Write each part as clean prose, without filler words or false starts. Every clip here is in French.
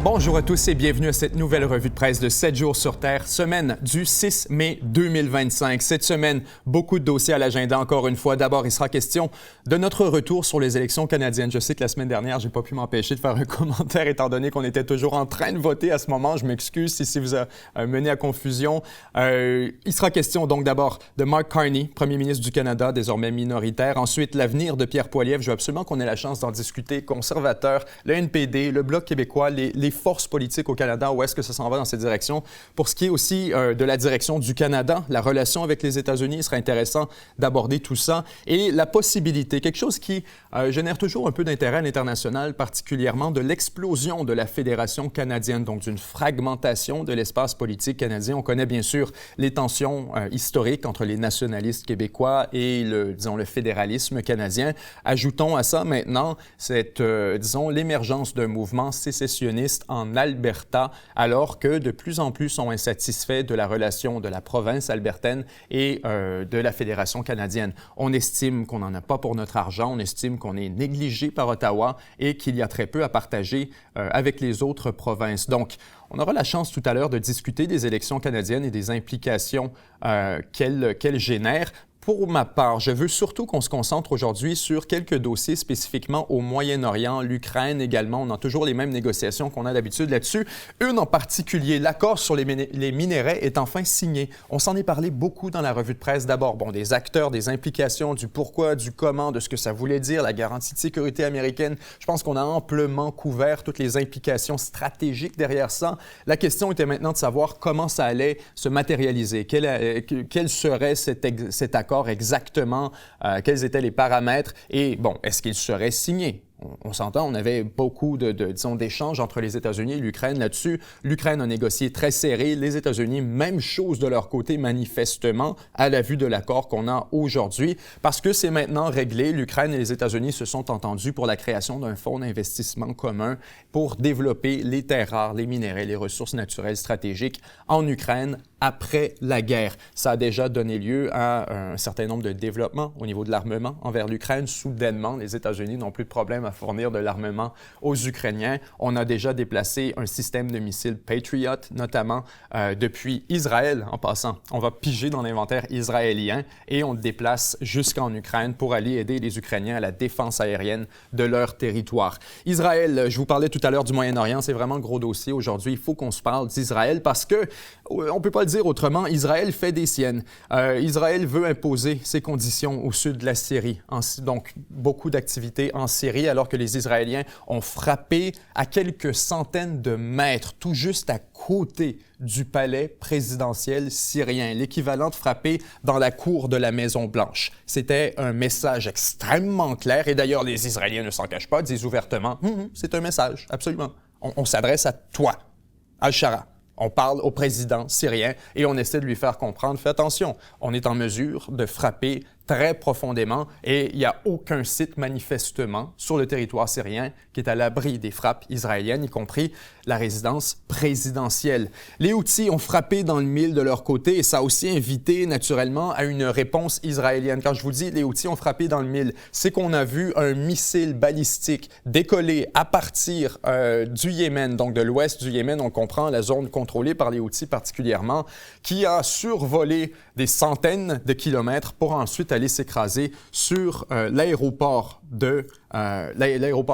Bonjour à tous et bienvenue à cette nouvelle revue de presse de 7 jours sur Terre, semaine du 6 mai 2025. Cette semaine, beaucoup de dossiers à l'agenda encore une fois. D'abord, il sera question de notre retour sur les élections canadiennes. Je sais que la semaine dernière, j'ai pas pu m'empêcher de faire un commentaire étant donné qu'on était toujours en train de voter à ce moment. Je m'excuse si vous a mené à confusion. Il sera question donc d'abord de Mark Carney, premier ministre du Canada, désormais minoritaire. Ensuite, l'avenir de Pierre Poilievre. Je veux absolument qu'on ait la chance d'en discuter. Conservateurs, le NPD, le Bloc québécois, les forces politiques au Canada, où est-ce que ça s'en va dans cette direction? Pour ce qui est aussi de la direction du Canada, la relation avec les États-Unis, il serait intéressant d'aborder tout ça. Et la possibilité, quelque chose qui génère toujours un peu d'intérêt à l'international, particulièrement de l'explosion de la Fédération canadienne, donc d'une fragmentation de l'espace politique canadien. On connaît bien sûr les tensions historiques entre les nationalistes québécois et le fédéralisme canadien. Ajoutons à ça maintenant l'émergence d'un mouvement sécessionniste en Alberta, alors que de plus en plus sont insatisfaits de la relation de la province albertaine et de la Fédération canadienne. On estime qu'on n'en a pas pour notre argent, on estime qu'on est négligé par Ottawa et qu'il y a très peu à partager avec les autres provinces. Donc, on aura la chance tout à l'heure de discuter des élections canadiennes et des implications qu'elles génèrent. Pour ma part, je veux surtout qu'on se concentre aujourd'hui sur quelques dossiers spécifiquement au Moyen-Orient, l'Ukraine également. On a toujours les mêmes négociations qu'on a d'habitude là-dessus. Une en particulier, l'accord sur les minerais est enfin signé. On s'en est parlé beaucoup dans la revue de presse. D'abord, des acteurs, des implications, du pourquoi, du comment, de ce que ça voulait dire, la garantie de sécurité américaine. Je pense qu'on a amplement couvert toutes les implications stratégiques derrière ça. La question était maintenant de savoir comment ça allait se matérialiser, quel serait cet accord exactement, quels étaient les paramètres et, est-ce qu'il serait signé? On s'entend, on avait beaucoup d'échanges entre les États-Unis et l'Ukraine là-dessus. L'Ukraine a négocié très serré. Les États-Unis, même chose de leur côté, manifestement, à la vue de l'accord qu'on a aujourd'hui. Parce que c'est maintenant réglé, l'Ukraine et les États-Unis se sont entendus pour la création d'un fonds d'investissement commun pour développer les terres rares, les minéraux, les ressources naturelles stratégiques en Ukraine après la guerre. Ça a déjà donné lieu à un certain nombre de développements au niveau de l'armement envers l'Ukraine. Soudainement, les États-Unis n'ont plus de problème à fournir de l'armement aux Ukrainiens. On a déjà déplacé un système de missiles Patriot, notamment depuis Israël en passant. On va piger dans l'inventaire israélien et on le déplace jusqu'en Ukraine pour aller aider les Ukrainiens à la défense aérienne de leur territoire. Israël, je vous parlais tout à l'heure du Moyen-Orient, c'est vraiment le gros dossier aujourd'hui. Il faut qu'on se parle d'Israël parce que, on ne peut pas le dire autrement, Israël fait des siennes. Israël veut imposer ses conditions au sud de la Syrie. Donc, beaucoup d'activités en Syrie, alors que les Israéliens ont frappé à quelques centaines de mètres, tout juste à côté du palais présidentiel syrien, l'équivalent de frapper dans la cour de la Maison-Blanche. C'était un message extrêmement clair, et d'ailleurs, les Israéliens ne s'en cachent pas, disent ouvertement « c'est un message, absolument. On s'adresse à toi, Al-Shara. » On parle au président syrien et on essaie de lui faire comprendre, fais attention, on est en mesure de frapper très profondément et il n'y a aucun site manifestement sur le territoire syrien qui est à l'abri des frappes israéliennes, y compris la résidence présidentielle. Les Houthis ont frappé dans le mille de leur côté et ça a aussi invité naturellement à une réponse israélienne. Quand je vous dis les Houthis ont frappé dans le mille, c'est qu'on a vu un missile balistique décoller à partir du Yémen, donc de l'ouest du Yémen, on comprend la zone contrôlée par les Houthis particulièrement, qui a survolé des centaines de kilomètres pour ensuite aller s'écraser sur l'aéroport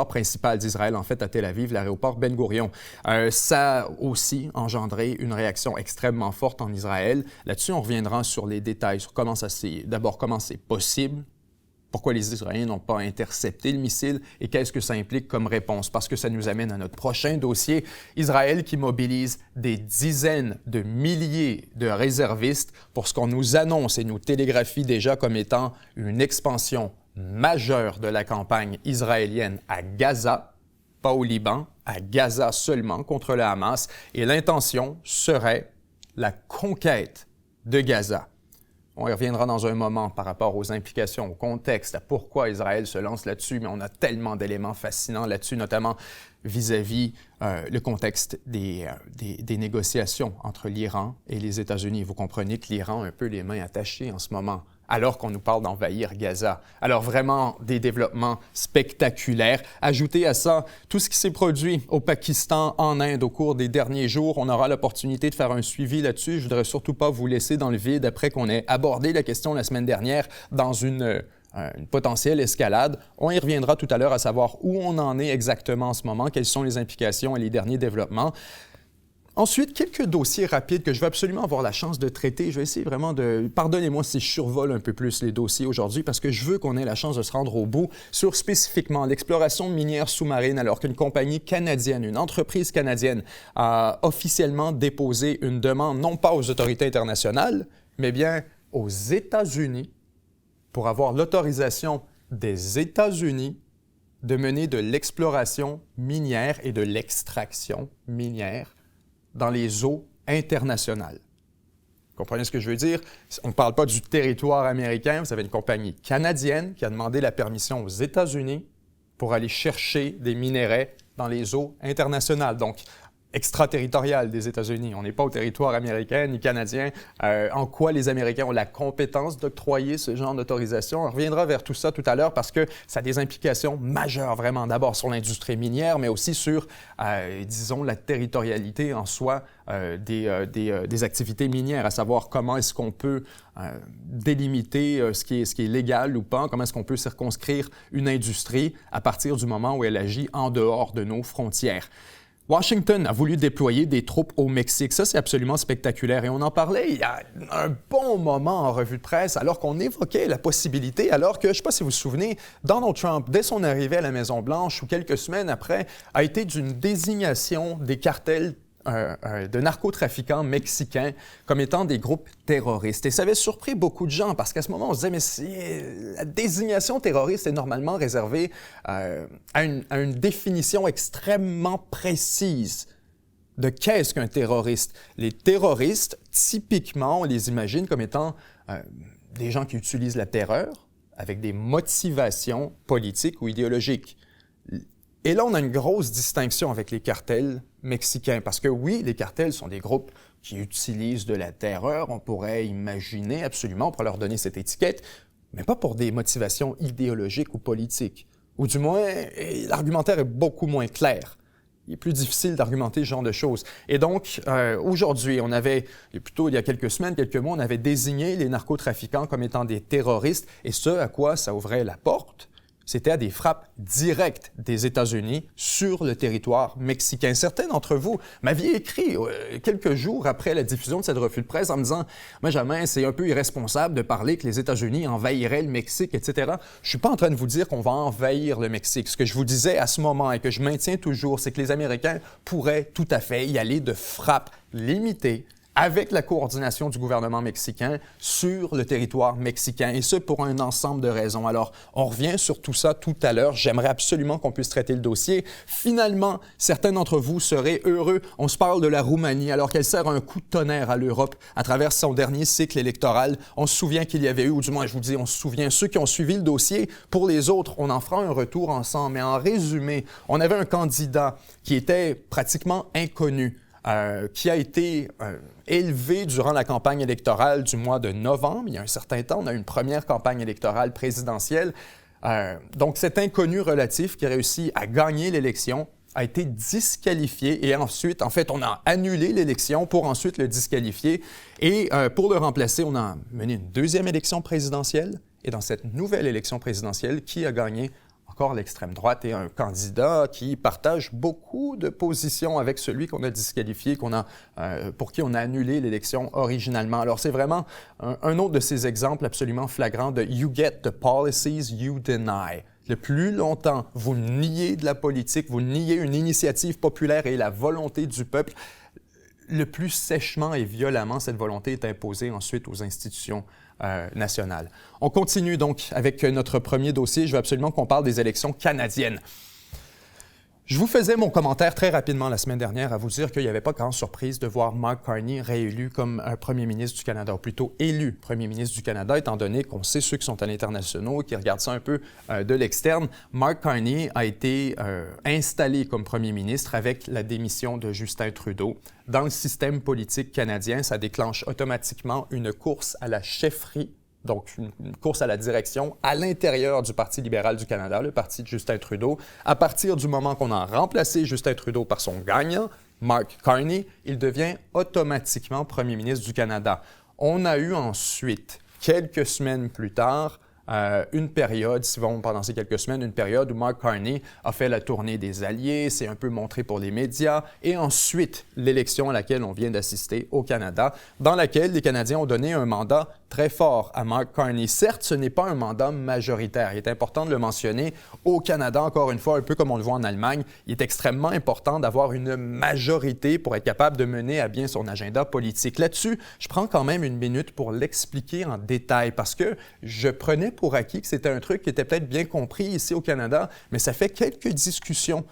principal d'Israël, en fait, à Tel Aviv, l'aéroport Ben Gourion. Ça a aussi engendré une réaction extrêmement forte en Israël. Là-dessus, on reviendra sur les détails, sur comment c'est possible, pourquoi les Israéliens n'ont pas intercepté le missile et qu'est-ce que ça implique comme réponse. Parce que ça nous amène à notre prochain dossier. Israël qui mobilise des dizaines de milliers de réservistes pour ce qu'on nous annonce et nous télégraphie déjà comme étant une expansion majeure de la campagne israélienne à Gaza, pas au Liban, à Gaza seulement contre le Hamas. Et l'intention serait la conquête de Gaza. On y reviendra dans un moment par rapport aux implications, au contexte, à pourquoi Israël se lance là-dessus, mais on a tellement d'éléments fascinants là-dessus, notamment vis-à-vis le contexte des négociations entre l'Iran et les États-Unis. Vous comprenez que l'Iran a un peu les mains attachées en ce moment alors qu'on nous parle d'envahir Gaza. Alors vraiment, des développements spectaculaires. Ajoutez à ça tout ce qui s'est produit au Pakistan, en Inde au cours des derniers jours. On aura l'opportunité de faire un suivi là-dessus. Je ne voudrais surtout pas vous laisser dans le vide après qu'on ait abordé la question la semaine dernière dans une potentielle escalade. On y reviendra tout à l'heure à savoir où on en est exactement en ce moment, quelles sont les implications et les derniers développements. Ensuite, quelques dossiers rapides que je vais absolument avoir la chance de traiter. Je vais essayer vraiment de... Pardonnez-moi si je survole un peu plus les dossiers aujourd'hui parce que je veux qu'on ait la chance de se rendre au bout sur spécifiquement l'exploration minière sous-marine alors qu'une compagnie canadienne, une entreprise canadienne a officiellement déposé une demande non pas aux autorités internationales, mais bien aux États-Unis pour avoir l'autorisation des États-Unis de mener de l'exploration minière et de l'extraction minière dans les eaux internationales. Vous comprenez ce que je veux dire? On ne parle pas du territoire américain. Vous avez une compagnie canadienne qui a demandé la permission aux États-Unis pour aller chercher des minerais dans les eaux internationales, donc extraterritoriales des États-Unis. On n'est pas au territoire américain ni canadien. En quoi les Américains ont la compétence d'octroyer ce genre d'autorisation? On reviendra vers tout ça tout à l'heure parce que ça a des implications majeures vraiment, d'abord sur l'industrie minière, mais aussi sur, disons, la territorialité en soi des activités minières, à savoir comment est-ce qu'on peut délimiter ce qui est légal ou pas, comment est-ce qu'on peut circonscrire une industrie à partir du moment où elle agit en dehors de nos frontières. Washington a voulu déployer des troupes au Mexique. Ça, c'est absolument spectaculaire. Et on en parlait il y a un bon moment en revue de presse, alors qu'on évoquait la possibilité, alors que, je ne sais pas si vous vous souvenez, Donald Trump, dès son arrivée à la Maison-Blanche ou quelques semaines après, a été d'une désignation des cartels de narcotrafiquants mexicains comme étant des groupes terroristes. Et ça avait surpris beaucoup de gens parce qu'à ce moment, on se disait, mais la désignation terroriste est normalement réservée à une définition extrêmement précise de qu'est-ce qu'un terroriste. Les terroristes, typiquement, on les imagine comme étant des gens qui utilisent la terreur avec des motivations politiques ou idéologiques. Et là, on a une grosse distinction avec les cartels mexicains, parce que oui, les cartels sont des groupes qui utilisent de la terreur, on pourrait imaginer absolument, on pourrait leur donner cette étiquette, mais pas pour des motivations idéologiques ou politiques. Ou du moins, l'argumentaire est beaucoup moins clair. Il est plus difficile d'argumenter ce genre de choses. Et donc, aujourd'hui, il y a quelques semaines, quelques mois, on avait désigné les narcotrafiquants comme étant des terroristes, et ce, à quoi ça ouvrait la porte? C'était à des frappes directes des États-Unis sur le territoire mexicain. Certains d'entre vous m'aviez écrit quelques jours après la diffusion de cette revue de presse en me disant « Benjamin, c'est un peu irresponsable de parler que les États-Unis envahiraient le Mexique, etc. » Je ne suis pas en train de vous dire qu'on va envahir le Mexique. Ce que je vous disais à ce moment et que je maintiens toujours, c'est que les Américains pourraient tout à fait y aller de frappe limitée avec la coordination du gouvernement mexicain sur le territoire mexicain, et ce pour un ensemble de raisons. Alors, on revient sur tout ça tout à l'heure. J'aimerais absolument qu'on puisse traiter le dossier. Finalement, certains d'entre vous seraient heureux. On se parle de la Roumanie, alors qu'elle sert un coup de tonnerre à l'Europe à travers son dernier cycle électoral. On se souvient qu'il y avait eu, ou du moins, je vous dis, on se souvient, ceux qui ont suivi le dossier. Pour les autres, on en fera un retour ensemble. Mais en résumé, on avait un candidat qui était pratiquement inconnu, qui a été élevé durant la campagne électorale du mois de novembre. Il y a un certain temps, on a eu une première campagne électorale présidentielle. Donc, cet inconnu relatif qui a réussi à gagner l'élection a été disqualifié et ensuite, en fait, on a annulé l'élection pour ensuite le disqualifier. Et pour le remplacer, on a mené une deuxième élection présidentielle. Et dans cette nouvelle élection présidentielle, qui a gagné? Encore l'extrême droite et un candidat qui partage beaucoup de positions avec celui qu'on a disqualifié, pour qui on a annulé l'élection originalement. Alors, c'est vraiment un autre de ces exemples absolument flagrants de « you get the policies you deny ». Le plus longtemps vous niez de la politique, vous niez une initiative populaire et la volonté du peuple, le plus sèchement et violemment cette volonté est imposée ensuite aux institutions nationales. On continue donc avec notre premier dossier. Je veux absolument qu'on parle des élections canadiennes. Je vous faisais mon commentaire très rapidement la semaine dernière à vous dire qu'il n'y avait pas grande surprise de voir Mark Carney réélu comme premier ministre du Canada, ou plutôt élu premier ministre du Canada, étant donné qu'on sait ceux qui sont à l'international, qui regardent ça un peu de l'externe. Mark Carney a été installé comme premier ministre avec la démission de Justin Trudeau. Dans le système politique canadien, ça déclenche automatiquement une course à la chefferie donc une course à la direction à l'intérieur du Parti libéral du Canada, le parti de Justin Trudeau. À partir du moment qu'on a remplacé Justin Trudeau par son gagnant, Mark Carney, il devient automatiquement premier ministre du Canada. On a eu ensuite, quelques semaines plus tard, une période, si on pendant ces quelques semaines, une période où Mark Carney a fait la tournée des Alliés, s'est un peu montré pour les médias, et ensuite l'élection à laquelle on vient d'assister au Canada, dans laquelle les Canadiens ont donné un mandat très fort à Mark Carney. Certes, ce n'est pas un mandat majoritaire. Il est important de le mentionner. Au Canada, encore une fois, un peu comme on le voit en Allemagne, il est extrêmement important d'avoir une majorité pour être capable de mener à bien son agenda politique. Là-dessus, je prends quand même une minute pour l'expliquer en détail parce que je prenais pour acquis que c'était un truc qui était peut-être bien compris ici au Canada, mais ça fait quelques discussions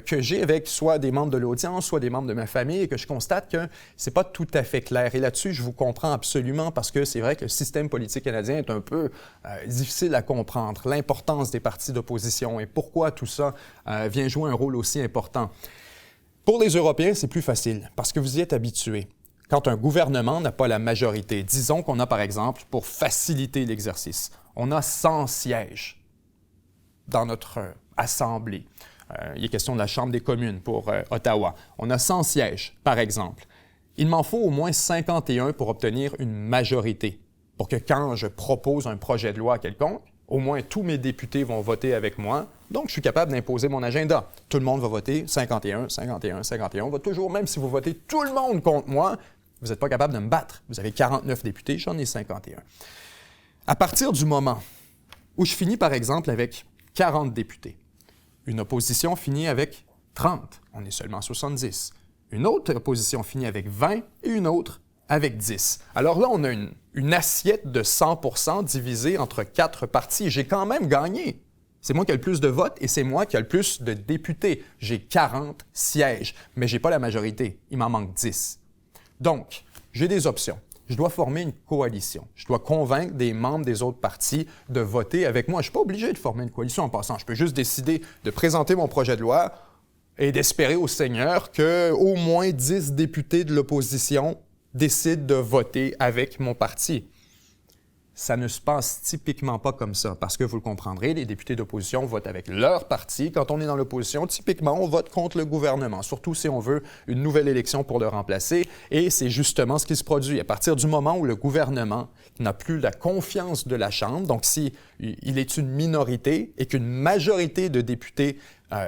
que j'ai avec soit des membres de l'audience, soit des membres de ma famille, et que je constate que c'est pas tout à fait clair. Et là-dessus, je vous comprends absolument parce que c'est vrai que le système politique canadien est un peu difficile à comprendre. L'importance des partis d'opposition et pourquoi tout ça vient jouer un rôle aussi important. Pour les Européens, c'est plus facile parce que vous y êtes habitués. Quand un gouvernement n'a pas la majorité, disons qu'on a par exemple, pour faciliter l'exercice, on a 100 sièges dans notre Assemblée. Il est question de la Chambre des communes pour Ottawa. On a 100 sièges, par exemple. Il m'en faut au moins 51 pour obtenir une majorité, pour que quand je propose un projet de loi quelconque, au moins tous mes députés vont voter avec moi, donc je suis capable d'imposer mon agenda. Tout le monde va voter 51, 51, 51. On va toujours, même si vous votez tout le monde contre moi, vous n'êtes pas capable de me battre. Vous avez 49 députés, j'en ai 51. À partir du moment où je finis, par exemple, avec 40 députés, une opposition finit avec 30, on est seulement 70. Une autre opposition finit avec 20 et une autre avec 10. Alors là, on a une assiette de 100% divisée entre 4 partis. J'ai quand même gagné. C'est moi qui ai le plus de votes et c'est moi qui ai le plus de députés. J'ai 40 sièges, mais je n'ai pas la majorité. Il m'en manque 10. Donc, j'ai des options. Je dois former une coalition. Je dois convaincre des membres des autres partis de voter avec moi. Je ne suis pas obligé de former une coalition en passant. Je peux juste décider de présenter mon projet de loi et d'espérer au Seigneur qu'au moins 10 députés de l'opposition décident de voter avec mon parti. Ça ne se passe typiquement pas comme ça, parce que vous le comprendrez, les députés d'opposition votent avec leur parti. Quand on est dans l'opposition, typiquement, on vote contre le gouvernement, surtout si on veut une nouvelle élection pour le remplacer. Et c'est justement ce qui se produit. À partir du moment où le gouvernement n'a plus la confiance de la Chambre, donc si il est une minorité et qu'une majorité de députés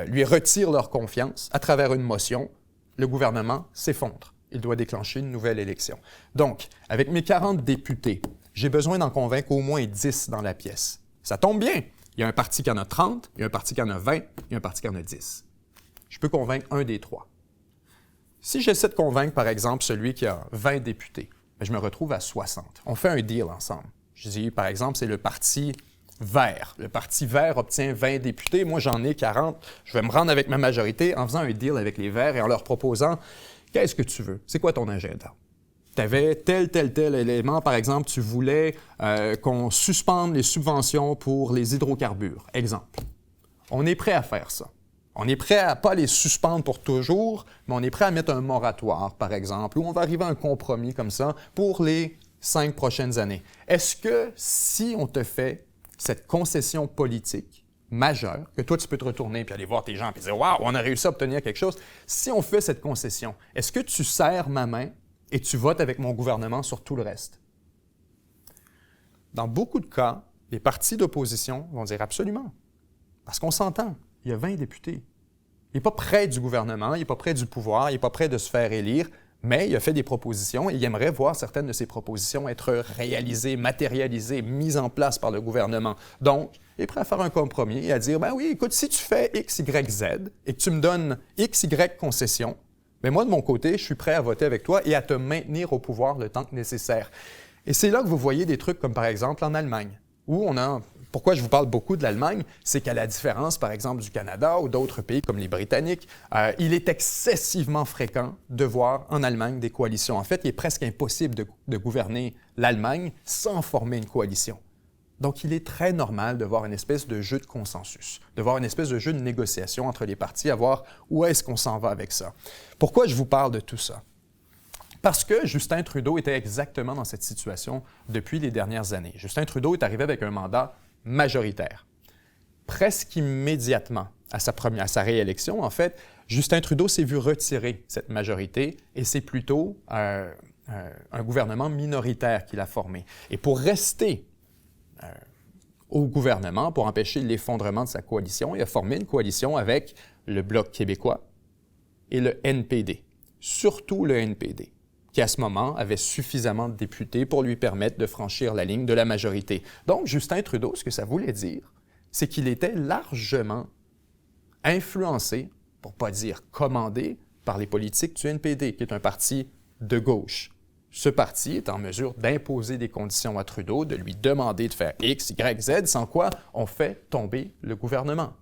lui retire leur confiance à travers une motion, le gouvernement s'effondre. Il doit déclencher une nouvelle élection. Donc, avec mes 40 députés, j'ai besoin d'en convaincre au moins 10 dans la pièce. Ça tombe bien. Il y a un parti qui en a 30, il y a un parti qui en a 20, il y a un parti qui en a 10. Je peux convaincre un des trois. Si j'essaie de convaincre, par exemple, celui qui a 20 députés, je me retrouve à 60. On fait un deal ensemble. Je dis, par exemple, c'est le parti vert. Le parti vert obtient 20 députés. Moi, j'en ai 40. Je vais me rendre avec ma majorité en faisant un deal avec les verts et en leur proposant « Qu'est-ce que tu veux? C'est quoi ton agenda? » Tu avais tel élément. Par exemple, tu voulais qu'on suspende les subventions pour les hydrocarbures. Exemple. On est prêt à faire ça. On est prêt à pas les suspendre pour toujours, mais on est prêt à mettre un moratoire, par exemple, où on va arriver à un compromis comme ça pour les 5 prochaines années. Est-ce que si on te fait cette concession politique majeure, que toi, tu peux te retourner puis aller voir tes gens et dire « Wow, on a réussi à obtenir quelque chose », si on fait cette concession, est-ce que tu serres ma main et tu votes avec mon gouvernement sur tout le reste? Dans beaucoup de cas, les partis d'opposition vont dire absolument. Parce qu'on s'entend, il y a 20 députés. Il n'est pas près du gouvernement, il n'est pas près du pouvoir, il n'est pas près de se faire élire, mais il a fait des propositions et il aimerait voir certaines de ces propositions être réalisées, matérialisées, mises en place par le gouvernement. Donc, il est prêt à faire un compromis et à dire, ben oui, écoute, si tu fais X, Y, Z et que tu me donnes X, Y concessions, mais moi, de mon côté, je suis prêt à voter avec toi et à te maintenir au pouvoir le temps nécessaire. Et c'est là que vous voyez des trucs comme, par exemple, en Allemagne, où on a... Pourquoi je vous parle beaucoup de l'Allemagne, c'est qu'à la différence, par exemple, du Canada ou d'autres pays comme les Britanniques, il est excessivement fréquent de voir en Allemagne des coalitions. En fait, il est presque impossible de gouverner l'Allemagne sans former une coalition. Donc, il est très normal de voir une espèce de jeu de consensus, de voir une espèce de jeu de négociation entre les partis, à voir où est-ce qu'on s'en va avec ça. Pourquoi je vous parle de tout ça? Parce que Justin Trudeau était exactement dans cette situation depuis les dernières années. Justin Trudeau est arrivé avec un mandat majoritaire. Presque immédiatement à sa réélection, en fait, Justin Trudeau s'est vu retirer cette majorité et c'est plutôt un gouvernement minoritaire qu'il a formé. Et pour rester au gouvernement, pour empêcher l'effondrement de sa coalition, il a formé une coalition avec le Bloc québécois et le NPD, surtout le NPD, qui à ce moment avait suffisamment de députés pour lui permettre de franchir la ligne de la majorité. Donc, Justin Trudeau, ce que ça voulait dire, c'est qu'il était largement influencé, pour ne pas dire commandé, par les politiques du NPD, qui est un parti de gauche. Ce parti est en mesure d'imposer des conditions à Trudeau, de lui demander de faire X, Y, Z, sans quoi on fait tomber le gouvernement.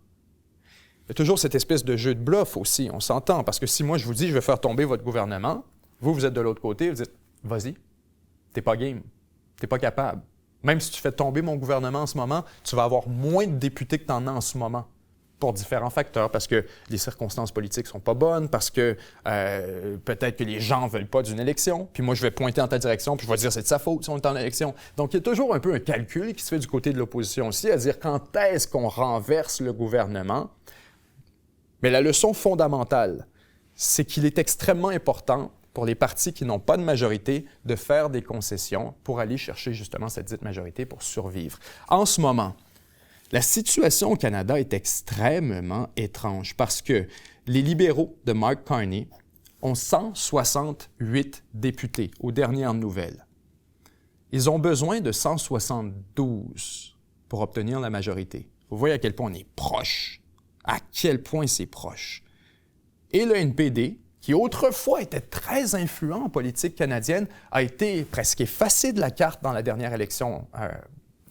Il y a toujours cette espèce de jeu de bluff aussi, on s'entend, parce que si moi je vous dis je vais faire tomber votre gouvernement, vous êtes de l'autre côté, vous dites « vas-y, t'es pas game, t'es pas capable. Même si tu fais tomber mon gouvernement en ce moment, tu vas avoir moins de députés que tu en as en ce moment. » Pour différents facteurs, parce que les circonstances politiques sont pas bonnes, parce que peut-être que les gens veulent pas d'une élection, puis moi je vais pointer en ta direction, puis je vais dire c'est de sa faute si on est en élection. Donc il y a toujours un peu un calcul qui se fait du côté de l'opposition aussi, à dire quand est-ce qu'on renverse le gouvernement. Mais la leçon fondamentale, c'est qu'il est extrêmement important pour les partis qui n'ont pas de majorité de faire des concessions pour aller chercher justement cette dite majorité pour survivre. En ce moment, la situation au Canada est extrêmement étrange parce que les libéraux de Mark Carney ont 168 députés aux dernières nouvelles. Ils ont besoin de 172 pour obtenir la majorité. Vous voyez à quel point on est proche, à quel point c'est proche. Et le NPD, qui autrefois était très influent en politique canadienne, a été presque effacé de la carte dans la dernière élection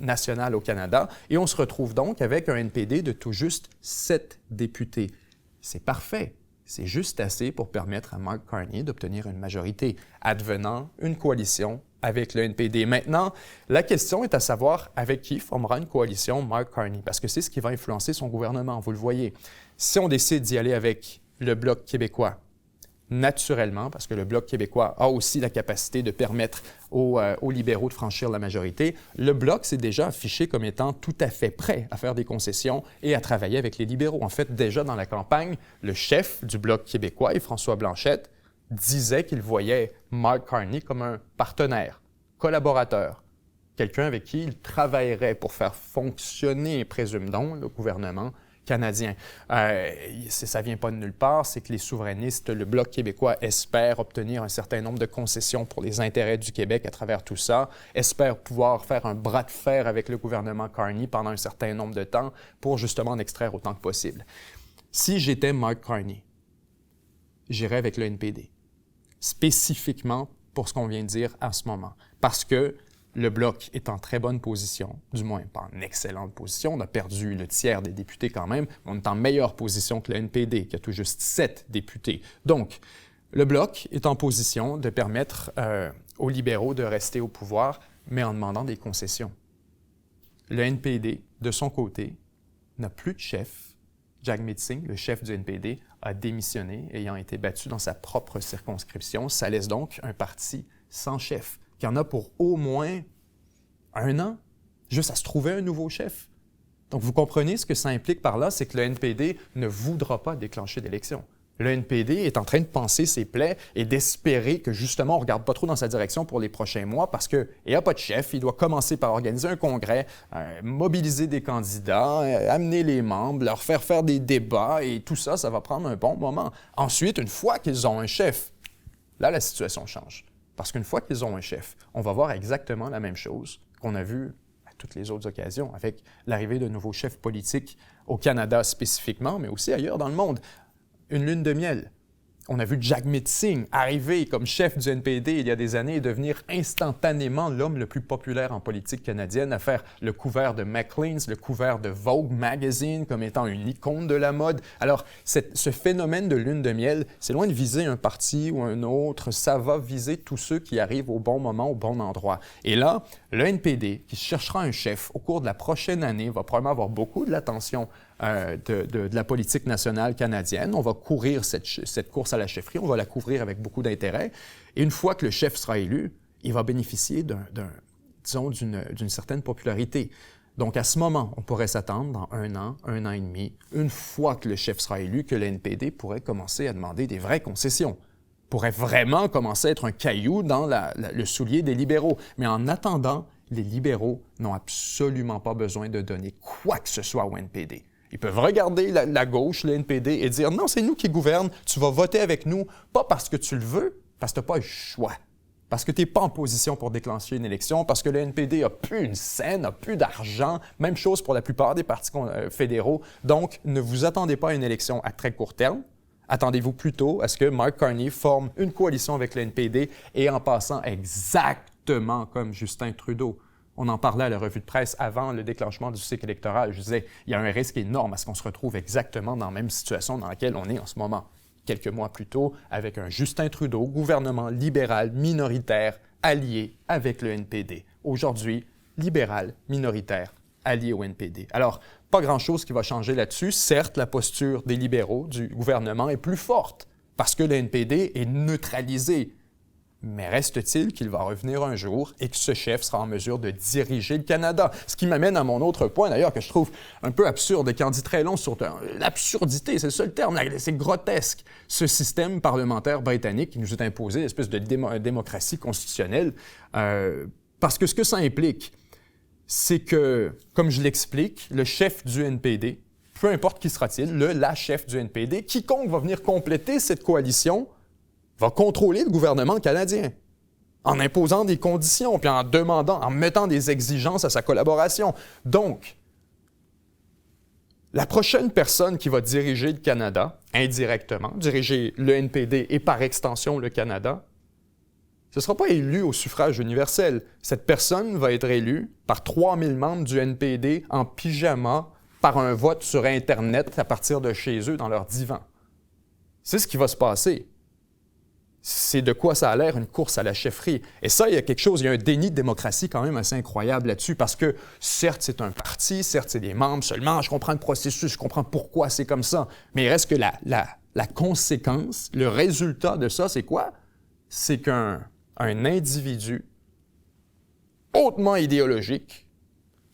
nationale au Canada, et on se retrouve donc avec un NPD de tout juste 7 députés. C'est parfait. C'est juste assez pour permettre à Mark Carney d'obtenir une majorité, advenant une coalition avec le NPD. Maintenant, la question est à savoir avec qui formera une coalition Mark Carney, parce que c'est ce qui va influencer son gouvernement, vous le voyez. Si on décide d'y aller avec le Bloc québécois, naturellement, parce que le Bloc québécois a aussi la capacité de permettre aux libéraux de franchir la majorité, le Bloc s'est déjà affiché comme étant tout à fait prêt à faire des concessions et à travailler avec les libéraux. En fait, déjà dans la campagne, le chef du Bloc québécois, François Blanchette, disait qu'il voyait Mark Carney comme un partenaire, collaborateur, quelqu'un avec qui il travaillerait pour faire fonctionner, présume-t-on, le gouvernement canadien. Ça ne vient pas de nulle part, c'est que les souverainistes, le Bloc québécois espère obtenir un certain nombre de concessions pour les intérêts du Québec à travers tout ça, espère pouvoir faire un bras de fer avec le gouvernement Carney pendant un certain nombre de temps pour justement en extraire autant que possible. Si j'étais Mark Carney, j'irais avec le NPD, spécifiquement pour ce qu'on vient de dire à ce moment, parce que le Bloc est en très bonne position, du moins pas en excellente position. On a perdu le tiers des députés quand même, mais on est en meilleure position que le NPD, qui a tout juste 7 députés. Donc, le Bloc est en position de permettre aux libéraux de rester au pouvoir, mais en demandant des concessions. Le NPD, de son côté, n'a plus de chef. Jagmeet Singh, le chef du NPD, a démissionné, ayant été battu dans sa propre circonscription. Ça laisse donc un parti sans chef, qui en a pour au moins 1 an, juste à se trouver un nouveau chef. Donc, vous comprenez ce que ça implique par là, c'est que le NPD ne voudra pas déclencher d'élection. Le NPD est en train de panser ses plaies et d'espérer que, justement, on ne regarde pas trop dans sa direction pour les prochains mois parce qu'il n'y a pas de chef. Il doit commencer par organiser un congrès, mobiliser des candidats, amener les membres, leur faire faire des débats et tout ça, ça va prendre un bon moment. Ensuite, une fois qu'ils ont un chef, là, la situation change. Parce qu'une fois qu'ils ont un chef, on va voir exactement la même chose qu'on a vu à toutes les autres occasions, avec l'arrivée de nouveaux chefs politiques au Canada spécifiquement, mais aussi ailleurs dans le monde. Une lune de miel. On a vu Jagmeet Singh arriver comme chef du NPD il y a des années et devenir instantanément l'homme le plus populaire en politique canadienne, à faire le couvert de Maclean's, le couvert de Vogue Magazine comme étant une icône de la mode. Alors, ce phénomène de lune de miel, c'est loin de viser un parti ou un autre, ça va viser tous ceux qui arrivent au bon moment, au bon endroit. Et là, le NPD, qui cherchera un chef au cours de la prochaine année, va probablement avoir beaucoup de l'attention de la politique nationale canadienne. On va courir cette course à à la chefferie, on va la couvrir avec beaucoup d'intérêt. Et une fois que le chef sera élu, il va bénéficier d'une certaine popularité. Donc, à ce moment, on pourrait s'attendre, dans un an et demi, une fois que le chef sera élu, que le NPD pourrait commencer à demander des vraies concessions, pourrait vraiment commencer à être un caillou dans le soulier des libéraux. Mais en attendant, les libéraux n'ont absolument pas besoin de donner quoi que ce soit au NPD. Ils peuvent regarder la gauche, le NPD, et dire « Non, c'est nous qui gouvernent, tu vas voter avec nous, pas parce que tu le veux, parce que tu n'as pas le choix. » Parce que tu n'es pas en position pour déclencher une élection, parce que le NPD n'a plus une scène, n'a plus d'argent. Même chose pour la plupart des partis fédéraux. Donc, ne vous attendez pas à une élection à très court terme. Attendez-vous plutôt à ce que Mark Carney forme une coalition avec le NPD et en passant exactement comme Justin Trudeau. On en parlait à la revue de presse avant le déclenchement du cycle électoral. Je disais, il y a un risque énorme à ce qu'on se retrouve exactement dans la même situation dans laquelle on est en ce moment. Quelques mois plus tôt, avec un Justin Trudeau, gouvernement libéral minoritaire allié avec le NPD. Aujourd'hui, libéral minoritaire allié au NPD. Alors, pas grand-chose qui va changer là-dessus. Certes, la posture des libéraux du gouvernement est plus forte parce que le NPD est neutralisé. Mais reste-t-il qu'il va revenir un jour et que ce chef sera en mesure de diriger le Canada? Ce qui m'amène à mon autre point, d'ailleurs, que je trouve un peu absurde et qui en dit très long sur l'absurdité, c'est le seul terme, c'est grotesque. Ce système parlementaire britannique qui nous est imposé, une espèce de démocratie constitutionnelle, parce que ce que ça implique, c'est que, comme je l'explique, le chef du NPD, peu importe qui sera-t-il, la chef du NPD, quiconque va venir compléter cette coalition, va contrôler le gouvernement canadien en imposant des conditions, puis en demandant, en mettant des exigences à sa collaboration. Donc, la prochaine personne qui va diriger le Canada, indirectement, diriger le NPD et par extension le Canada, ce ne sera pas élu au suffrage universel. Cette personne va être élue par 3000 membres du NPD en pyjama par un vote sur Internet à partir de chez eux dans leur divan. C'est ce qui va se passer. C'est de quoi ça a l'air une course à la chefferie. Et ça, il y a quelque chose, il y a un déni de démocratie quand même assez incroyable là-dessus parce que, certes, c'est un parti, certes, c'est des membres seulement, je comprends le processus, je comprends pourquoi c'est comme ça, mais il reste que la conséquence, le résultat de ça, c'est quoi? C'est qu'un individu hautement idéologique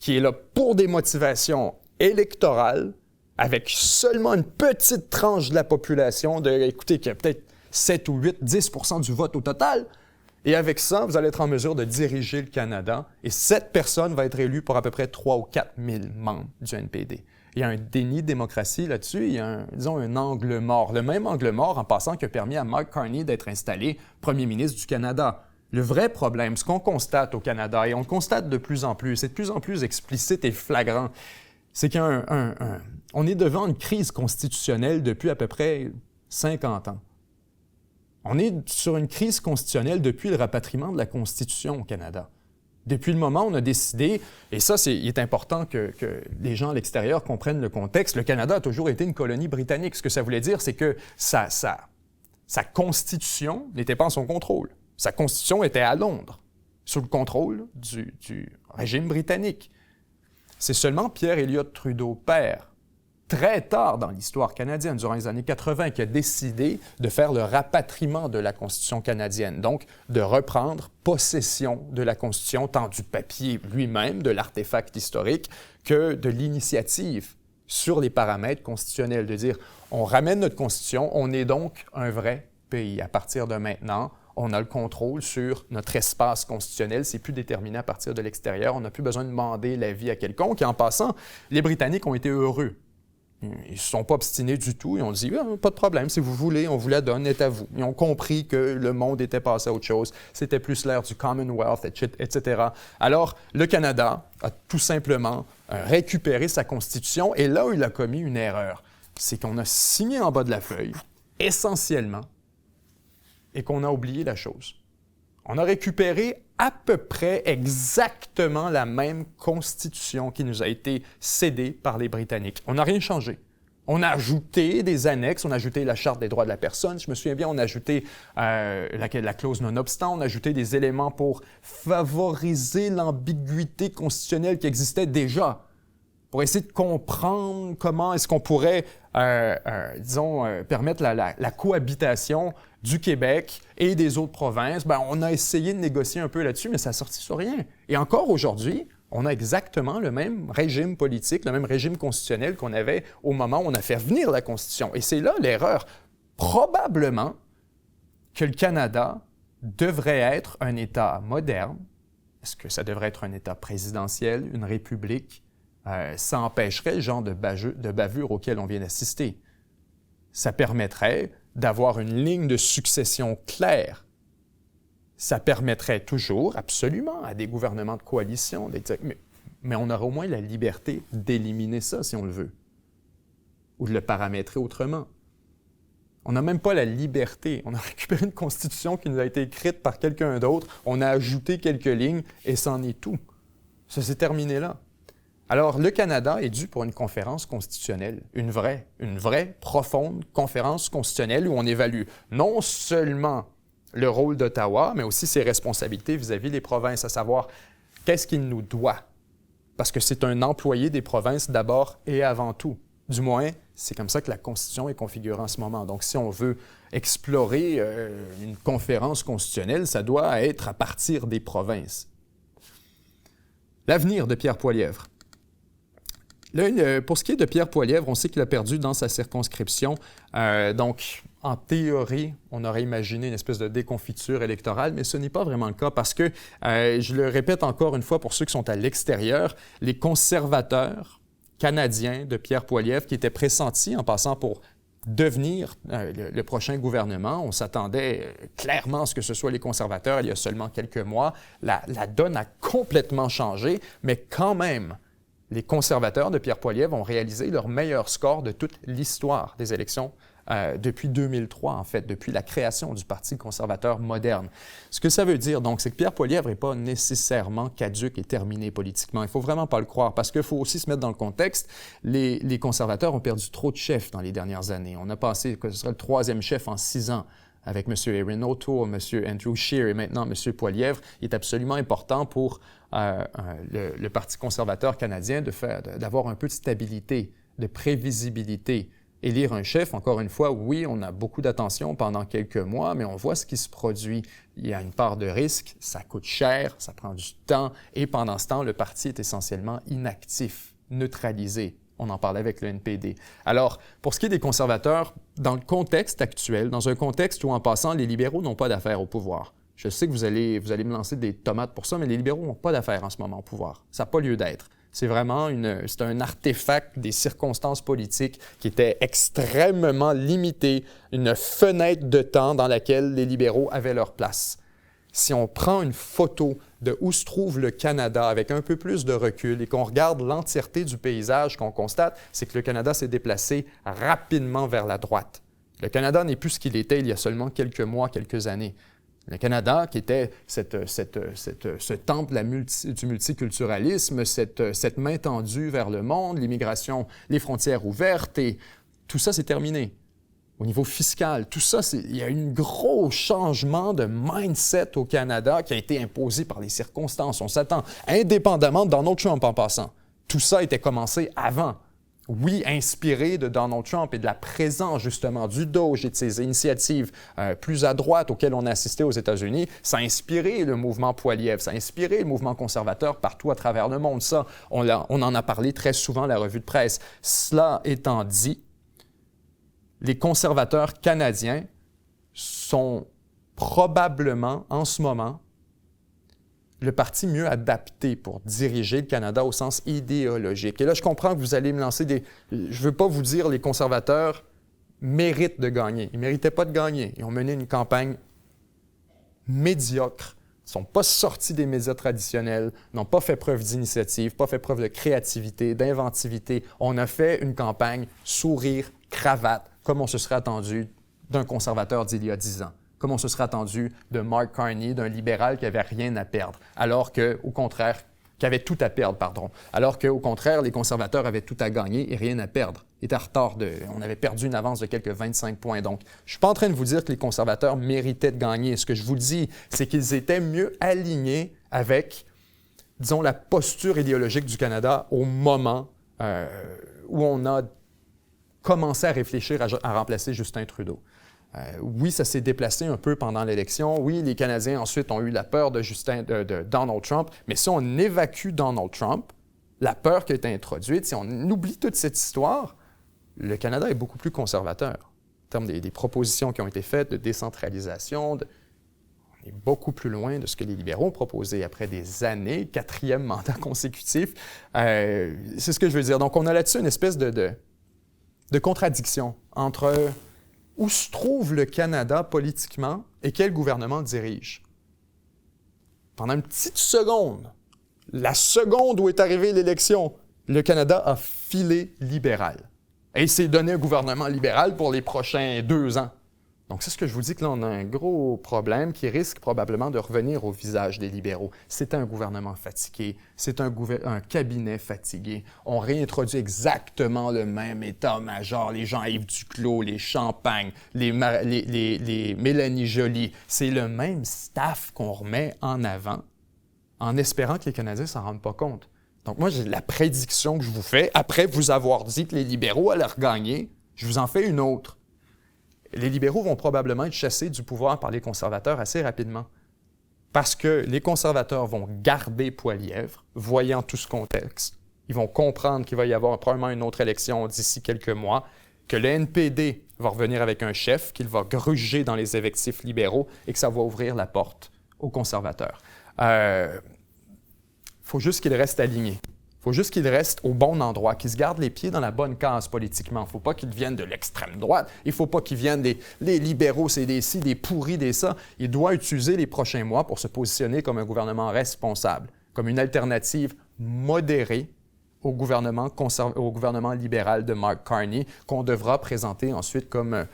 qui est là pour des motivations électorales, avec seulement une petite tranche de la population, écoutez, qui a peut-être 7 ou 8, 10 % du vote au total. Et avec ça, vous allez être en mesure de diriger le Canada. Et cette personne va être élue pour à peu près 3 ou 4 000 membres du NPD. Il y a un déni de démocratie là-dessus. Il y a, un angle mort. Le même angle mort, en passant, qui a permis à Mark Carney d'être installé premier ministre du Canada. Le vrai problème, ce qu'on constate au Canada, et on le constate de plus en plus, c'est de plus en plus explicite et flagrant, c'est qu'on est devant une crise constitutionnelle depuis à peu près 50 ans. On est sur une crise constitutionnelle depuis le rapatriement de la Constitution au Canada. Depuis le moment où on a décidé, et ça, il est important que les gens à l'extérieur comprennent le contexte, le Canada a toujours été une colonie britannique. Ce que ça voulait dire, c'est que sa Constitution n'était pas en son contrôle. Sa Constitution était à Londres, sous le contrôle du régime britannique. C'est seulement Pierre Elliott Trudeau, père, très tard dans l'histoire canadienne, durant les années 80, qui a décidé de faire le rapatriement de la Constitution canadienne, donc de reprendre possession de la Constitution, tant du papier lui-même, de l'artefact historique, que de l'initiative sur les paramètres constitutionnels, de dire on ramène notre Constitution, on est donc un vrai pays. À partir de maintenant, on a le contrôle sur notre espace constitutionnel. C'est plus déterminé à partir de l'extérieur. On n'a plus besoin de demander l'avis à quelconque. Et en passant, les Britanniques ont été heureux. Ils ne se sont pas obstinés du tout. Ils ont dit ah, « Pas de problème, si vous voulez, on vous la donne, est à vous. » Ils ont compris que le monde était passé à autre chose. C'était plus l'ère du Commonwealth, etc. Alors, le Canada a tout simplement récupéré sa Constitution. Et là où il a commis une erreur, c'est qu'on a signé en bas de la feuille, essentiellement, et qu'on a oublié la chose. On a récupéré à peu près exactement la même Constitution qui nous a été cédée par les Britanniques. On n'a rien changé. On a ajouté des annexes, on a ajouté la Charte des droits de la personne, je me souviens bien, on a ajouté la clause non-obstant, on a ajouté des éléments pour favoriser l'ambiguïté constitutionnelle qui existait déjà. pour essayer de comprendre comment est-ce qu'on pourrait, permettre la cohabitation du Québec et des autres provinces. Bien, on a essayé de négocier un peu là-dessus, mais ça n'a sorti sur rien. Et encore aujourd'hui, on a exactement le même régime politique, le même régime constitutionnel qu'on avait au moment où on a fait venir la Constitution. Et c'est là l'erreur. Probablement que le Canada devrait être un État moderne. Est-ce que ça devrait être un État présidentiel, une république? Ça empêcherait le genre de bavure auquel on vient d'assister. Ça permettrait d'avoir une ligne de succession claire. Ça permettrait toujours, absolument, à des gouvernements de coalition, mais on aurait au moins la liberté d'éliminer ça, si on le veut, ou de le paramétrer autrement. On n'a même pas la liberté. On a récupéré une constitution qui nous a été écrite par quelqu'un d'autre, on a ajouté quelques lignes et c'en est tout. Ça s'est terminé là. Alors, le Canada est dû pour une conférence constitutionnelle, une vraie, profonde conférence constitutionnelle où on évalue non seulement le rôle d'Ottawa, mais aussi ses responsabilités vis-à-vis des provinces, à savoir qu'est-ce qu'il nous doit. Parce que c'est un employé des provinces d'abord et avant tout. Du moins, c'est comme ça que la Constitution est configurée en ce moment. Donc, si on veut explorer une conférence constitutionnelle, ça doit être à partir des provinces. L'avenir de Pierre Poilievre. Là, pour ce qui est de Pierre Poilievre, on sait qu'il a perdu dans sa circonscription. Donc, en théorie, on aurait imaginé une espèce de déconfiture électorale, mais ce n'est pas vraiment le cas parce que, je le répète encore une fois pour ceux qui sont à l'extérieur, les conservateurs canadiens de Pierre Poilievre, qui étaient pressentis en passant pour devenir le prochain gouvernement. On s'attendait clairement à ce que ce soit les conservateurs il y a seulement quelques mois. La donne a complètement changé, mais quand même, les conservateurs de Pierre Poilievre ont réalisé leur meilleur score de toute l'histoire des élections depuis 2003, en fait, depuis la création du Parti conservateur moderne. Ce que ça veut dire, donc, c'est que Pierre Poilievre n'est pas nécessairement caduc et terminé politiquement. Il ne faut vraiment pas le croire, parce qu'il faut aussi se mettre dans le contexte. Les conservateurs ont perdu trop de chefs dans les dernières années. On a passé, que ce serait le 3e chef en 6 ans, avec M. Erin O'Toole, M. Andrew Scheer et maintenant M. Poilievre. Il est absolument important pour le Parti conservateur canadien d'avoir un peu de stabilité, de prévisibilité. Élire un chef, encore une fois, oui, on a beaucoup d'attention pendant quelques mois, mais on voit ce qui se produit. Il y a une part de risque, ça coûte cher, ça prend du temps, et pendant ce temps, le parti est essentiellement inactif, neutralisé. On en parlait avec le NPD. Alors, pour ce qui est des conservateurs, dans le contexte actuel, dans un contexte où, en passant, les libéraux n'ont pas d'affaires au pouvoir. Je sais que vous allez me lancer des tomates pour ça, mais les libéraux n'ont pas d'affaires en ce moment au pouvoir. Ça n'a pas lieu d'être. C'est vraiment c'est un artefact des circonstances politiques qui était extrêmement limité, une fenêtre de temps dans laquelle les libéraux avaient leur place. Si on prend une photo de où se trouve le Canada avec un peu plus de recul et qu'on regarde l'entièreté du paysage, qu'on constate, c'est que le Canada s'est déplacé rapidement vers la droite. Le Canada n'est plus ce qu'il était il y a seulement quelques mois, quelques années. Le Canada, qui était ce temple du multiculturalisme, cette main tendue vers le monde, l'immigration, les frontières ouvertes, et tout ça, c'est terminé. Au niveau fiscal, tout ça, il y a un gros changement de mindset au Canada qui a été imposé par les circonstances. On s'attend, indépendamment de Donald Trump en passant. Tout ça était commencé avant. Oui, inspiré de Donald Trump et de la présence, justement, du Doge et de ses initiatives plus à droite auxquelles on a assisté aux États-Unis, ça a inspiré le mouvement Poilievre, ça a inspiré le mouvement conservateur partout à travers le monde. Ça, on en a parlé très souvent à la revue de presse. Cela étant dit, les conservateurs canadiens sont probablement, en ce moment, le parti mieux adapté pour diriger le Canada au sens idéologique. Et là, je comprends que vous allez me lancer des... Je ne veux pas vous dire que les conservateurs méritent de gagner. Ils ne méritaient pas de gagner. Ils ont mené une campagne médiocre. Ils ne sont pas sortis des médias traditionnels, n'ont pas fait preuve d'initiative, pas fait preuve de créativité, d'inventivité. On a fait une campagne sourire, cravate, comme on se serait attendu d'un conservateur d'il y a 10 ans. Comme on se serait attendu de Mark Carney, d'un libéral qui n'avait rien à perdre, qui avait tout à perdre, pardon. Alors qu'au contraire, les conservateurs avaient tout à gagner et rien à perdre. Ils étaient en retard on avait perdu une avance de quelques 25 points. Donc, je ne suis pas en train de vous dire que les conservateurs méritaient de gagner. Ce que je vous dis, c'est qu'ils étaient mieux alignés avec, disons, la posture idéologique du Canada au moment où on a commencé à réfléchir à remplacer Justin Trudeau. Oui, ça s'est déplacé un peu pendant l'élection. Oui, les Canadiens ensuite ont eu la peur de Donald Trump. Mais si on évacue Donald Trump, la peur qui a été introduite, si on oublie toute cette histoire, le Canada est beaucoup plus conservateur. En termes des propositions qui ont été faites de décentralisation, on est beaucoup plus loin de ce que les libéraux ont proposé après des années, 4e mandat consécutif. C'est ce que je veux dire. Donc, on a là-dessus une espèce de contradiction entre où se trouve le Canada politiquement et quel gouvernement le dirige. Pendant une petite seconde, la seconde où est arrivée l'élection, le Canada a filé libéral. Et il s'est donné un gouvernement libéral pour les prochains 2 ans. Donc, c'est ce que je vous dis que là, on a un gros problème qui risque probablement de revenir au visage des libéraux. C'est un gouvernement fatigué, c'est un cabinet fatigué. On réintroduit exactement le même état-major, les Jean-Yves Duclos, les Champagne, les Mélanie Joly. C'est le même staff qu'on remet en avant en espérant que les Canadiens ne s'en rendent pas compte. Donc, moi, j'ai la prédiction que je vous fais, après vous avoir dit que les libéraux allaient regagner, je vous en fais une autre. Les libéraux vont probablement être chassés du pouvoir par les conservateurs assez rapidement. Parce que les conservateurs vont garder Poilievre, voyant tout ce contexte. Ils vont comprendre qu'il va y avoir probablement une autre élection d'ici quelques mois, que le NPD va revenir avec un chef, qu'il va gruger dans les effectifs libéraux et que ça va ouvrir la porte aux conservateurs. Faut juste qu'ils restent alignés. Il faut juste qu'ils restent au bon endroit, qu'ils se gardent les pieds dans la bonne case politiquement. Il ne faut pas qu'ils viennent de l'extrême droite. Il ne faut pas qu'ils viennent des libéraux, c'est des ci, des pourris, des ça. Il doit utiliser les prochains mois pour se positionner comme un gouvernement responsable, comme une alternative modérée au gouvernement libéral de Mark Carney, qu'on devra présenter ensuite comme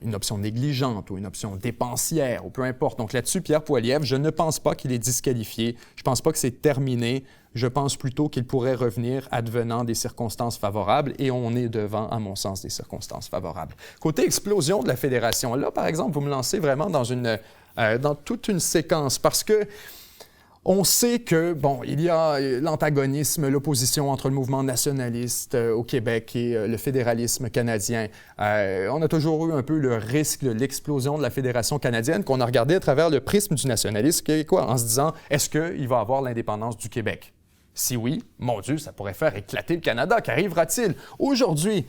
une option négligente ou une option dépensière, ou peu importe. Donc là-dessus, Pierre Poilievre, je ne pense pas qu'il est disqualifié. Je ne pense pas que c'est terminé. Je pense plutôt qu'il pourrait revenir advenant des circonstances favorables, et on est devant, à mon sens, des circonstances favorables. Côté explosion de la Fédération, là, par exemple, vous me lancez vraiment dans toute une séquence, parce que on sait que, bon, il y a l'antagonisme, l'opposition entre le mouvement nationaliste au Québec et le fédéralisme canadien. On a toujours eu un peu le risque de l'explosion de la Fédération canadienne qu'on a regardé à travers le prisme du nationalisme québécois, en se disant, est-ce qu'il va avoir l'indépendance du Québec? Si oui, mon Dieu, ça pourrait faire éclater le Canada. Qu'arrivera-t-il? Aujourd'hui,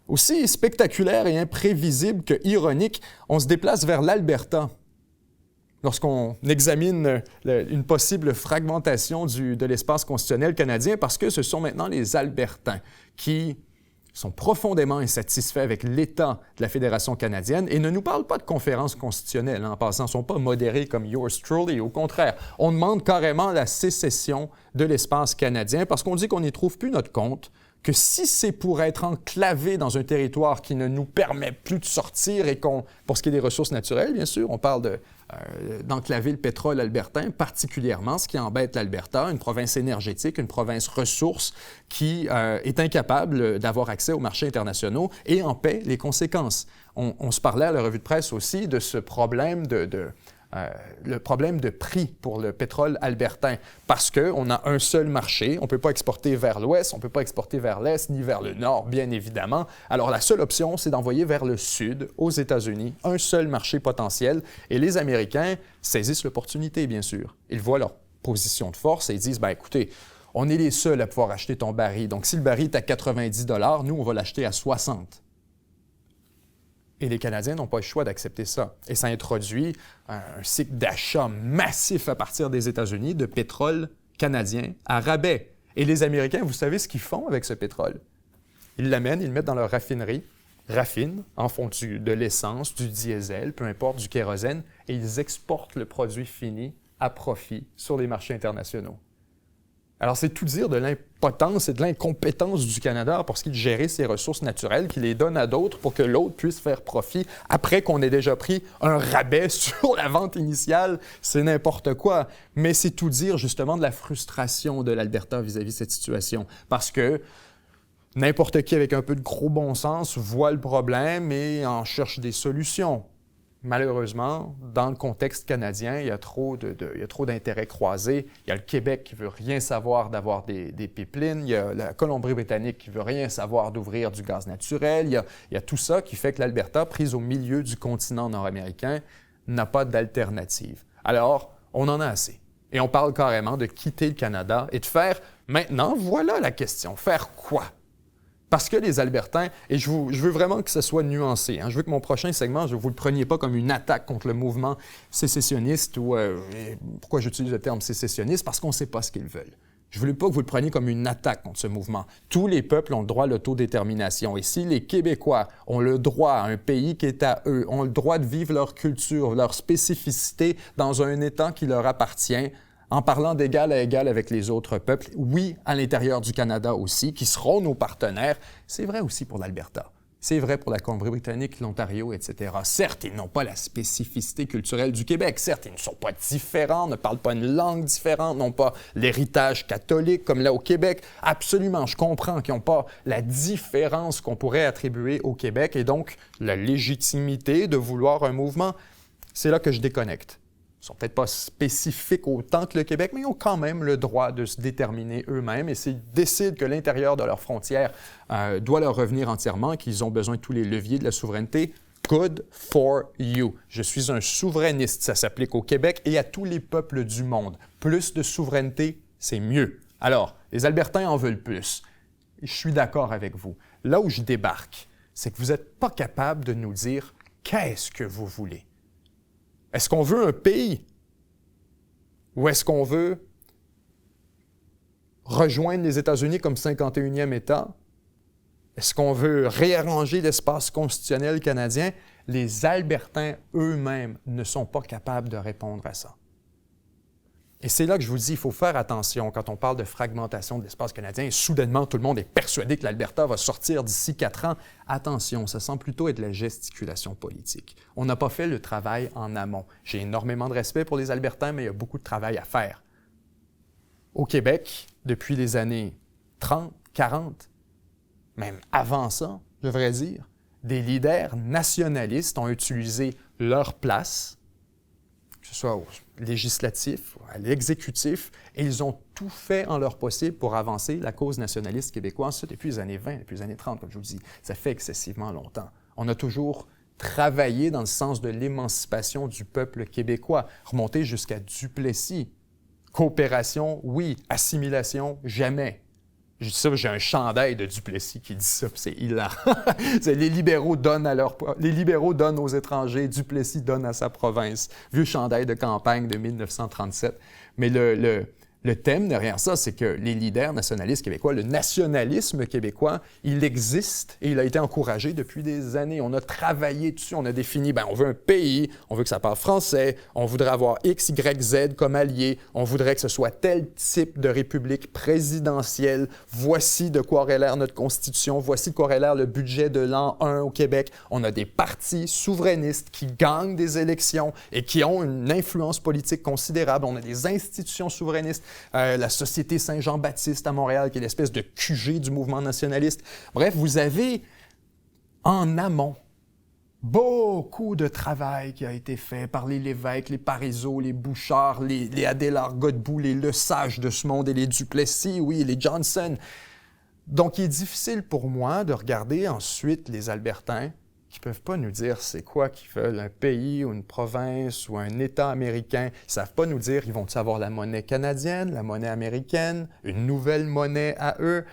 aussi spectaculaire et imprévisible que ironique, on se déplace vers l'Alberta. Lorsqu'on examine une possible fragmentation de l'espace constitutionnel canadien, parce que ce sont maintenant les Albertains qui sont profondément insatisfaits avec l'état de la Fédération canadienne et ne nous parlent pas de conférence constitutionnelle, en passant, ne sont pas modérés comme yours truly. Au contraire, on demande carrément la sécession de l'espace canadien parce qu'on dit qu'on n'y trouve plus notre compte, que si c'est pour être enclavé dans un territoire qui ne nous permet plus de sortir et pour ce qui est des ressources naturelles, bien sûr, on parle d'enclaver le pétrole albertain, particulièrement ce qui embête l'Alberta, une province énergétique, une province ressource qui est incapable d'avoir accès aux marchés internationaux et en paie les conséquences. On se parlait à la revue de presse aussi de ce problème le problème de prix pour le pétrole albertain, parce qu'on a un seul marché, on ne peut pas exporter vers l'ouest, on ne peut pas exporter vers l'est, ni vers le nord, bien évidemment. Alors la seule option, c'est d'envoyer vers le sud, aux États-Unis, un seul marché potentiel, et les Américains saisissent l'opportunité, bien sûr. Ils voient leur position de force et ils disent, bien écoutez, on est les seuls à pouvoir acheter ton baril, donc si le baril est à 90 $, nous, on va l'acheter à 60 $. Et les Canadiens n'ont pas le choix d'accepter ça. Et ça introduit un cycle d'achat massif à partir des États-Unis de pétrole canadien à rabais. Et les Américains, vous savez ce qu'ils font avec ce pétrole? Ils l'amènent, ils le mettent dans leur raffinerie, raffinent, en font de l'essence, du diesel, peu importe, du kérosène, et ils exportent le produit fini à profit sur les marchés internationaux. Alors, c'est tout dire de l'impotence et de l'incompétence du Canada pour ce qui est de gérer ses ressources naturelles, qui les donne à d'autres pour que l'autre puisse faire profit après qu'on ait déjà pris un rabais sur la vente initiale. C'est n'importe quoi. Mais c'est tout dire justement de la frustration de l'Alberta vis-à-vis de cette situation. Parce que n'importe qui avec un peu de gros bon sens voit le problème et en cherche des solutions. malheureusement, dans le contexte canadien, il y a trop d'intérêts croisés. Il y a le Québec qui veut rien savoir d'avoir des pipelines. Il y a la Colombie-Britannique qui veut rien savoir d'ouvrir du gaz naturel. Il y a tout ça qui fait que l'Alberta, prise au milieu du continent nord-américain, n'a pas d'alternative. Alors, on en a assez. Et on parle carrément de quitter le Canada et de faire, maintenant, voilà la question, faire quoi? Parce que les Albertains, et je veux vraiment que ce soit nuancé, je veux que mon prochain segment, vous ne le preniez pas comme une attaque contre le mouvement sécessionniste ou pourquoi j'utilise le terme sécessionniste? Parce qu'on ne sait pas ce qu'ils veulent. Je ne voulais pas que vous le preniez comme une attaque contre ce mouvement. Tous les peuples ont le droit à l'autodétermination. Et si les Québécois ont le droit à un pays qui est à eux, ont le droit de vivre leur culture, leur spécificité dans un État qui leur appartient, en parlant d'égal à égal avec les autres peuples, oui, à l'intérieur du Canada aussi, qui seront nos partenaires, c'est vrai aussi pour l'Alberta. C'est vrai pour la Colombie-Britannique, l'Ontario, etc. Certes, ils n'ont pas la spécificité culturelle du Québec. Certes, ils ne sont pas différents, ne parlent pas une langue différente, n'ont pas l'héritage catholique comme là au Québec. Absolument, je comprends qu'ils n'ont pas la différence qu'on pourrait attribuer au Québec et donc la légitimité de vouloir un mouvement. C'est là que je déconnecte. Ils ne sont peut-être pas spécifiques autant que le Québec, mais ils ont quand même le droit de se déterminer eux-mêmes. Et s'ils décident que l'intérieur de leurs frontières doit leur revenir entièrement, qu'ils ont besoin de tous les leviers de la souveraineté, good for you. Je suis un souverainiste. Ça s'applique au Québec et à tous les peuples du monde. Plus de souveraineté, c'est mieux. Alors, les Albertains en veulent plus. Je suis d'accord avec vous. Là où je débarque, c'est que vous n'êtes pas capable de nous dire qu'est-ce que vous voulez. Est-ce qu'on veut un pays ou est-ce qu'on veut rejoindre les États-Unis comme 51e État? Est-ce qu'on veut réarranger l'espace constitutionnel canadien? Les Albertains eux-mêmes ne sont pas capables de répondre à ça. Et c'est là que je vous dis, il faut faire attention quand on parle de fragmentation de l'espace canadien et soudainement tout le monde est persuadé que l'Alberta va sortir d'ici 4 ans. Attention, ça semble plutôt être de la gesticulation politique. On n'a pas fait le travail en amont. J'ai énormément de respect pour les Albertains, mais il y a beaucoup de travail à faire. Au Québec, depuis les années 30, 40, même avant ça, je devrais dire, des leaders nationalistes ont utilisé leur place, que ce soit au législatif, à l'exécutif, et ils ont tout fait en leur possible pour avancer la cause nationaliste québécoise, ça depuis les années 20, depuis les années 30, comme je vous dis. Ça fait excessivement longtemps. On a toujours travaillé dans le sens de l'émancipation du peuple québécois, remonter jusqu'à Duplessis. Coopération, oui. Assimilation, jamais. Je dis ça, j'ai un chandail de Duplessis qui dit ça, c'est hilarant. Les libéraux donnent aux étrangers, Duplessis donne à sa province. Vieux chandail de campagne de 1937. Mais le thème derrière ça, c'est que les leaders nationalistes québécois, le nationalisme québécois, il existe et il a été encouragé depuis des années. On a travaillé dessus, on a défini, on veut un pays, on veut que ça parle français, on voudrait avoir X, Y, Z comme alliés, on voudrait que ce soit tel type de république présidentielle. Voici de quoi aurait l'air notre Constitution, voici de quoi aurait l'air le budget de l'an 1 au Québec. On a des partis souverainistes qui gagnent des élections et qui ont une influence politique considérable. On a des institutions souverainistes. La Société Saint-Jean-Baptiste à Montréal, qui est l'espèce de QG du mouvement nationaliste. Bref, vous avez en amont beaucoup de travail qui a été fait par les Lévesque, les Parizeau, les Bouchard, les Adélard Godbout, les Lesage de ce monde et les Duplessis, oui, les Johnson. Donc, il est difficile pour moi de regarder ensuite les Albertains qui ne peuvent pas nous dire c'est quoi qu'ils veulent, un pays ou une province ou un État américain. Ils ne savent pas nous dire, ils vont-ils avoir la monnaie canadienne, la monnaie américaine, une nouvelle monnaie à eux,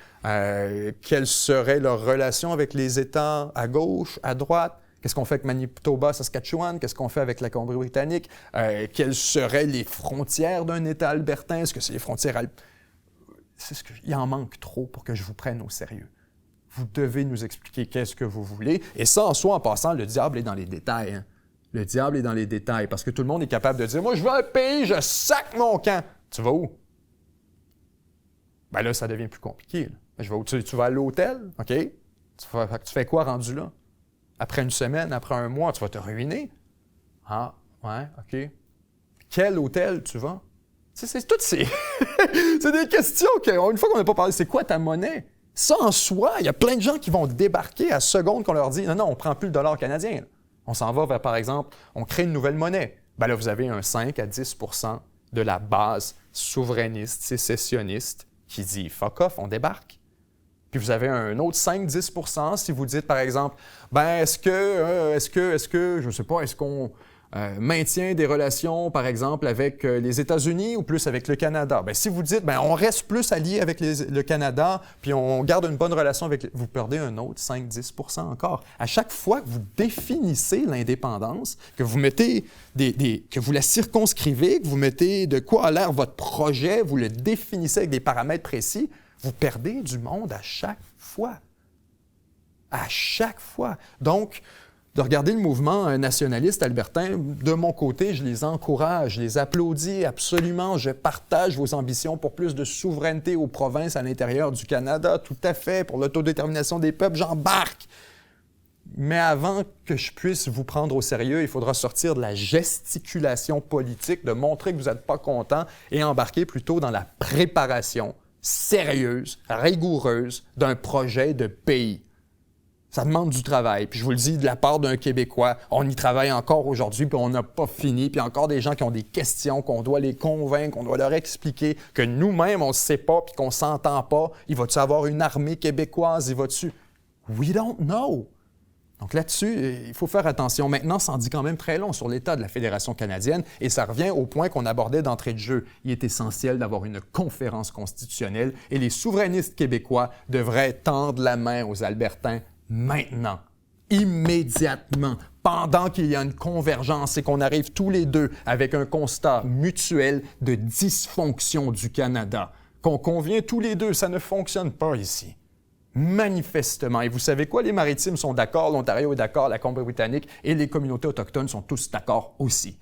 quelle serait leur relation avec les États à gauche, à droite, qu'est-ce qu'on fait avec Manitoba, Saskatchewan, qu'est-ce qu'on fait avec la Colombie-Britannique, quelles seraient les frontières d'un État albertain, est-ce que c'est les frontières il en manque trop pour que je vous prenne au sérieux. Vous devez nous expliquer qu'est-ce que vous voulez. Et ça, en soi, en passant, le diable est dans les détails. Hein. Le diable est dans les détails parce que tout le monde est capable de dire « Moi, je veux un pays, je sac mon camp. » Tu vas où? Ben là, ça devient plus compliqué. Je vais où? Tu vas à l'hôtel, OK? Tu fais quoi rendu là? Après une semaine, après un mois, tu vas te ruiner. Ah, ouais, OK. Quel hôtel tu vas? C'est toutes ces... c'est des questions qu'une fois qu'on n'a pas parlé, c'est quoi ta monnaie? Ça, en soi, il y a plein de gens qui vont débarquer à seconde qu'on leur dit « Non, non, on ne prend plus le dollar canadien. On s'en va vers, par exemple, on crée une nouvelle monnaie. Bien là, vous avez un 5 à 10 de la base souverainiste, sécessionniste, qui dit « fuck off, on débarque ». Puis vous avez un autre 5-10 si vous dites, par exemple, ben est-ce que, je ne sais pas, est-ce qu'on maintient des relations, par exemple, avec les États-Unis ou plus avec le Canada? Bien, si vous dites, ben on reste plus alliés avec le Canada, puis on garde une bonne relation avec... Vous perdez un autre 5-10 encore. À chaque fois que vous définissez l'indépendance, que vous mettez que vous la circonscrivez, que vous mettez de quoi a l'air votre projet, vous le définissez avec des paramètres précis, vous perdez du monde à chaque fois. À chaque fois. Donc, de regarder le mouvement nationaliste albertain, de mon côté, je les encourage, je les applaudis absolument. Je partage vos ambitions pour plus de souveraineté aux provinces à l'intérieur du Canada, tout à fait, pour l'autodétermination des peuples, j'embarque. Mais avant que je puisse vous prendre au sérieux, il faudra sortir de la gesticulation politique, de montrer que vous n'êtes pas content et embarquer plutôt dans la préparation sérieuse, rigoureuse d'un projet de pays. Ça demande du travail. Puis je vous le dis, de la part d'un Québécois, on y travaille encore aujourd'hui, puis on n'a pas fini. Puis il y a encore des gens qui ont des questions, qu'on doit les convaincre, qu'on doit leur expliquer, que nous-mêmes, on ne sait pas, puis qu'on ne s'entend pas. Il va-tu avoir une armée québécoise? Il va-tu... We don't know. Donc là-dessus, il faut faire attention. Maintenant, ça en dit quand même très long sur l'état de la Fédération canadienne et ça revient au point qu'on abordait d'entrée de jeu. Il est essentiel d'avoir une conférence constitutionnelle et les souverainistes québécois devraient tendre la main aux Albertains maintenant, immédiatement, pendant qu'il y a une convergence et qu'on arrive tous les deux avec un constat mutuel de dysfonction du Canada, qu'on convient tous les deux, ça ne fonctionne pas ici. Manifestement. Et vous savez quoi? Les Maritimes sont d'accord, l'Ontario est d'accord, la Colombie-Britannique et les communautés autochtones sont tous d'accord aussi.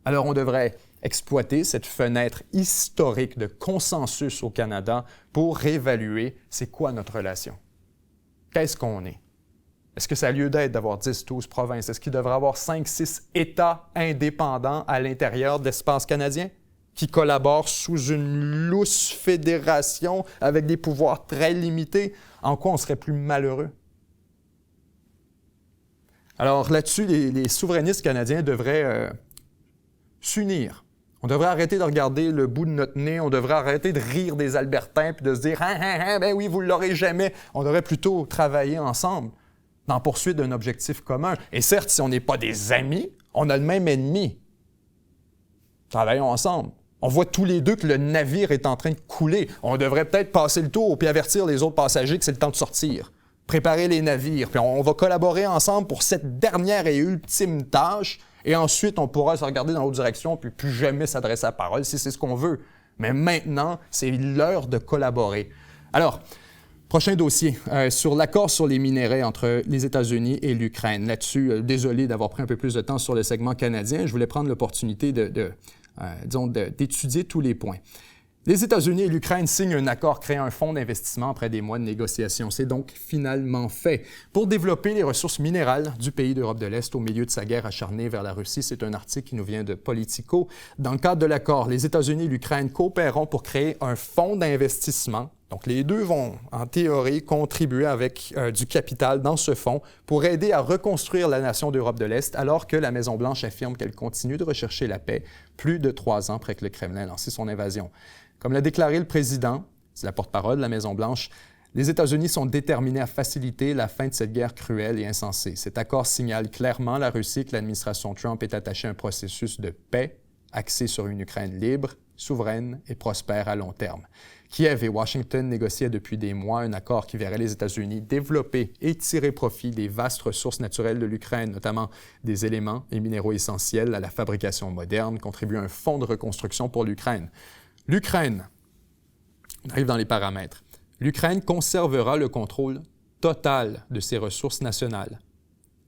Alors, on devrait exploiter cette fenêtre historique de consensus au Canada pour réévaluer c'est quoi notre relation. Qu'est-ce qu'on est? Est-ce que ça a lieu d'être d'avoir 10-12 provinces? Est-ce qu'il devrait y avoir 5-6 États indépendants à l'intérieur de l'espace canadien qui collaborent sous une lousse fédération avec des pouvoirs très limités? En quoi on serait plus malheureux? Alors là-dessus, les souverainistes canadiens devraient s'unir. On devrait arrêter de regarder le bout de notre nez, on devrait arrêter de rire des Albertains puis de se dire « ben oui, vous ne l'aurez jamais ». On devrait plutôt travailler ensemble dans poursuite d'un objectif commun. Et certes, si on n'est pas des amis, on a le même ennemi. Travaillons ensemble. On voit tous les deux que le navire est en train de couler. On devrait peut-être passer le tour puis avertir les autres passagers que c'est le temps de sortir. Préparer les navires. Puis on va collaborer ensemble pour cette dernière et ultime tâche. Et ensuite, on pourra se regarder dans l'autre direction puis plus jamais s'adresser à la parole si c'est ce qu'on veut. Mais maintenant, c'est l'heure de collaborer. Alors, prochain dossier, sur l'accord sur les minerais entre les États-Unis et l'Ukraine. Là-dessus, désolé d'avoir pris un peu plus de temps sur le segment canadien. Je voulais prendre l'opportunité d'étudier tous les points. Les États-Unis et l'Ukraine signent un accord créant un fonds d'investissement après des mois de négociations. C'est donc finalement fait. Pour développer les ressources minérales du pays d'Europe de l'Est au milieu de sa guerre acharnée vers la Russie, c'est un article qui nous vient de Politico. Dans le cadre de l'accord, les États-Unis et l'Ukraine coopéreront pour créer un fonds d'investissement. Donc, les deux vont, en théorie, contribuer avec du capital dans ce fonds pour aider à reconstruire la nation d'Europe de l'Est, alors que la Maison-Blanche affirme qu'elle continue de rechercher la paix plus de 3 ans après que le Kremlin a lancé son invasion. Comme l'a déclaré le président, c'est la porte-parole de la Maison-Blanche, les États-Unis sont déterminés à faciliter la fin de cette guerre cruelle et insensée. Cet accord signale clairement à la Russie que l'administration Trump est attachée à un processus de paix axé sur une Ukraine libre, souveraine et prospère à long terme. Kiev et Washington négociaient depuis des mois un accord qui verrait les États-Unis développer et tirer profit des vastes ressources naturelles de l'Ukraine, notamment des éléments et minéraux essentiels à la fabrication moderne, contribuer à un fonds de reconstruction pour l'Ukraine. L'Ukraine, on arrive dans les paramètres, l'Ukraine conservera le contrôle total de ses ressources nationales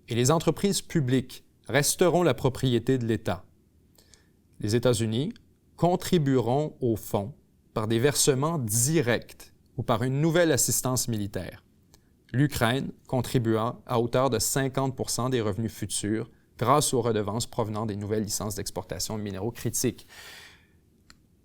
et les entreprises publiques resteront la propriété de l'État. Les États-Unis contribueront au fonds par des versements directs ou par une nouvelle assistance militaire. L'Ukraine contribuera à hauteur de 50 des revenus futurs grâce aux redevances provenant des nouvelles licences d'exportation de minéraux critiques.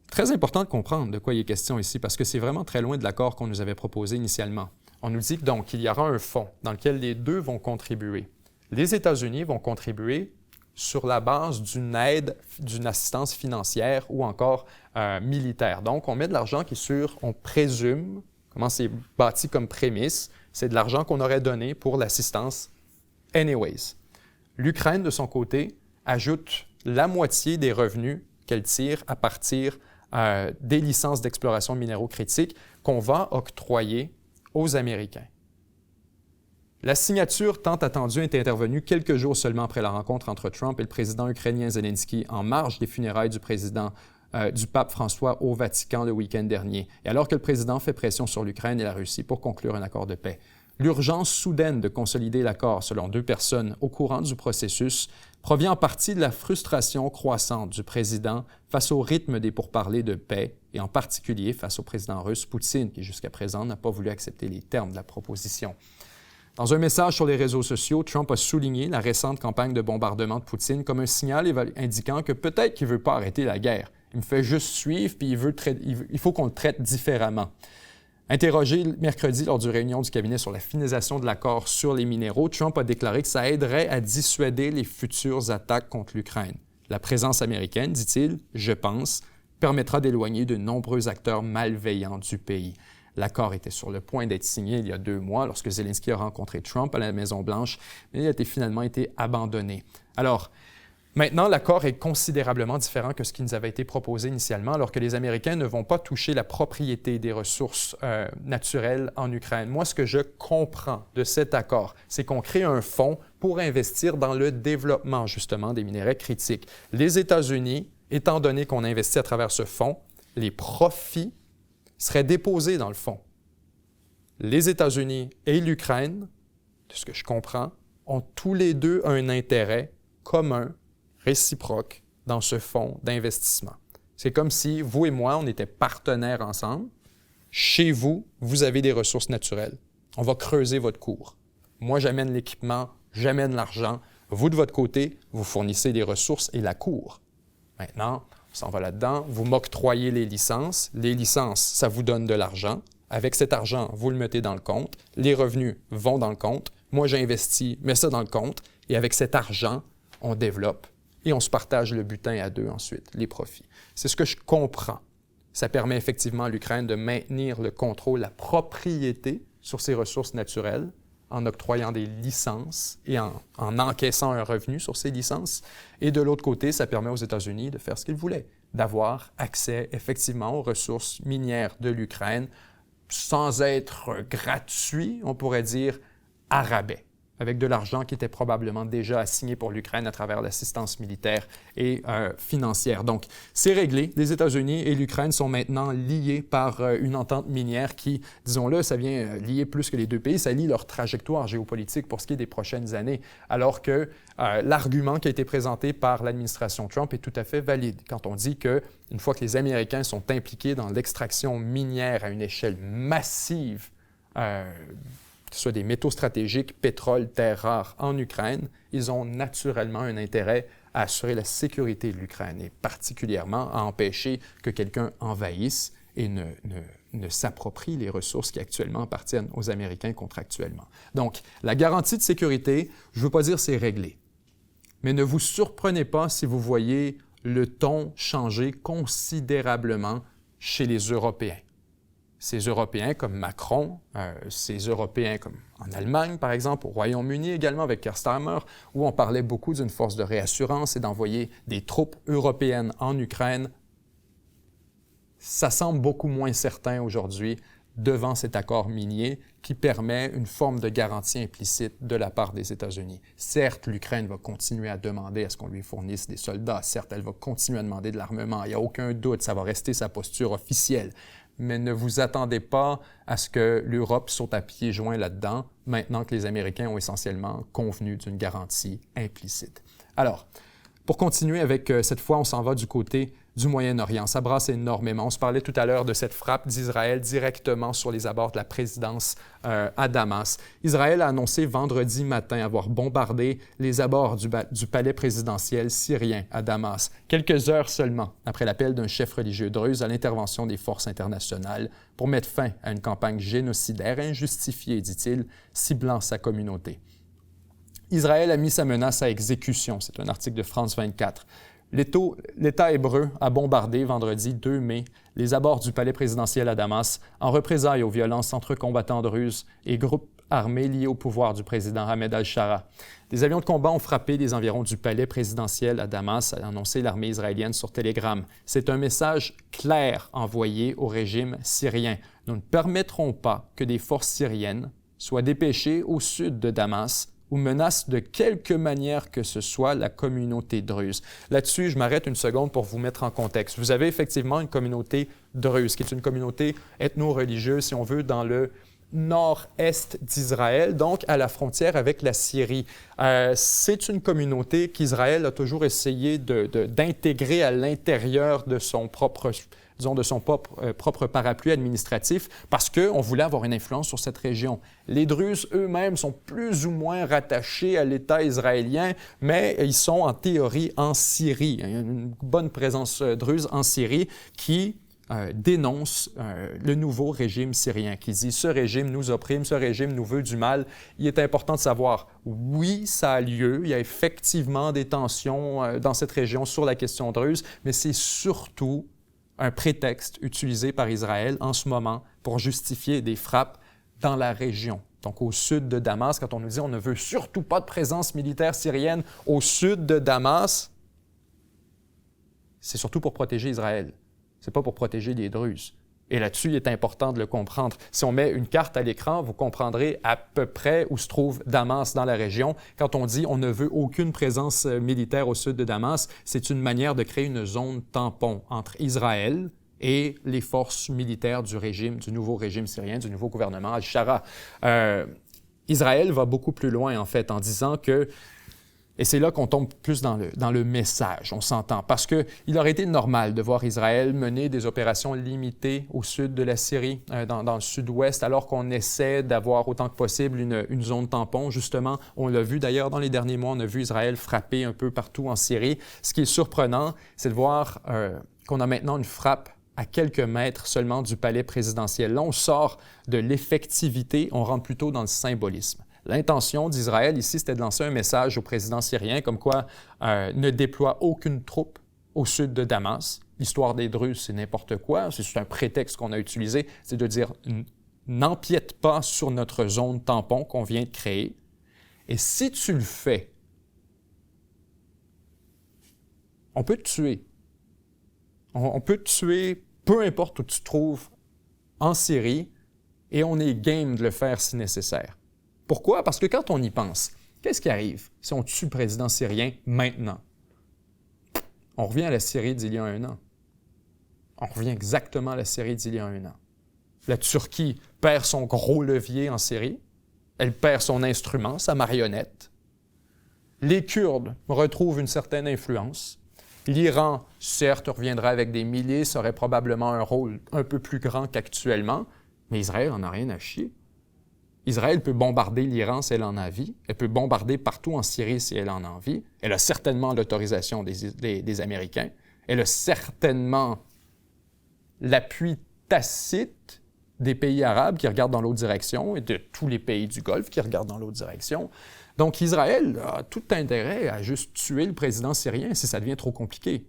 Très important de comprendre de quoi il est question ici, parce que c'est vraiment très loin de l'accord qu'on nous avait proposé initialement. On nous dit donc qu'il y aura un fonds dans lequel les deux vont contribuer. Les États-Unis vont contribuer sur la base d'une aide, d'une assistance financière ou encore militaire. Donc, on met de l'argent qui est sur, on présume, comment c'est bâti comme prémisse, c'est de l'argent qu'on aurait donné pour l'assistance anyways. L'Ukraine, de son côté, ajoute la moitié des revenus qu'elle tire à partir des licences d'exploration de minéraux critiques qu'on va octroyer aux Américains. La signature tant attendue est intervenue quelques jours seulement après la rencontre entre Trump et le président ukrainien Zelensky en marge des funérailles du pape François au Vatican le week-end dernier, et alors que le président fait pression sur l'Ukraine et la Russie pour conclure un accord de paix. L'urgence soudaine de consolider l'accord, selon 2 personnes au courant du processus, provient en partie de la frustration croissante du président face au rythme des pourparlers de paix, et en particulier face au président russe Poutine, qui jusqu'à présent n'a pas voulu accepter les termes de la proposition. Dans un message sur les réseaux sociaux, Trump a souligné la récente campagne de bombardement de Poutine comme un signal indiquant que peut-être qu'il ne veut pas arrêter la guerre. Il me fait juste suivre, puis il faut qu'on le traite différemment. Interrogé mercredi lors d'une réunion du cabinet sur la finalisation de l'accord sur les minéraux, Trump a déclaré que ça aiderait à dissuader les futures attaques contre l'Ukraine. La présence américaine, dit-il, je pense, permettra d'éloigner de nombreux acteurs malveillants du pays. L'accord était sur le point d'être signé il y a 2 mois lorsque Zelensky a rencontré Trump à la Maison-Blanche, mais il a finalement été abandonné. Alors, maintenant, l'accord est considérablement différent que ce qui nous avait été proposé initialement, alors que les Américains ne vont pas toucher la propriété des ressources naturelles en Ukraine. Moi, ce que je comprends de cet accord, c'est qu'on crée un fonds pour investir dans le développement, justement, des minerais critiques. Les États-Unis, étant donné qu'on investit à travers ce fonds, les profits seraient déposés dans le fonds. Les États-Unis et l'Ukraine, de ce que je comprends, ont tous les deux un intérêt commun réciproque dans ce fonds d'investissement. C'est comme si vous et moi, on était partenaires ensemble. Chez vous, vous avez des ressources naturelles. On va creuser votre cours. Moi, j'amène l'équipement, j'amène l'argent. Vous, de votre côté, vous fournissez les ressources et la cour. Maintenant, on s'en va là-dedans. Vous m'octroyez les licences. Les licences, ça vous donne de l'argent. Avec cet argent, vous le mettez dans le compte. Les revenus vont dans le compte. Moi, j'investis, mets ça dans le compte. Et avec cet argent, on développe. Et on se partage le butin à 2 ensuite, les profits. C'est ce que je comprends. Ça permet effectivement à l'Ukraine de maintenir le contrôle, la propriété sur ses ressources naturelles en octroyant des licences et en encaissant un revenu sur ces licences. Et de l'autre côté, ça permet aux États-Unis de faire ce qu'ils voulaient, d'avoir accès effectivement aux ressources minières de l'Ukraine sans être gratuit, on pourrait dire, à rabais, avec de l'argent qui était probablement déjà assigné pour l'Ukraine à travers l'assistance militaire et financière. Donc, c'est réglé. Les États-Unis et l'Ukraine sont maintenant liés par une entente minière qui, disons-le, ça vient lier plus que les 2 pays, ça lie leur trajectoire géopolitique pour ce qui est des prochaines années, alors que l'argument qui a été présenté par l'administration Trump est tout à fait valide quand on dit qu'une fois que les Américains sont impliqués dans l'extraction minière à une échelle massive, que ce soit des métaux stratégiques, pétrole, terres rares en Ukraine, ils ont naturellement un intérêt à assurer la sécurité de l'Ukraine et particulièrement à empêcher que quelqu'un envahisse et ne s'approprie les ressources qui actuellement appartiennent aux Américains contractuellement. Donc, la garantie de sécurité, je ne veux pas dire c'est réglé, mais ne vous surprenez pas si vous voyez le ton changer considérablement chez les Européens. Ces Européens comme Macron, ces Européens comme en Allemagne, par exemple, au Royaume-Uni également avec Keir Starmer, où on parlait beaucoup d'une force de réassurance et d'envoyer des troupes européennes en Ukraine. Ça semble beaucoup moins certain aujourd'hui devant cet accord minier qui permet une forme de garantie implicite de la part des États-Unis. Certes, l'Ukraine va continuer à demander à ce qu'on lui fournisse des soldats. Certes, elle va continuer à demander de l'armement. Il n'y a aucun doute, ça va rester sa posture officielle. Mais ne vous attendez pas à ce que l'Europe saute à pieds joints là-dedans, maintenant que les Américains ont essentiellement convenu d'une garantie implicite. Alors, pour continuer avec cette fois, on s'en va du côté du Moyen-Orient. Ça brasse énormément. On se parlait tout à l'heure de cette frappe d'Israël directement sur les abords de la présidence à Damas. Israël a annoncé vendredi matin avoir bombardé les abords du palais présidentiel syrien à Damas, quelques heures seulement après l'appel d'un chef religieux druze à l'intervention des forces internationales pour mettre fin à une campagne génocidaire injustifiée, dit-il, ciblant sa communauté. Israël a mis sa menace à exécution. C'est un article de France 24. L'État hébreu a bombardé vendredi 2 mai les abords du palais présidentiel à Damas en représailles aux violences entre combattants druzes et groupes armés liés au pouvoir du président Ahmed al-Shara. Des avions de combat ont frappé les environs du palais présidentiel à Damas, a annoncé l'armée israélienne sur Telegram. C'est un message clair envoyé au régime syrien. Nous ne permettrons pas que des forces syriennes soient dépêchées au sud de Damas ou menacent de quelque manière que ce soit la communauté druze. Là-dessus, je m'arrête une seconde pour vous mettre en contexte. Vous avez effectivement une communauté druze, qui est une communauté ethno-religieuse, si on veut, dans le nord-est d'Israël, donc à la frontière avec la Syrie. C'est une communauté qu'Israël a toujours essayé d'intégrer à l'intérieur de son propre parapluie administratif parce qu'on voulait avoir une influence sur cette région. Les Druzes eux-mêmes sont plus ou moins rattachés à l'État israélien, mais ils sont en théorie en Syrie. Il y a une bonne présence druze en Syrie qui dénonce le nouveau régime syrien, qui dit « ce régime nous opprime, ce régime nous veut du mal ». Il est important de savoir, oui, ça a lieu, il y a effectivement des tensions dans cette région sur la question druze, mais c'est surtout un prétexte utilisé par Israël en ce moment pour justifier des frappes dans la région. Donc, au sud de Damas, quand on nous dit on ne veut surtout pas de présence militaire syrienne au sud de Damas, c'est surtout pour protéger Israël. Ce n'est pas pour protéger les Druzes. Et là-dessus, il est important de le comprendre. Si on met une carte à l'écran, vous comprendrez à peu près où se trouve Damas dans la région. Quand on dit on ne veut aucune présence militaire au sud de Damas, c'est une manière de créer une zone tampon entre Israël et les forces militaires du nouveau régime syrien, du nouveau gouvernement al-Shara. Israël va beaucoup plus loin, en fait, en disant que et c'est là qu'on tombe plus dans le message, on s'entend, parce qu'il aurait été normal de voir Israël mener des opérations limitées au sud de la Syrie, dans le sud-ouest, alors qu'on essaie d'avoir autant que possible une zone tampon. Justement, on l'a vu d'ailleurs dans les derniers mois, on a vu Israël frapper un peu partout en Syrie. Ce qui est surprenant, c'est de voir qu'on a maintenant une frappe à quelques mètres seulement du palais présidentiel. Là, on sort de l'effectivité, on rentre plutôt dans le symbolisme. L'intention d'Israël ici, c'était de lancer un message au président syrien comme quoi ne déploie aucune troupe au sud de Damas. L'histoire des Druzes, c'est n'importe quoi. C'est juste un prétexte qu'on a utilisé. C'est de dire n'empiète pas sur notre zone tampon qu'on vient de créer. Et si tu le fais, on peut te tuer. On peut te tuer peu importe où tu te trouves en Syrie et on est game de le faire si nécessaire. Pourquoi? Parce que quand on y pense, qu'est-ce qui arrive si on tue le président syrien maintenant? On revient à la Syrie d'il y a 1 an. On revient exactement à la Syrie d'il y a 1 an. La Turquie perd son gros levier en Syrie. Elle perd son instrument, sa marionnette. Les Kurdes retrouvent une certaine influence. L'Iran, certes, reviendra avec des milices, aurait probablement un rôle un peu plus grand qu'actuellement, mais Israël n'en a rien à chier. Israël peut bombarder l'Iran si elle en a envie. Elle peut bombarder partout en Syrie si elle en a envie. Elle a certainement l'autorisation des Américains. Elle a certainement l'appui tacite des pays arabes qui regardent dans l'autre direction et de tous les pays du Golfe qui regardent dans l'autre direction. Donc Israël a tout intérêt à juste tuer le président syrien si ça devient trop compliqué.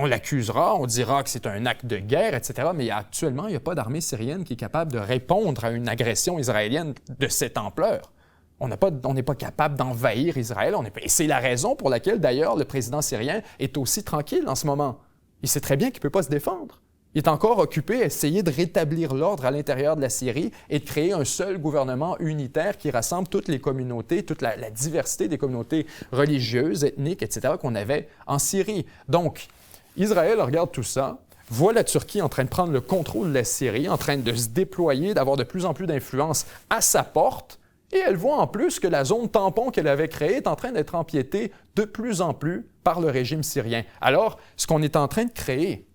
On l'accusera, on dira que c'est un acte de guerre, etc. Mais actuellement, il n'y a pas d'armée syrienne qui est capable de répondre à une agression israélienne de cette ampleur. On n'est pas capable d'envahir Israël. Et c'est la raison pour laquelle, d'ailleurs, le président syrien est aussi tranquille en ce moment. Il sait très bien qu'il ne peut pas se défendre. Il est encore occupé à essayer de rétablir l'ordre à l'intérieur de la Syrie et de créer un seul gouvernement unitaire qui rassemble toutes les communautés, toute la diversité des communautés religieuses, ethniques, etc. qu'on avait en Syrie. Donc, Israël regarde tout ça, voit la Turquie en train de prendre le contrôle de la Syrie, en train de se déployer, d'avoir de plus en plus d'influence à sa porte, et elle voit en plus que la zone tampon qu'elle avait créée est en train d'être empiétée de plus en plus par le régime syrien. Alors, ce qu'on est en train de créer,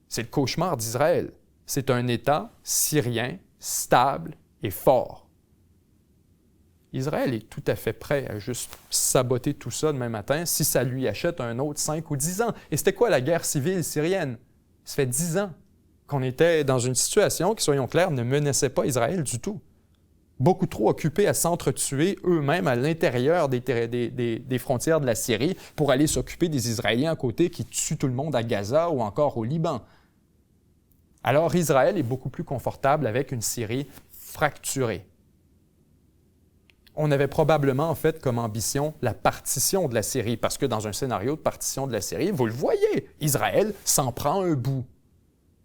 c'est le cauchemar d'Israël. C'est un État syrien stable et fort. Israël est tout à fait prêt à juste saboter tout ça demain matin si ça lui achète un autre 5 ou 10 ans. Et c'était quoi la guerre civile syrienne? Ça fait 10 ans qu'on était dans une situation qui, soyons clairs, ne menaçait pas Israël du tout. beaucoup trop occupés à s'entretuer eux-mêmes à l'intérieur des frontières de la Syrie pour aller s'occuper des Israéliens à côté qui tuent tout le monde à Gaza ou encore au Liban. Alors Israël est beaucoup plus confortable avec une Syrie fracturée. On avait probablement en fait comme ambition la partition de la Syrie, parce que dans un scénario de partition de la Syrie, vous le voyez, Israël s'en prend un bout.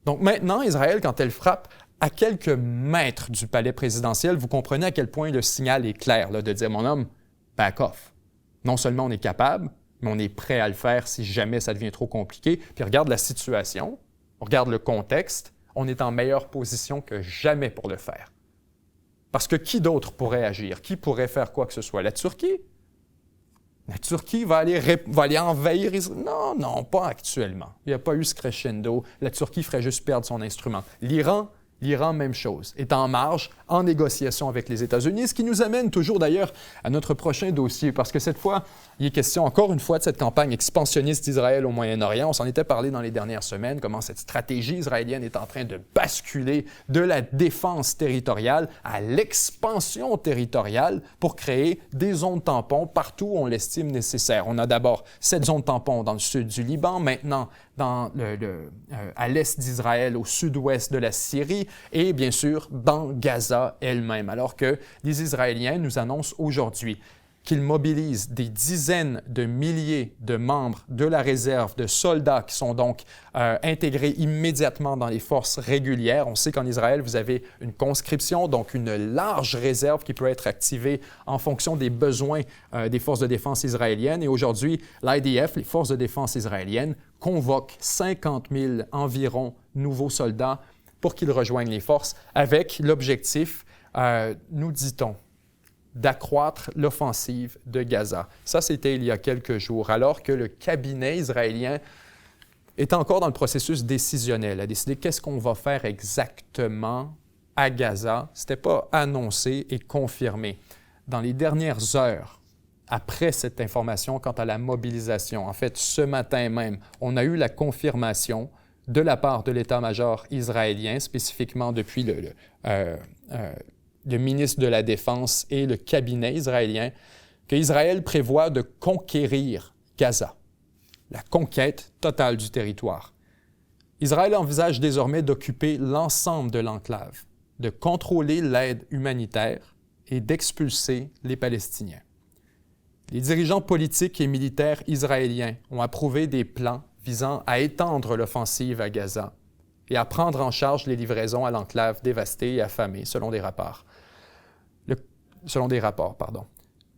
Donc maintenant, Israël, quand elle frappe à quelques mètres du palais présidentiel, vous comprenez à quel point le signal est clair, là, de dire, mon homme, back off. Non seulement on est capable, mais on est prêt à le faire si jamais ça devient trop compliqué. Puis regarde la situation, on regarde le contexte, on est en meilleure position que jamais pour le faire. Parce que qui d'autre pourrait agir? Qui pourrait faire quoi que ce soit? La Turquie? La Turquie va aller envahir Israël? Non, non, pas actuellement. Il n'y a pas eu ce crescendo. La Turquie ferait juste perdre son instrument. L'Iran, même chose, est en marge, en négociation avec les États-Unis, ce qui nous amène toujours d'ailleurs à notre prochain dossier, parce que cette fois, il est question encore une fois de cette campagne expansionniste d'Israël au Moyen-Orient. On s'en était parlé dans les dernières semaines, comment cette stratégie israélienne est en train de basculer de la défense territoriale à l'expansion territoriale pour créer des zones tampons partout où on l'estime nécessaire. On a d'abord cette zone tampon dans le sud du Liban, maintenant à l'est d'Israël, au sud-ouest de la Syrie et bien sûr dans Gaza elle-même, alors que les Israéliens nous annoncent aujourd'hui qu'ils mobilisent des dizaines de milliers de membres de la réserve, de soldats qui sont donc intégrés immédiatement dans les forces régulières. On sait qu'en Israël, vous avez une conscription, donc une large réserve qui peut être activée en fonction des besoins des forces de défense israéliennes. Et aujourd'hui, l'IDF, les forces de défense israéliennes, convoquent 50 000 environ nouveaux soldats pour qu'ils rejoignent les forces avec l'objectif, nous dit-on, d'accroître l'offensive de Gaza. Ça, c'était il y a quelques jours, alors que le cabinet israélien est encore dans le processus décisionnel, à décider qu'est-ce qu'on va faire exactement à Gaza. Ce n'était pas annoncé et confirmé. Dans les dernières heures, après cette information quant à la mobilisation, en fait, ce matin même, on a eu la confirmation de la part de l'état-major israélien, spécifiquement depuis le ministre de la Défense et le cabinet israélien, qu'Israël prévoit de conquérir Gaza, la conquête totale du territoire. Israël envisage désormais d'occuper l'ensemble de l'enclave, de contrôler l'aide humanitaire et d'expulser les Palestiniens. Les dirigeants politiques et militaires israéliens ont approuvé des plans visant à étendre l'offensive à Gaza et à prendre en charge les livraisons à l'enclave dévastée et affamée, selon des rapports.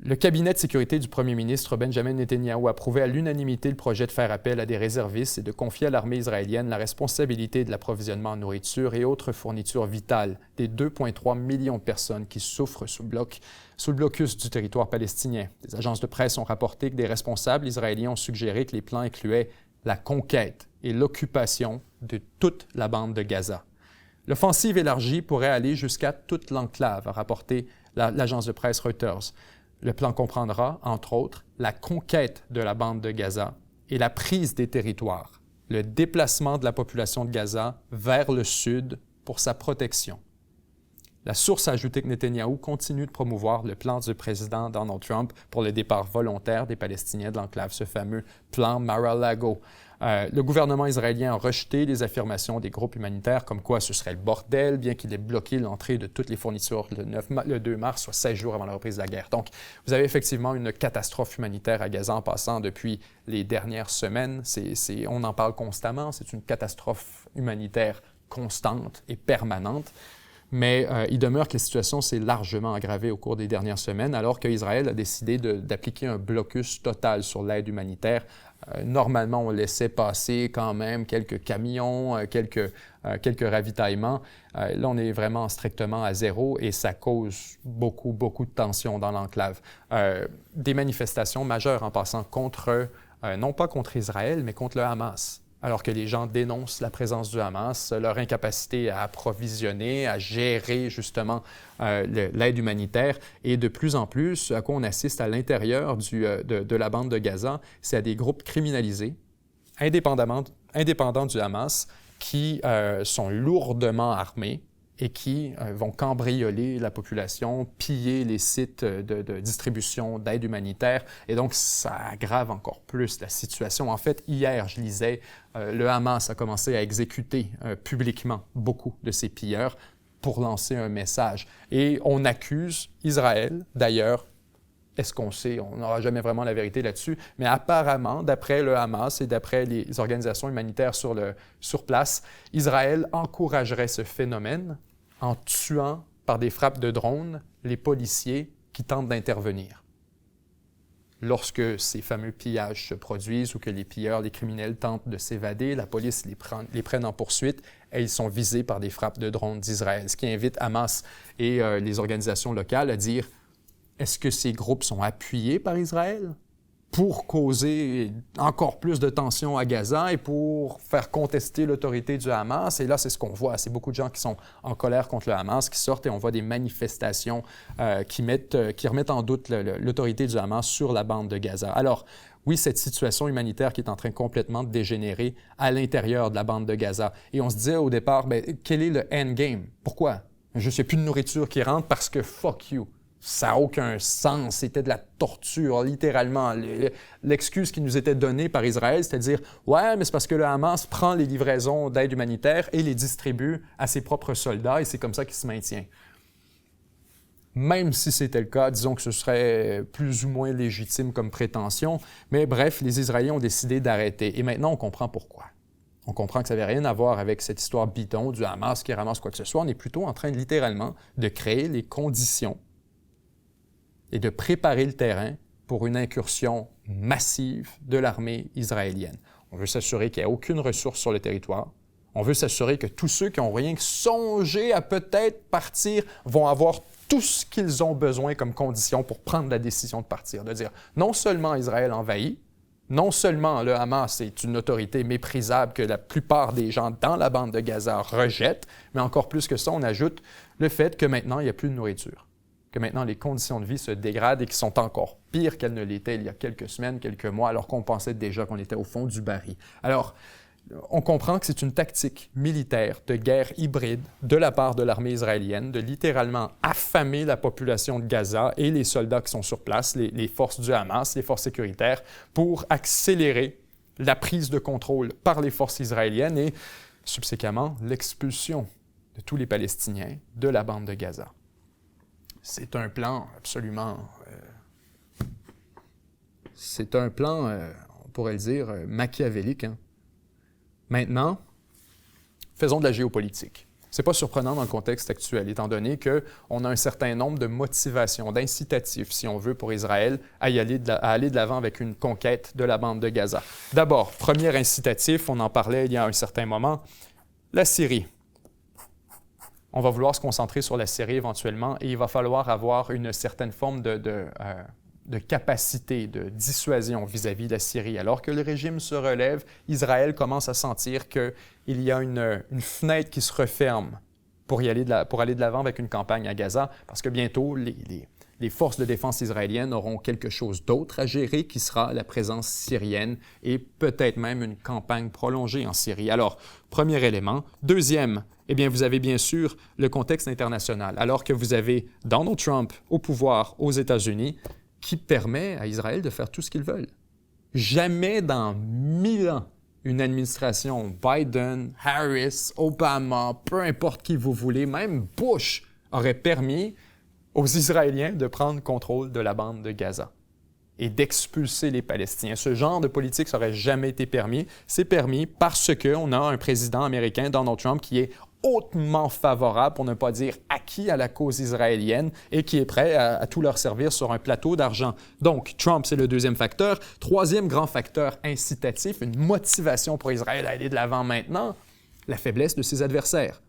Le cabinet de sécurité du premier ministre Benjamin Netanyahou a approuvé à l'unanimité le projet de faire appel à des réservistes et de confier à l'armée israélienne la responsabilité de l'approvisionnement en nourriture et autres fournitures vitales des 2,3 millions de personnes qui souffrent sous le blocus du territoire palestinien. Des agences de presse ont rapporté que des responsables israéliens ont suggéré que les plans incluaient la conquête et l'occupation de toute la bande de Gaza. L'offensive élargie pourrait aller jusqu'à toute l'enclave, a rapporté l'agence de presse Reuters. Le plan comprendra, entre autres, la conquête de la bande de Gaza et la prise des territoires, le déplacement de la population de Gaza vers le sud pour sa protection. La source a ajouté que Netanyahou continue de promouvoir le plan du président Donald Trump pour le départ volontaire des Palestiniens de l'enclave, ce fameux plan Mar-a-Lago. Le gouvernement israélien a rejeté les affirmations des groupes humanitaires comme quoi ce serait le bordel, bien qu'il ait bloqué l'entrée de toutes les fournitures le 2 mars, soit 16 jours avant la reprise de la guerre. Donc, vous avez effectivement une catastrophe humanitaire à Gaza en passant depuis les dernières semaines. On en parle constamment, c'est une catastrophe humanitaire constante et permanente. Mais il demeure que la situation s'est largement aggravée au cours des dernières semaines, alors qu'Israël a décidé d'appliquer un blocus total sur l'aide humanitaire. Normalement, on laissait passer quand même quelques camions, quelques ravitaillements. Là, on est vraiment strictement à zéro et ça cause beaucoup de tensions dans l'enclave. Des manifestations majeures en passant non pas contre Israël, mais contre le Hamas. Alors que les gens dénoncent la présence du Hamas, leur incapacité à approvisionner, à gérer justement l'aide humanitaire. Et de plus en plus, à quoi on assiste à l'intérieur de la bande de Gaza, c'est à des groupes criminalisés, indépendants du Hamas, qui sont lourdement armés et qui vont cambrioler la population, piller les sites de distribution d'aide humanitaire. Et donc, ça aggrave encore plus la situation. En fait, hier, je lisais, le Hamas a commencé à exécuter publiquement beaucoup de ces pilleurs pour lancer un message. Et on accuse Israël, d'ailleurs. Est-ce qu'on sait? On n'aura jamais vraiment la vérité là-dessus. Mais apparemment, d'après le Hamas et d'après les organisations humanitaires sur place, Israël encouragerait ce phénomène en tuant par des frappes de drones les policiers qui tentent d'intervenir. Lorsque ces fameux pillages se produisent ou que les pilleurs, les criminels tentent de s'évader, la police les prenne en poursuite et ils sont visés par des frappes de drones d'Israël. Ce qui invite Hamas et les organisations locales à dire: est-ce que ces groupes sont appuyés par Israël pour causer encore plus de tensions à Gaza et pour faire contester l'autorité du Hamas? Et là, c'est ce qu'on voit. C'est beaucoup de gens qui sont en colère contre le Hamas qui sortent et on voit des manifestations qui remettent en doute l'autorité du Hamas sur la bande de Gaza. Alors, oui, cette situation humanitaire qui est en train complètement de dégénérer à l'intérieur de la bande de Gaza. Et on se disait au départ, bien, quel est le endgame? Pourquoi? Je ne sais plus de nourriture qui rentre parce que fuck you. Ça n'a aucun sens. C'était de la torture, littéralement. L'excuse qui nous était donnée par Israël, c'était de dire « Ouais, mais c'est parce que le Hamas prend les livraisons d'aide humanitaire et les distribue à ses propres soldats et c'est comme ça qu'il se maintient. » Même si c'était le cas, disons que ce serait plus ou moins légitime comme prétention. Mais bref, les Israéliens ont décidé d'arrêter. Et maintenant, on comprend pourquoi. On comprend que ça n'avait rien à voir avec cette histoire bidon du Hamas qui ramasse quoi que ce soit. On est plutôt en train, littéralement, de créer les conditions et de préparer le terrain pour une incursion massive de l'armée israélienne. On veut s'assurer qu'il n'y a aucune ressource sur le territoire. On veut s'assurer que tous ceux qui n'ont rien que songé à peut-être partir vont avoir tout ce qu'ils ont besoin comme condition pour prendre la décision de partir. De dire, non seulement Israël envahit, non seulement le Hamas est une autorité méprisable que la plupart des gens dans la bande de Gaza rejettent, mais encore plus que ça, on ajoute le fait que maintenant, il n'y a plus de nourriture. Que maintenant les conditions de vie se dégradent et qui sont encore pires qu'elles ne l'étaient il y a quelques semaines, quelques mois, alors qu'on pensait déjà qu'on était au fond du baril. Alors, on comprend que c'est une tactique militaire de guerre hybride de la part de l'armée israélienne, de littéralement affamer la population de Gaza et les soldats qui sont sur place, les forces du Hamas, les forces sécuritaires, pour accélérer la prise de contrôle par les forces israéliennes et, subséquemment, l'expulsion de tous les Palestiniens de la bande de Gaza. C'est un plan absolument... c'est un plan, on pourrait le dire, machiavélique. Hein? Maintenant, faisons de la géopolitique. Ce n'est pas surprenant dans le contexte actuel, étant donné qu'on a un certain nombre de motivations, d'incitatifs, si on veut, pour Israël à aller de l'avant avec une conquête de la bande de Gaza. D'abord, premier incitatif, on en parlait il y a un certain moment, la Syrie. On va vouloir se concentrer sur la Syrie éventuellement et il va falloir avoir une certaine forme de capacité de dissuasion vis-à-vis de la Syrie. Alors que le régime se relève, Israël commence à sentir qu'il y a une fenêtre qui se referme pour aller de l'avant avec une campagne à Gaza, parce que bientôt, les forces de défense israéliennes auront quelque chose d'autre à gérer, qui sera la présence syrienne et peut-être même une campagne prolongée en Syrie. Alors, premier élément. Deuxième, eh bien, vous avez bien sûr le contexte international. Alors que vous avez Donald Trump au pouvoir aux États-Unis, qui permet à Israël de faire tout ce qu'ils veulent. Jamais dans 1000 ans, une administration Biden, Harris, Obama, peu importe qui vous voulez, même Bush, aurait permis aux Israéliens de prendre contrôle de la bande de Gaza et d'expulser les Palestiniens. Ce genre de politique, ça n'aurait jamais été permis. C'est permis parce qu'on a un président américain, Donald Trump, qui est hautement favorable, pour ne pas dire acquis à la cause israélienne et qui est prêt à tout leur servir sur un plateau d'argent. Donc, Trump, c'est le deuxième facteur. Troisième grand facteur incitatif, une motivation pour Israël à aller de l'avant maintenant, la faiblesse de ses adversaires.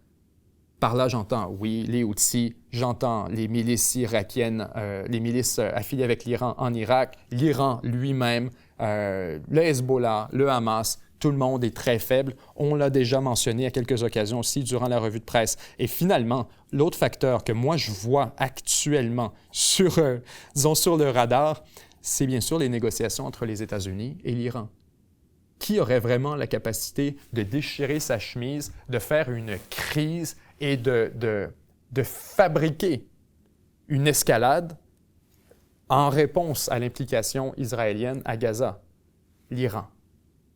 Par là, j'entends, oui, les Houthis, j'entends les milices irakiennes, les milices affiliées avec l'Iran en Irak, l'Iran lui-même, le Hezbollah, le Hamas. Tout le monde est très faible. On l'a déjà mentionné à quelques occasions aussi durant la revue de presse. Et finalement, l'autre facteur que moi je vois actuellement sur le radar, c'est bien sûr les négociations entre les États-Unis et l'Iran. Qui aurait vraiment la capacité de déchirer sa chemise, de faire une crise et de fabriquer une escalade en réponse à l'implication israélienne à Gaza? L'Iran.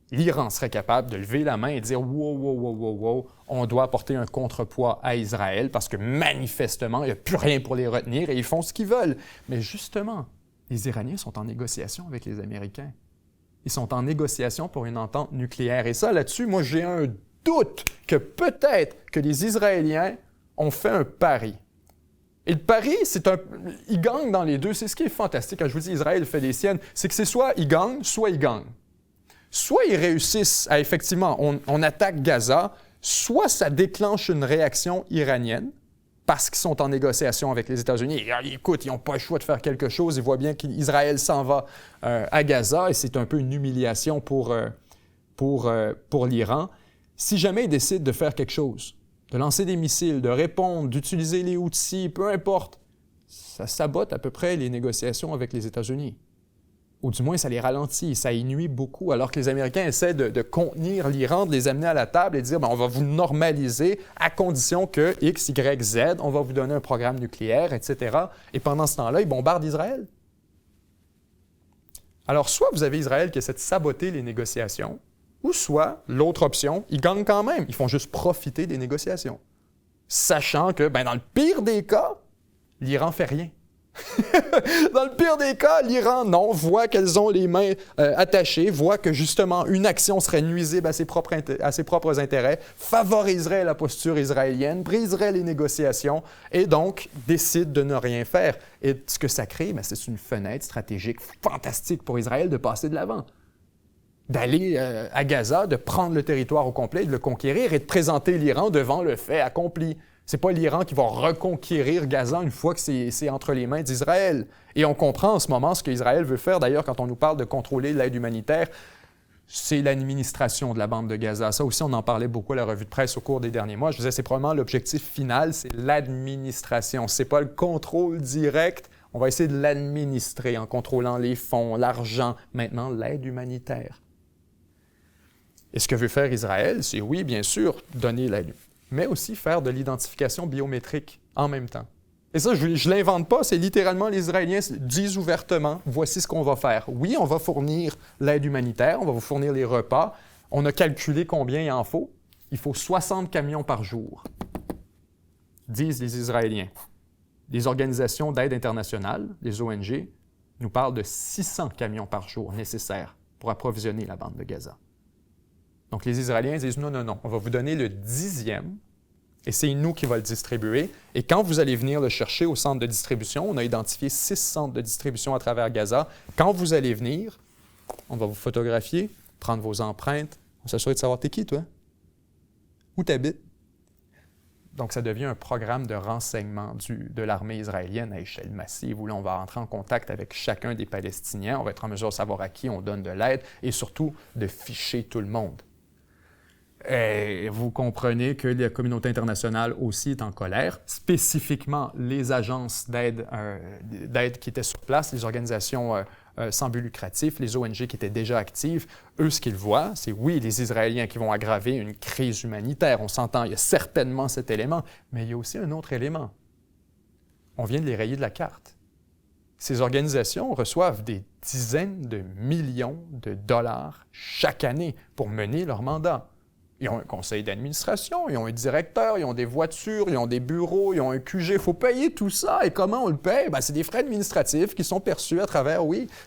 L'Iran serait capable de lever la main et dire « wow, wow, wow, wow, wow, on doit apporter un contrepoids à Israël parce que manifestement, il n'y a plus rien pour les retenir et ils font ce qu'ils veulent. » Mais justement, les Iraniens sont en négociation avec les Américains. Ils sont en négociation pour une entente nucléaire. Et ça, là-dessus, moi, j'ai un doute que peut-être que les Israéliens ont fait un pari. Et le pari, ils gagnent dans les deux. C'est ce qui est fantastique quand je vous dis Israël fait les siennes, c'est que c'est soit ils gagnent, soit ils gagnent. Soit ils réussissent à, effectivement, on attaque Gaza, soit ça déclenche une réaction iranienne parce qu'ils sont en négociation avec les États-Unis. Et, écoute, ils n'ont pas le choix de faire quelque chose. Ils voient bien qu'Israël s'en va à Gaza et c'est un peu une humiliation pour l'Iran. Si jamais ils décident de faire quelque chose, de lancer des missiles, de répondre, d'utiliser les outils, peu importe, ça sabote à peu près les négociations avec les États-Unis. Ou du moins, ça les ralentit, ça y nuit beaucoup, alors que les Américains essaient de contenir l'Iran, de les amener à la table et de dire on va vous normaliser à condition que X, Y, Z, on va vous donner un programme nucléaire, etc. Et pendant ce temps-là, ils bombardent Israël. Alors, soit vous avez Israël qui essaie de saboter les négociations, ou soit, l'autre option, ils gagnent quand même, ils font juste profiter des négociations. Sachant que, dans le pire des cas, l'Iran fait rien. Dans le pire des cas, l'Iran, non, voit qu'elles ont les mains attachées, voit que justement une action serait nuisible à ses propres intérêts, favoriserait la posture israélienne, briserait les négociations et donc décide de ne rien faire. Et ce que ça crée, c'est une fenêtre stratégique fantastique pour Israël de passer de l'avant. D'aller à Gaza, de prendre le territoire au complet, de le conquérir et de présenter l'Iran devant le fait accompli. C'est pas l'Iran qui va reconquérir Gaza une fois que c'est entre les mains d'Israël. Et on comprend en ce moment ce qu'Israël veut faire. D'ailleurs, quand on nous parle de contrôler l'aide humanitaire, c'est l'administration de la bande de Gaza. Ça aussi, on en parlait beaucoup à la revue de presse au cours des derniers mois. Je disais, c'est probablement l'objectif final, c'est l'administration. C'est pas le contrôle direct. On va essayer de l'administrer en contrôlant les fonds, l'argent, maintenant l'aide humanitaire. Et ce que veut faire Israël, c'est oui, bien sûr, donner l'aide, mais aussi faire de l'identification biométrique en même temps. Et ça, je ne l'invente pas, c'est littéralement les Israéliens disent ouvertement, voici ce qu'on va faire. Oui, on va fournir l'aide humanitaire, on va vous fournir les repas. On a calculé combien il en faut. Il faut 60 camions par jour, disent les Israéliens. Les organisations d'aide internationale, les ONG, nous parlent de 600 camions par jour nécessaires pour approvisionner la bande de Gaza. Donc, les Israéliens disent non, on va vous donner le 10e et c'est nous qui va le distribuer. Et quand vous allez venir le chercher au centre de distribution, on a identifié 6 centres de distribution à travers Gaza. Quand vous allez venir, on va vous photographier, prendre vos empreintes, on s'assure de savoir t'es qui, toi? Où t'habites? Donc, ça devient un programme de renseignement de l'armée israélienne à échelle massive où là, on va entrer en contact avec chacun des Palestiniens, on va être en mesure de savoir à qui on donne de l'aide et surtout de ficher tout le monde. Et vous comprenez que la communauté internationale aussi est en colère, spécifiquement les agences d'aide qui étaient sur place, les organisations sans but lucratif, les ONG qui étaient déjà actives. Eux, ce qu'ils voient, c'est oui, les Israéliens qui vont aggraver une crise humanitaire, on s'entend, il y a certainement cet élément, mais il y a aussi un autre élément. On vient de les rayer de la carte. Ces organisations reçoivent des dizaines de millions de dollars chaque année pour mener leur mandat. Ils ont un conseil d'administration, ils ont un directeur, ils ont des voitures, ils ont des bureaux, ils ont un QG. Il faut payer tout ça. Et comment on le paye? C'est des frais administratifs qui sont perçus à travers,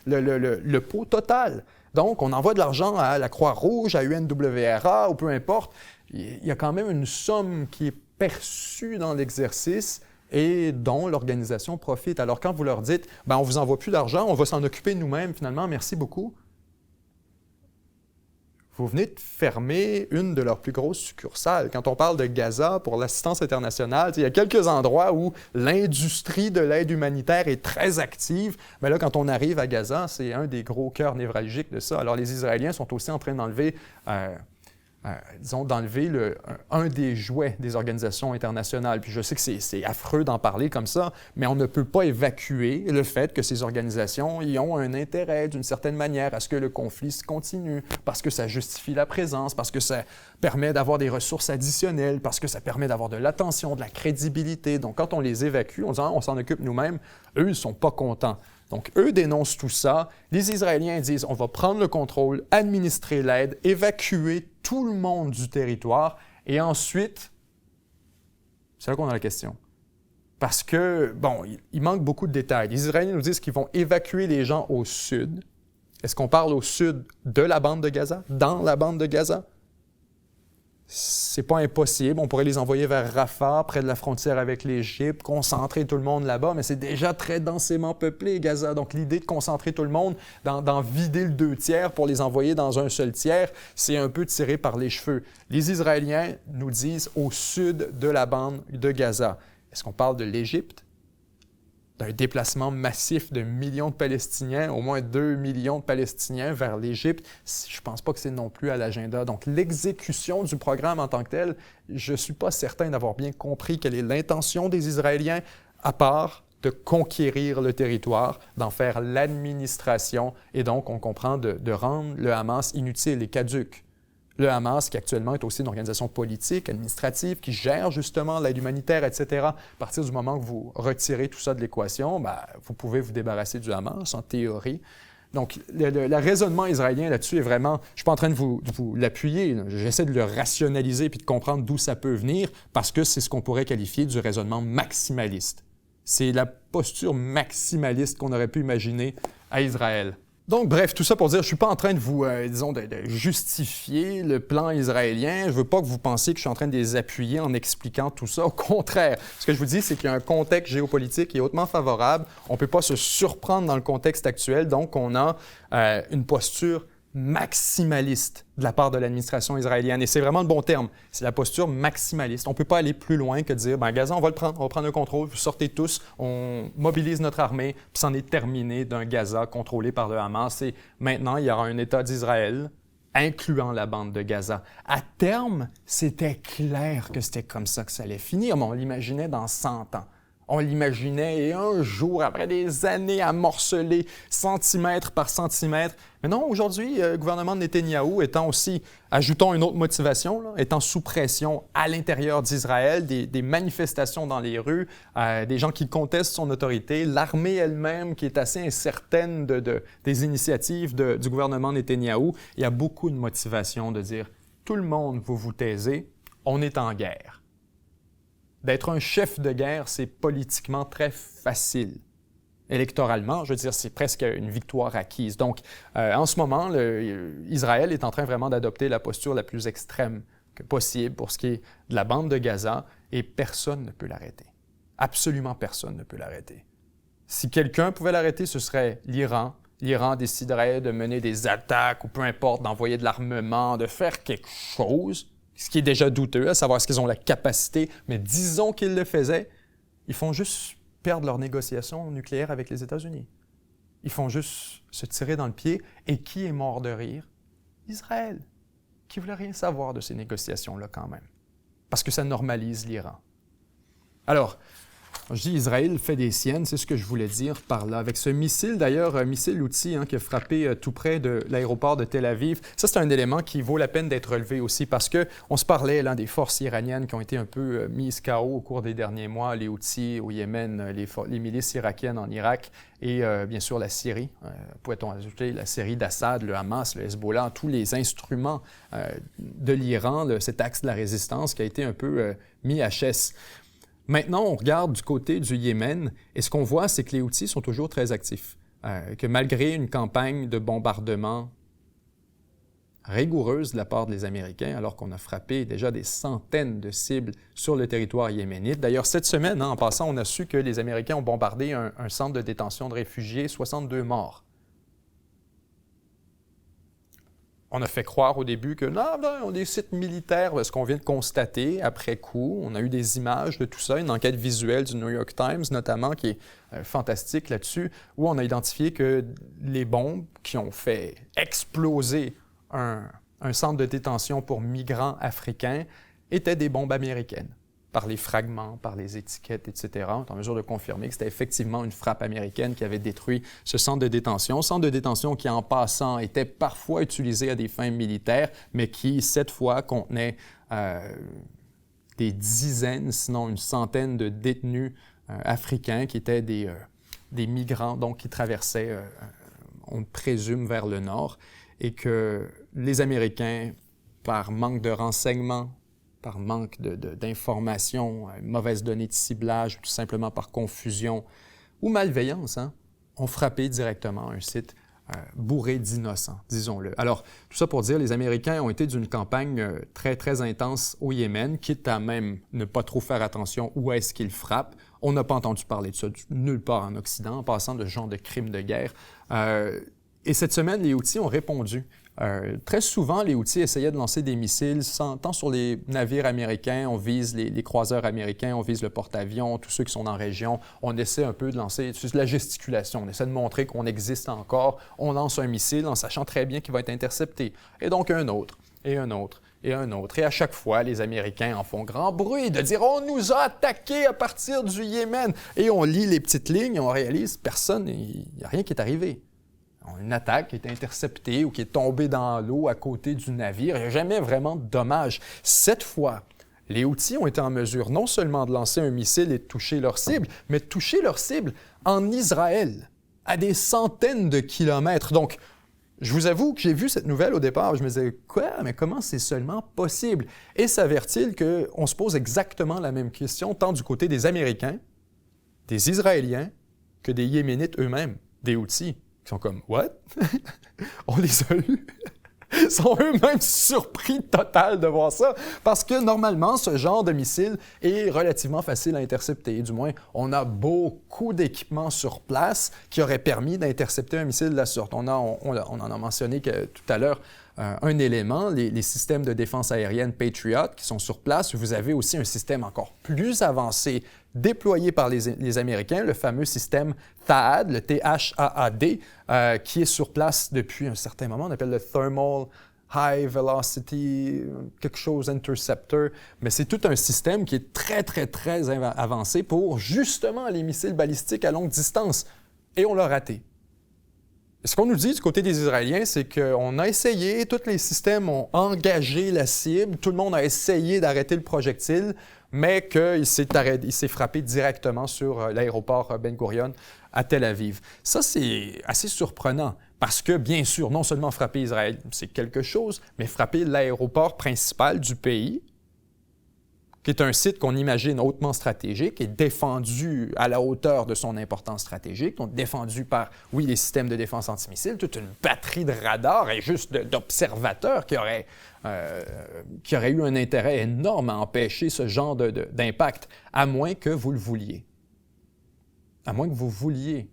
le pot total. Donc, on envoie de l'argent à la Croix-Rouge, à UNWRA, ou peu importe. Il y a quand même une somme qui est perçue dans l'exercice et dont l'organisation profite. Alors, quand vous leur dites, on ne vous envoie plus d'argent, on va s'en occuper nous-mêmes, finalement, merci beaucoup. Vous venez de fermer une de leurs plus grosses succursales. Quand on parle de Gaza pour l'assistance internationale, il y a quelques endroits où l'industrie de l'aide humanitaire est très active. Mais là, quand on arrive à Gaza, c'est un des gros cœurs névralgiques de ça. Alors, les Israéliens sont aussi en train d'enlever disons, d'enlever un des jouets des organisations internationales. Puis je sais que c'est affreux d'en parler comme ça, mais on ne peut pas évacuer le fait que ces organisations y ont un intérêt, d'une certaine manière, à ce que le conflit se continue, parce que ça justifie la présence, parce que ça permet d'avoir des ressources additionnelles, parce que ça permet d'avoir de l'attention, de la crédibilité. Donc, quand on les évacue, on dit « on s'en occupe nous-mêmes », eux, ils ne sont pas contents. Donc, eux dénoncent tout ça. Les Israéliens disent, on va prendre le contrôle, administrer l'aide, évacuer tout le monde du territoire. Et ensuite, c'est là qu'on a la question. Parce que, bon, il manque beaucoup de détails. Les Israéliens nous disent qu'ils vont évacuer les gens au sud. Est-ce qu'on parle au sud de la bande de Gaza? Dans la bande de Gaza? C'est pas impossible. On pourrait les envoyer vers Rafah, près de la frontière avec l'Égypte, concentrer tout le monde là-bas, mais c'est déjà très densément peuplé, Gaza. Donc, l'idée de concentrer tout le monde, d'en vider le 2/3 pour les envoyer dans un seul tiers, c'est un peu tiré par les cheveux. Les Israéliens nous disent au sud de la bande de Gaza. Est-ce qu'on parle de l'Égypte? D'un déplacement massif de millions de Palestiniens, au moins 2 millions de Palestiniens vers l'Égypte, je ne pense pas que c'est non plus à l'agenda. Donc, l'exécution du programme en tant que tel, je ne suis pas certain d'avoir bien compris quelle est l'intention des Israéliens, à part de conquérir le territoire, d'en faire l'administration, et donc on comprend de rendre le Hamas inutile et caduc. Le Hamas, qui actuellement est aussi une organisation politique, administrative, qui gère justement l'aide humanitaire, etc. À partir du moment que vous retirez tout ça de l'équation, vous pouvez vous débarrasser du Hamas, en théorie. Donc, le raisonnement israélien là-dessus est vraiment... Je ne suis pas en train de vous l'appuyer, j'essaie de le rationaliser puis de comprendre d'où ça peut venir, parce que c'est ce qu'on pourrait qualifier du raisonnement maximaliste. C'est la posture maximaliste qu'on aurait pu imaginer à Israël. Donc, bref, tout ça pour dire, je ne suis pas en train de vous, de justifier le plan israélien. Je ne veux pas que vous pensiez que je suis en train de les appuyer en expliquant tout ça. Au contraire, ce que je vous dis, c'est qu'il y a un contexte géopolitique qui est hautement favorable. On ne peut pas se surprendre dans le contexte actuel. Donc, on a une posture maximaliste de la part de l'administration israélienne. Et c'est vraiment le bon terme. C'est la posture maximaliste. On ne peut pas aller plus loin que de dire, Gaza, on va prendre le contrôle, vous sortez tous, on mobilise notre armée, puis c'en est terminé d'un Gaza contrôlé par le Hamas. Et maintenant, il y aura un État d'Israël, incluant la bande de Gaza. À terme, c'était clair que c'était comme ça que ça allait finir, mais on l'imaginait dans 100 ans. On l'imaginait et un jour, après des années à morceler centimètre par centimètre. Mais non, aujourd'hui, le gouvernement de Netanyahou étant aussi, ajoutons une autre motivation, étant sous pression à l'intérieur d'Israël, des manifestations dans les rues, des gens qui contestent son autorité, l'armée elle-même qui est assez incertaine des initiatives du gouvernement Netanyahou, il y a beaucoup de motivation de dire « tout le monde, vous vous taisez, on est en guerre ». D'être un chef de guerre, c'est politiquement très facile. Électoralement, je veux dire, c'est presque une victoire acquise. Donc, en ce moment, Israël est en train vraiment d'adopter la posture la plus extrême que possible pour ce qui est de la bande de Gaza, et personne ne peut l'arrêter. Absolument personne ne peut l'arrêter. Si quelqu'un pouvait l'arrêter, ce serait l'Iran. L'Iran déciderait de mener des attaques ou peu importe, d'envoyer de l'armement, de faire quelque chose, ce qui est déjà douteux, à savoir est-ce qu'ils ont la capacité, mais disons qu'ils le faisaient, ils font juste perdre leurs négociations nucléaires avec les États-Unis. Ils font juste se tirer dans le pied. Et qui est mort de rire? Israël, qui ne voulait rien savoir de ces négociations-là quand même, parce que ça normalise l'Iran. Alors, je dis Israël fait des siennes, c'est ce que je voulais dire par là. Avec ce missile, d'ailleurs, un missile-outil qui a frappé tout près de l'aéroport de Tel Aviv, ça c'est un élément qui vaut la peine d'être relevé aussi parce qu'on se parlait là, des forces iraniennes qui ont été un peu mises KO au cours des derniers mois, les Houthis au Yémen, les milices irakiennes en Irak et bien sûr la Syrie. Pourrait-on ajouter la Syrie d'Assad, le Hamas, le Hezbollah, tous les instruments de l'Iran, cet axe de la résistance qui a été un peu mis à chesse. Maintenant, on regarde du côté du Yémen et ce qu'on voit, c'est que les Houthis sont toujours très actifs. Que malgré une campagne de bombardement rigoureuse de la part des Américains, alors qu'on a frappé déjà des centaines de cibles sur le territoire yéménite. D'ailleurs, cette semaine, en passant, on a su que les Américains ont bombardé un centre de détention de réfugiés, 62 morts. On a fait croire au début que non, on a des sites militaires, ce qu'on vient de constater après coup. On a eu des images de tout ça, une enquête visuelle du New York Times notamment qui est fantastique là-dessus, où on a identifié que les bombes qui ont fait exploser un un centre de détention pour migrants africains étaient des bombes américaines. Par les fragments, par les étiquettes, etc. On est en mesure de confirmer que c'était effectivement une frappe américaine qui avait détruit ce centre de détention qui, en passant, était parfois utilisé à des fins militaires, mais qui, cette fois, contenait des dizaines, sinon une centaine de détenus africains qui étaient des migrants, donc qui traversaient, on présume, vers le nord, et que les Américains, par manque de renseignements, par manque d'informations, mauvaise donnée de ciblage, tout simplement par confusion ou malveillance, ont frappé directement un site bourré d'innocents, disons-le. Alors, tout ça pour dire, les Américains ont été d'une campagne très, très intense au Yémen, quitte à même ne pas trop faire attention où est-ce qu'ils frappent. On n'a pas entendu parler de ça nulle part en Occident, en passant de ce genre de crimes de guerre. Et cette semaine, les Houthis ont répondu. Très souvent, les Houthis essayaient de lancer des missiles, tant sur les navires américains, on vise les croiseurs américains, on vise le porte-avions, tous ceux qui sont en région. On essaie un peu de lancer, c'est de la gesticulation, on essaie de montrer qu'on existe encore. On lance un missile en sachant très bien qu'il va être intercepté. Et donc un autre, et un autre, et un autre. Et à chaque fois, les Américains en font grand bruit de dire « On nous a attaqués à partir du Yémen ». Et on lit les petites lignes, on réalise personne, il n'y a rien qui est arrivé. Une attaque qui est interceptée ou qui est tombée dans l'eau à côté du navire. Il n'y a jamais vraiment de dommages. Cette fois, les Houthis ont été en mesure non seulement de lancer un missile et de toucher leur cible, mais de toucher leur cible en Israël, à des centaines de kilomètres. Donc, je vous avoue que j'ai vu cette nouvelle au départ. Je me disais, quoi? Mais comment c'est seulement possible? Et s'avère-t-il qu'on se pose exactement la même question, tant du côté des Américains, des Israéliens, que des Yéménites eux-mêmes, des Houthis. Ils sont comme « What? » On les a eus. Ils sont eux-mêmes surpris total de voir ça, parce que normalement, ce genre de missile est relativement facile à intercepter. Du moins, on a beaucoup d'équipements sur place qui auraient permis d'intercepter un missile de la sorte. On en a mentionné tout à l'heure un élément, les systèmes de défense aérienne Patriot qui sont sur place. Vous avez aussi un système encore plus avancé déployé par les Américains, le fameux système THAAD, le THAAD, qui est sur place depuis un certain moment. On appelle le Thermal High Velocity, quelque chose Interceptor. Mais c'est tout un système qui est très, très, très avancé pour justement les missiles balistiques à longue distance. Et on l'a raté. Ce qu'on nous dit du côté des Israéliens, c'est qu'on a essayé, tous les systèmes ont engagé la cible, tout le monde a essayé d'arrêter le projectile, mais qu'il s'est frappé directement sur l'aéroport Ben Gurion à Tel Aviv. Ça, c'est assez surprenant parce que, bien sûr, non seulement frapper Israël, c'est quelque chose, mais frapper l'aéroport principal du pays, qui est un site qu'on imagine hautement stratégique et défendu à la hauteur de son importance stratégique, donc défendu par, oui, les systèmes de défense antimissiles, toute une batterie de radars et juste d'observateurs qui auraient eu un intérêt énorme à empêcher ce genre d'impact, à moins que vous le vouliez. À moins que vous vouliez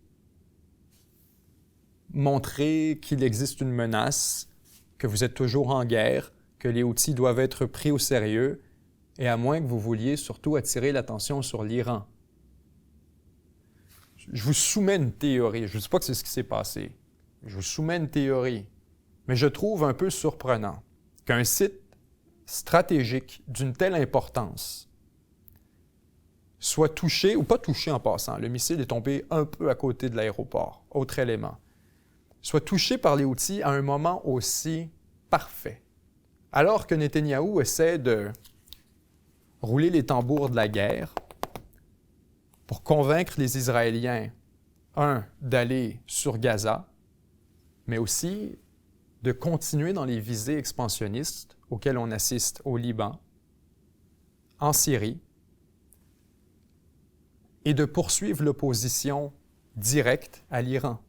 montrer qu'il existe une menace, que vous êtes toujours en guerre, que les Houthis doivent être pris au sérieux, et à moins que vous vouliez surtout attirer l'attention sur l'Iran. Je vous soumets une théorie. Je ne dis pas que c'est ce qui s'est passé. Je vous soumets une théorie. Mais je trouve un peu surprenant qu'un site stratégique d'une telle importance soit touché, ou pas touché en passant, le missile est tombé un peu à côté de l'aéroport, autre élément, soit touché par les Houthis à un moment aussi parfait. Alors que Netanyahou essaie de rouler les tambours de la guerre pour convaincre les Israéliens, d'aller sur Gaza, mais aussi de continuer dans les visées expansionnistes auxquelles on assiste au Liban, en Syrie, et de poursuivre l'opposition directe à l'Iran.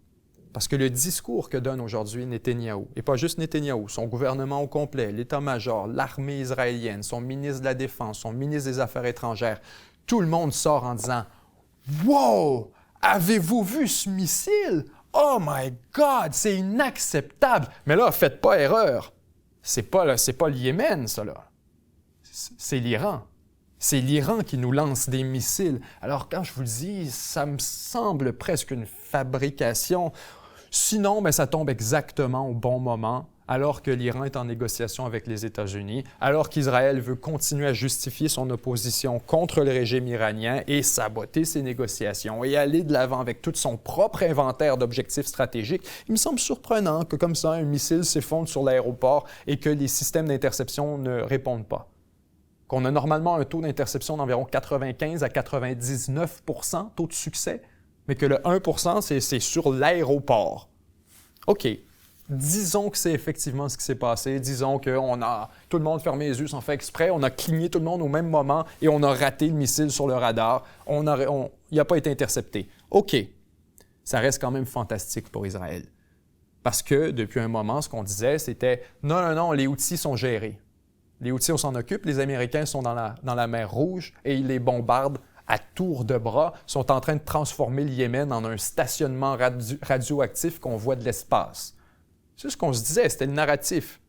Parce que le discours que donne aujourd'hui Netanyahou, et pas juste Netanyahou, son gouvernement au complet, l'état-major, l'armée israélienne, son ministre de la Défense, son ministre des Affaires étrangères, tout le monde sort en disant « Wow! Avez-vous vu ce missile? Oh my God! C'est inacceptable! » Mais là, faites pas erreur. C'est pas le Yémen, ça, là. C'est l'Iran. C'est l'Iran qui nous lance des missiles. Alors, quand je vous le dis, ça me semble presque une fabrication. Sinon, ça tombe exactement au bon moment, alors que l'Iran est en négociation avec les États-Unis, alors qu'Israël veut continuer à justifier son opposition contre le régime iranien et saboter ses négociations et aller de l'avant avec tout son propre inventaire d'objectifs stratégiques, il me semble surprenant que comme ça, un missile s'effondre sur l'aéroport et que les systèmes d'interception ne répondent pas. Qu'on a normalement un taux d'interception d'environ 95 à 99 % taux de succès, mais que le 1 % c'est sur l'aéroport. OK. Disons que c'est effectivement ce qui s'est passé. Disons qu'on a tout le monde fermé les yeux sans faire exprès. On a cligné tout le monde au même moment et on a raté le missile sur le radar. Il n'a pas été intercepté. OK. Ça reste quand même fantastique pour Israël. Parce que depuis un moment, ce qu'on disait, c'était « Non, les Houthis sont gérés. Les Houthis, on s'en occupe. Les Américains sont dans la mer Rouge et ils les bombardent à tour de bras, sont en train de transformer le Yémen en un stationnement radioactif qu'on voit de l'espace. » C'est ce qu'on se disait, c'était le narratif.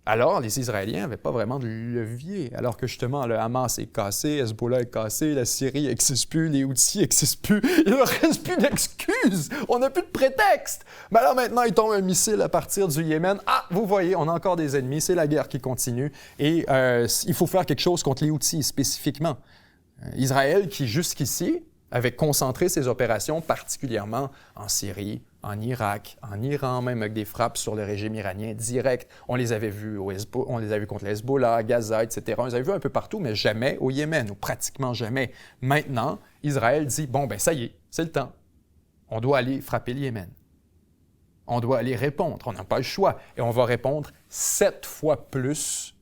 Alors, les Israéliens n'avaient pas vraiment de levier, alors que justement, le Hamas est cassé, Hezbollah est cassé, la Syrie n'existe plus, les Houthis n'existent plus, il ne leur reste plus d'excuses, on n'a plus de prétexte. Mais alors maintenant, il tombe un missile à partir du Yémen. Ah, vous voyez, on a encore des ennemis, c'est la guerre qui continue, et il faut faire quelque chose contre les Houthis spécifiquement. Israël, qui jusqu'ici avait concentré ses opérations particulièrement en Syrie, en Irak, en Iran, même avec des frappes sur le régime iranien direct. On les avait vus on les a vus contre le Hezbollah, Gaza, etc. On les avait vus un peu partout, mais jamais au Yémen, ou pratiquement jamais. Maintenant, Israël dit, bon, ben ça y est, c'est le temps. On doit aller frapper le Yémen. On doit aller répondre. On n'a pas le choix. Et on va répondre 7 fois plus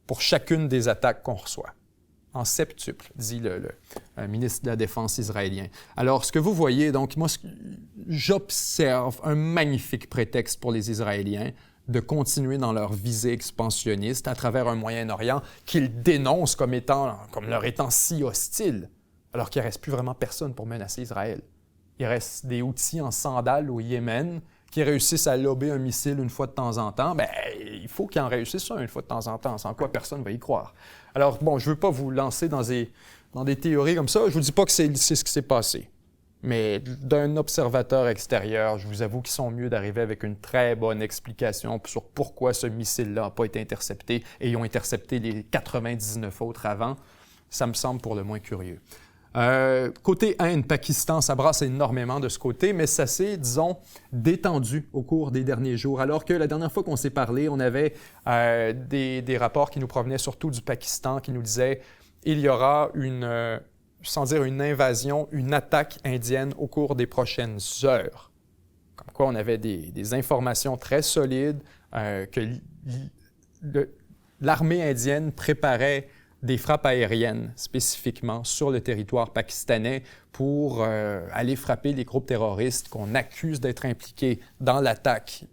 pour chacune des attaques qu'on reçoit. En septuple, dit le ministre de la Défense israélien. Alors, ce que vous voyez, donc, moi, j'observe un magnifique prétexte pour les Israéliens de continuer dans leur visée expansionniste à travers un Moyen-Orient qu'ils dénoncent comme leur étant si hostile, alors qu'il ne reste plus vraiment personne pour menacer Israël. Il reste des Houthis en sandales au Yémen qui réussissent à lober un missile une fois de temps en temps. Bien, il faut qu'ils en réussissent un une fois de temps en temps, sans quoi personne ne va y croire. Alors, bon, je ne veux pas vous lancer dans des théories comme ça. Je ne vous dis pas que c'est ce qui s'est passé. Mais d'un observateur extérieur, je vous avoue qu'ils sont mieux d'arriver avec une très bonne explication sur pourquoi ce missile-là n'a pas été intercepté et ils ont intercepté les 99 autres avant. Ça me semble pour le moins curieux. Côté Inde, Pakistan, ça brasse énormément de ce côté, mais ça s'est, disons, détendu au cours des derniers jours. Alors que la dernière fois qu'on s'est parlé, on avait des rapports qui nous provenaient surtout du Pakistan qui nous disaient il y aura sans dire une invasion, une attaque indienne au cours des prochaines heures. Comme quoi on avait des informations très solides que l'armée indienne préparait des frappes aériennes spécifiquement sur le territoire pakistanais pour aller frapper les groupes terroristes qu'on accuse d'être impliqués dans l'attaque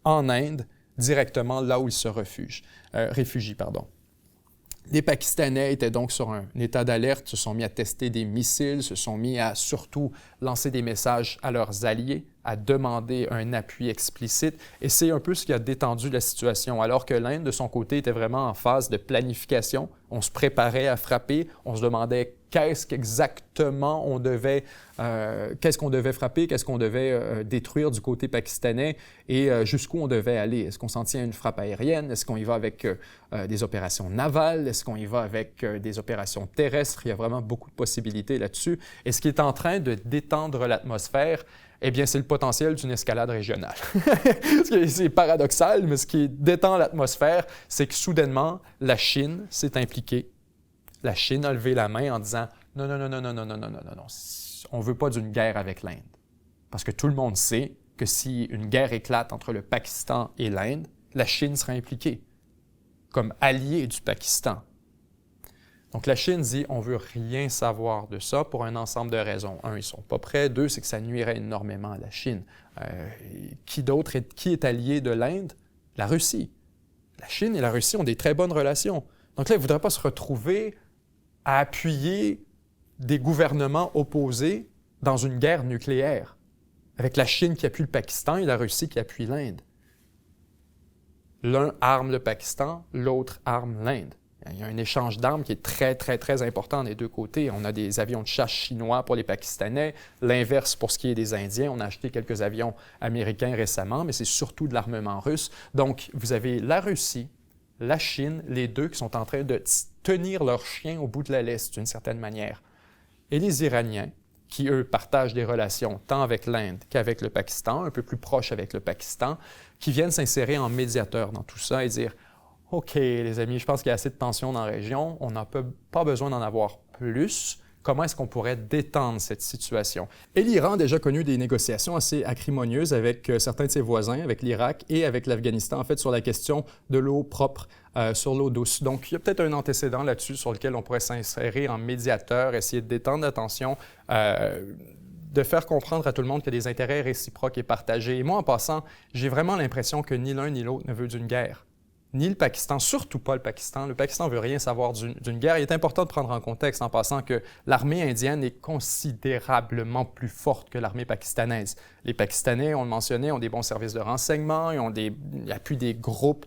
en Inde, directement là où ils se réfugient. Les Pakistanais étaient donc sur un état d'alerte, se sont mis à tester des missiles, se sont mis à surtout lancer des messages à leurs alliés, à demander un appui explicite. Et c'est un peu ce qui a détendu la situation. Alors que l'Inde, de son côté, était vraiment en phase de planification. On se préparait à frapper. On se demandait qu'est-ce qu'on devait frapper, qu'est-ce qu'on devait détruire du côté pakistanais et jusqu'où on devait aller. Est-ce qu'on s'en tient à une frappe aérienne? Est-ce qu'on y va avec des opérations navales? Est-ce qu'on y va avec des opérations terrestres? Il y a vraiment beaucoup de possibilités là-dessus. Et ce qui est en train de détendre l'atmosphère, eh bien, c'est le potentiel d'une escalade régionale. C'est paradoxal, mais ce qui détend l'atmosphère, c'est que soudainement, la Chine s'est impliquée. La Chine a levé la main en disant « Non, on ne veut pas d'une guerre avec l'Inde. » Parce que tout le monde sait que si une guerre éclate entre le Pakistan et l'Inde, la Chine sera impliquée comme alliée du Pakistan. Donc, la Chine dit « on ne veut rien savoir de ça pour un ensemble de raisons. Un, ils ne sont pas prêts. Deux, c'est que ça nuirait énormément à la Chine. Qui est allié de l'Inde? La Russie. La Chine et la Russie ont des très bonnes relations. Donc là, ils ne voudraient pas se retrouver à appuyer des gouvernements opposés dans une guerre nucléaire, avec la Chine qui appuie le Pakistan et la Russie qui appuie l'Inde. L'un arme le Pakistan, l'autre arme l'Inde. Il y a un échange d'armes qui est très, très, très important des deux côtés. On a des avions de chasse chinois pour les Pakistanais, l'inverse pour ce qui est des Indiens. On a acheté quelques avions américains récemment, mais c'est surtout de l'armement russe. Donc, vous avez la Russie, la Chine, les deux qui sont en train de tenir leur chien au bout de la laisse, d'une certaine manière. Et les Iraniens, qui, eux, partagent des relations tant avec l'Inde qu'avec le Pakistan, un peu plus proches avec le Pakistan, qui viennent s'insérer en médiateur dans tout ça et dire « OK, les amis, je pense qu'il y a assez de tensions dans la région, on n'a pas besoin d'en avoir plus. Comment est-ce qu'on pourrait détendre cette situation? » Et l'Iran a déjà connu des négociations assez acrimonieuses avec certains de ses voisins, avec l'Irak et avec l'Afghanistan, en fait, sur la question de l'eau propre, sur l'eau douce. Donc, il y a peut-être un antécédent là-dessus sur lequel on pourrait s'insérer en médiateur, essayer de détendre la tension, de faire comprendre à tout le monde qu'il y a des intérêts réciproques et partagés. Et moi, en passant, j'ai vraiment l'impression que ni l'un ni l'autre ne veut d'une guerre. Ni le Pakistan, surtout pas le Pakistan. Le Pakistan ne veut rien savoir d'une guerre. Il est important de prendre en contexte en passant que l'armée indienne est considérablement plus forte que l'armée pakistanaise. Les Pakistanais, on le mentionnait, ont des bons services de renseignement, ils appuient des groupes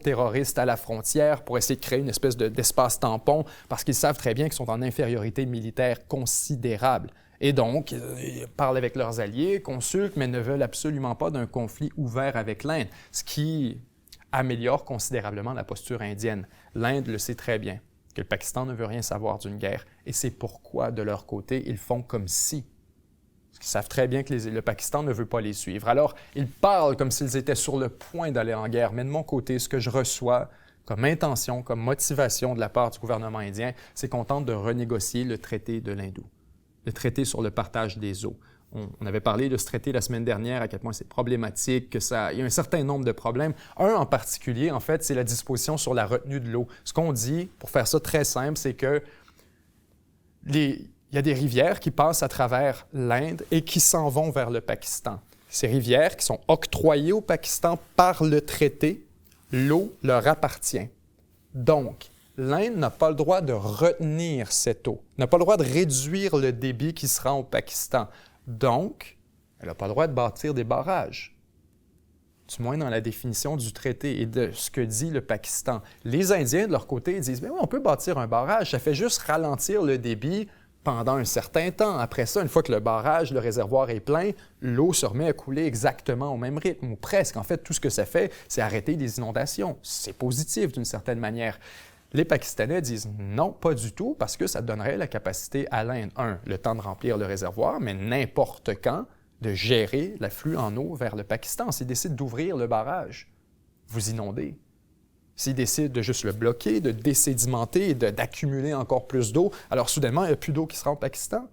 terroristes à la frontière pour essayer de créer une espèce d'espace tampon parce qu'ils savent très bien qu'ils sont en infériorité militaire considérable. Et donc, ils parlent avec leurs alliés, consultent, mais ne veulent absolument pas d'un conflit ouvert avec l'Inde, ce qui améliore considérablement la posture indienne. L'Inde le sait très bien, que le Pakistan ne veut rien savoir d'une guerre, et c'est pourquoi, de leur côté, ils font comme si. Parce qu'ils savent très bien que le Pakistan ne veut pas les suivre. Alors, ils parlent comme s'ils étaient sur le point d'aller en guerre, mais de mon côté, ce que je reçois comme intention, comme motivation de la part du gouvernement indien, c'est qu'on tente de renégocier le traité de l'Hindou, le traité sur le partage des eaux. On avait parlé de ce traité la semaine dernière, à quel point c'est problématique, il y a un certain nombre de problèmes. Un en particulier, en fait, c'est la disposition sur la retenue de l'eau. Ce qu'on dit, pour faire ça très simple, c'est que il y a des rivières qui passent à travers l'Inde et qui s'en vont vers le Pakistan. Ces rivières qui sont octroyées au Pakistan par le traité, l'eau leur appartient. Donc, l'Inde n'a pas le droit de retenir cette eau, n'a pas le droit de réduire le débit qui se rend au Pakistan. Donc, elle n'a pas le droit de bâtir des barrages, du moins dans la définition du traité et de ce que dit le Pakistan. Les Indiens, de leur côté, disent « Bien oui, on peut bâtir un barrage, ça fait juste ralentir le débit pendant un certain temps. Après ça, une fois que le barrage, le réservoir est plein, l'eau se remet à couler exactement au même rythme, ou presque. En fait, tout ce que ça fait, c'est arrêter les inondations. C'est positif d'une certaine manière. » Les Pakistanais disent non, pas du tout, parce que ça donnerait la capacité à l'Inde, le temps de remplir le réservoir, mais n'importe quand, de gérer l'afflux en eau vers le Pakistan. S'ils décident d'ouvrir le barrage, vous inondez. S'ils décident de juste le bloquer, de désédimenter et d'accumuler encore plus d'eau, alors soudainement, il n'y a plus d'eau qui sera au Pakistan.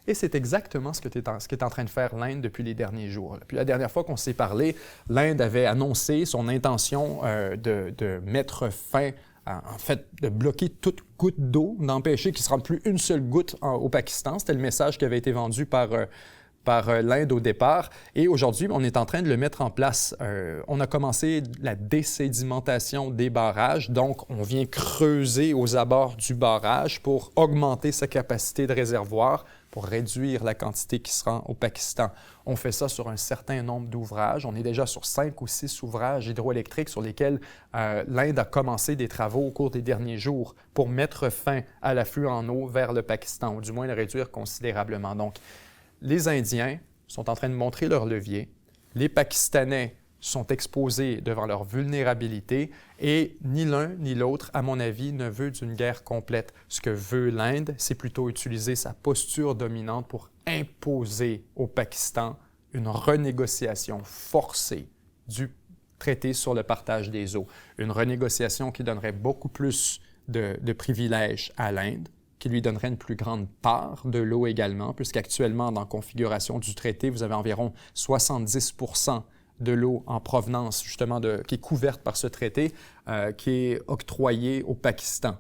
Et c'est exactement ce qu'est en train de faire l'Inde depuis les derniers jours. Depuis la dernière fois qu'on s'est parlé, l'Inde avait annoncé son intention de mettre fin en fait, de bloquer toute goutte d'eau, d'empêcher qu'il ne se rende plus une seule goutte au Pakistan. C'était le message qui avait été vendu par l'Inde au départ. Et aujourd'hui, on est en train de le mettre en place. On a commencé la désédimentation des barrages. Donc, on vient creuser aux abords du barrage pour augmenter sa capacité de réservoir, pour réduire la quantité qui se rend au Pakistan. On fait ça sur un certain nombre d'ouvrages. On est déjà sur 5 ou 6 ouvrages hydroélectriques sur lesquels l'Inde a commencé des travaux au cours des derniers jours pour mettre fin à l'afflux en eau vers le Pakistan, ou du moins le réduire considérablement. Donc, les Indiens sont en train de montrer leur levier. Les Pakistanais sont exposés devant leur vulnérabilité et ni l'un ni l'autre, à mon avis, ne veut d'une guerre complète. Ce que veut l'Inde, c'est plutôt utiliser sa posture dominante pour imposer au Pakistan une renégociation forcée du traité sur le partage des eaux. Une renégociation qui donnerait beaucoup plus de privilèges à l'Inde, qui lui donnerait une plus grande part de l'eau également, puisqu'actuellement, dans la configuration du traité, vous avez environ 70 % de l'eau en provenance, justement, qui est couverte par ce traité, qui est octroyée au Pakistan.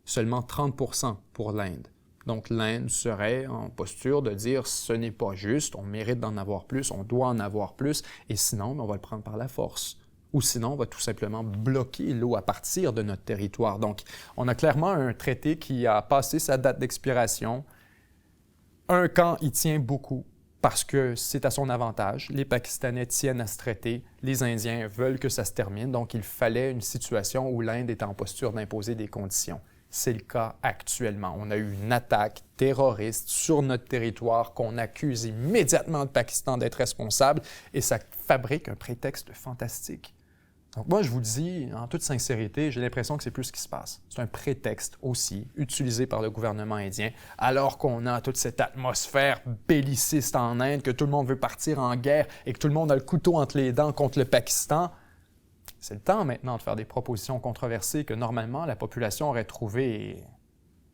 Seulement 30 % pour l'Inde. Donc, l'Inde serait en posture de dire « ce n'est pas juste, on mérite d'en avoir plus, on doit en avoir plus, et sinon, on va le prendre par la force. » Ou sinon, on va tout simplement bloquer l'eau à partir de notre territoire. Donc, on a clairement un traité qui a passé sa date d'expiration. Un camp y tient beaucoup parce que c'est à son avantage. Les Pakistanais tiennent à ce traité, les Indiens veulent que ça se termine, donc il fallait une situation où l'Inde est en posture d'imposer des conditions. C'est le cas actuellement. On a eu une attaque terroriste sur notre territoire qu'on accuse immédiatement le Pakistan d'être responsable et ça fabrique un prétexte fantastique. Donc moi, je vous le dis en toute sincérité, j'ai l'impression que c'est plus ce qui se passe. C'est un prétexte aussi utilisé par le gouvernement indien, alors qu'on a toute cette atmosphère belliciste en Inde, que tout le monde veut partir en guerre et que tout le monde a le couteau entre les dents contre le Pakistan. C'est le temps maintenant de faire des propositions controversées que normalement la population aurait trouvées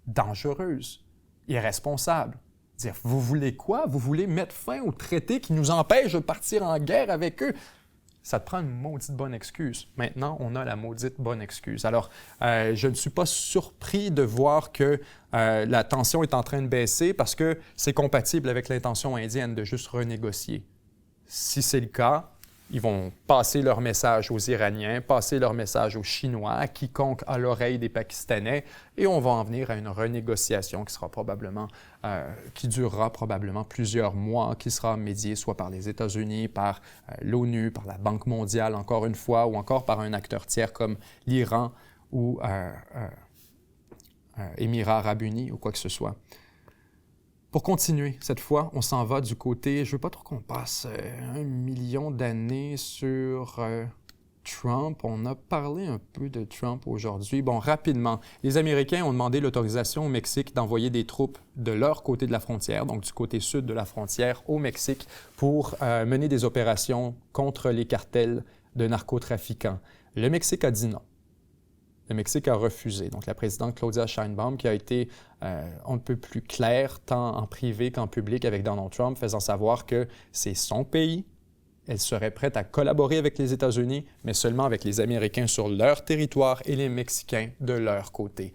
dangereuses, irresponsables. Dire, vous voulez quoi? Vous voulez mettre fin au traité qui nous empêche de partir en guerre avec eux? Ça te prend une maudite bonne excuse. Maintenant, on a la maudite bonne excuse. Alors, je ne suis pas surpris de voir que la tension est en train de baisser parce que c'est compatible avec l'intention indienne de juste renégocier. Si c'est le cas, ils vont passer leur message aux Iraniens, passer leur message aux Chinois, à quiconque à l'oreille des Pakistanais, et on va en venir à une renégociation qui sera probablement, qui durera probablement plusieurs mois, qui sera médiée soit par les États-Unis, par l'ONU, par la Banque mondiale, encore une fois, ou encore par un acteur tiers comme l'Iran ou Émirats arabes unis ou quoi que ce soit. Pour continuer, cette fois, on s'en va du côté, je ne veux pas trop qu'on passe 1 million d'années sur Trump. On a parlé un peu de Trump aujourd'hui. Bon, rapidement, les Américains ont demandé l'autorisation au Mexique d'envoyer des troupes de leur côté de la frontière, donc du côté sud de la frontière, au Mexique, pour mener des opérations contre les cartels de narcotrafiquants. Le Mexique a dit non. Le Mexique a refusé. Donc, la présidente Claudia Sheinbaum, qui a été on ne peut plus claire, tant en privé qu'en public avec Donald Trump, faisant savoir que c'est son pays. Elle serait prête à collaborer avec les États-Unis, mais seulement avec les Américains sur leur territoire et les Mexicains de leur côté.